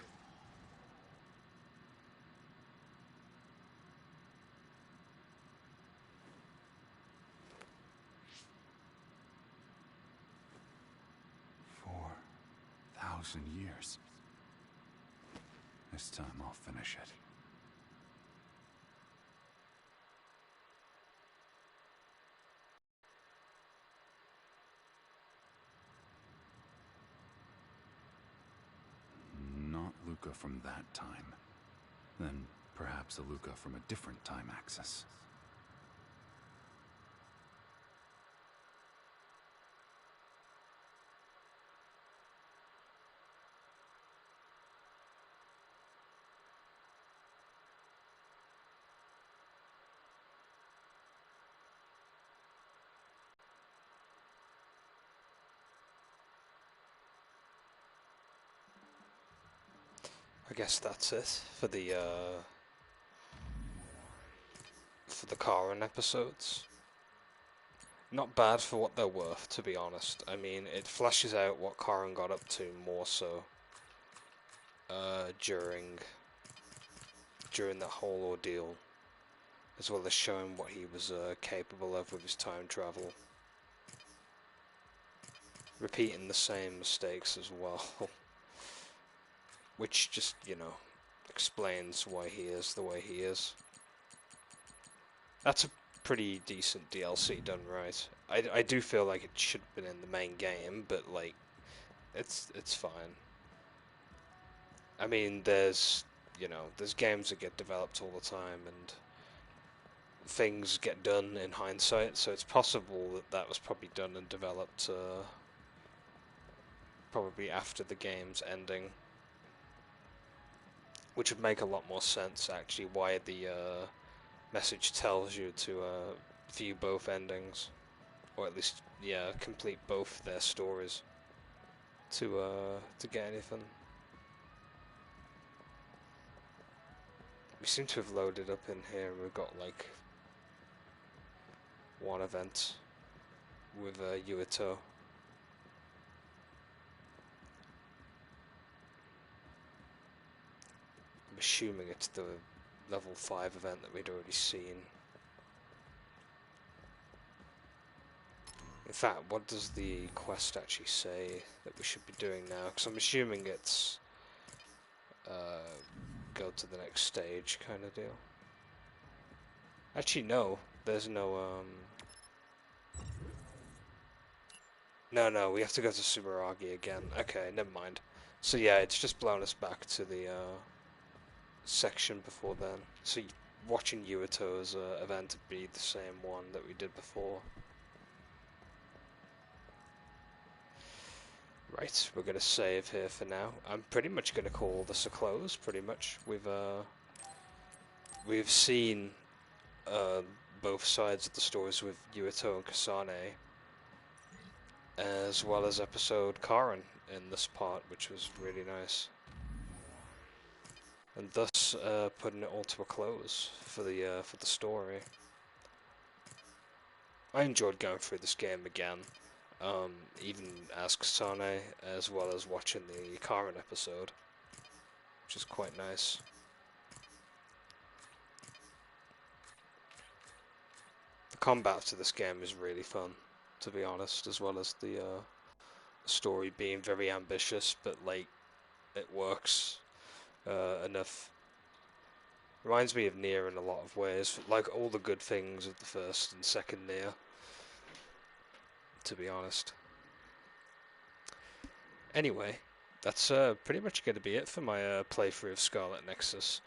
1,000 years. This time I'll finish it. Not Luca from that time. Then perhaps a Luca from a different time axis. I guess that's it for the Karen episodes. Not bad for what they're worth, to be honest. I mean, it flashes out what Karen got up to more so during that whole ordeal, as well as showing what he was capable of with his time travel. Repeating the same mistakes as well. Which just, you know, explains why he is the way he is. That's a pretty decent DLC done right. I do feel like it should have been in the main game, but like, it's fine. I mean, there's games that get developed all the time, and things get done in hindsight, so it's possible that that was probably done and developed probably after the game's ending. Which would make a lot more sense, actually, why the message tells you to view both endings. Or at least, yeah, complete both their stories to get anything. We seem to have loaded up in here, we've got, like, one event with Yuito. I'm assuming it's the level 5 event that we'd already seen. In fact, what does the quest actually say that we should be doing now? Because I'm assuming it's go to the next stage kind of deal. Actually, no. There's no No, we have to go to Sumeragi again. Okay, never mind. So yeah, it's just blown us back to the section before then. So watching Yuito's event would be the same one that we did before. Right, we're gonna save here for now. I'm pretty much gonna call this a close. Pretty much, we've seen both sides of the stories with Yuito and Kasane, as well as episode Karen in this part, which was really nice. And thus putting it all to a close for the story. I enjoyed going through this game again, even as Kasane, as well as watching the Karen episode, which is quite nice. The combat to this game is really fun, to be honest, as well as the story being very ambitious, but like it works enough. Reminds me of Nier in a lot of ways, like all the good things of the first and second Nier, to be honest. Anyway, that's pretty much going to be it for my playthrough of Scarlet Nexus.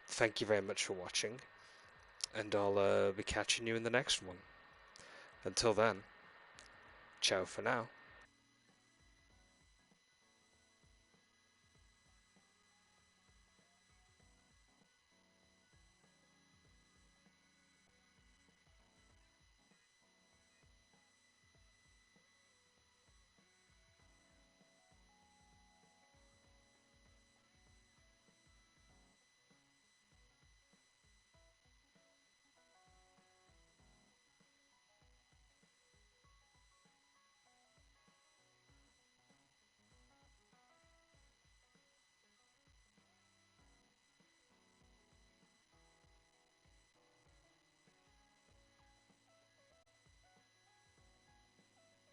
Thank you very much for watching, and I'll be catching you in the next one. Until then, ciao for now.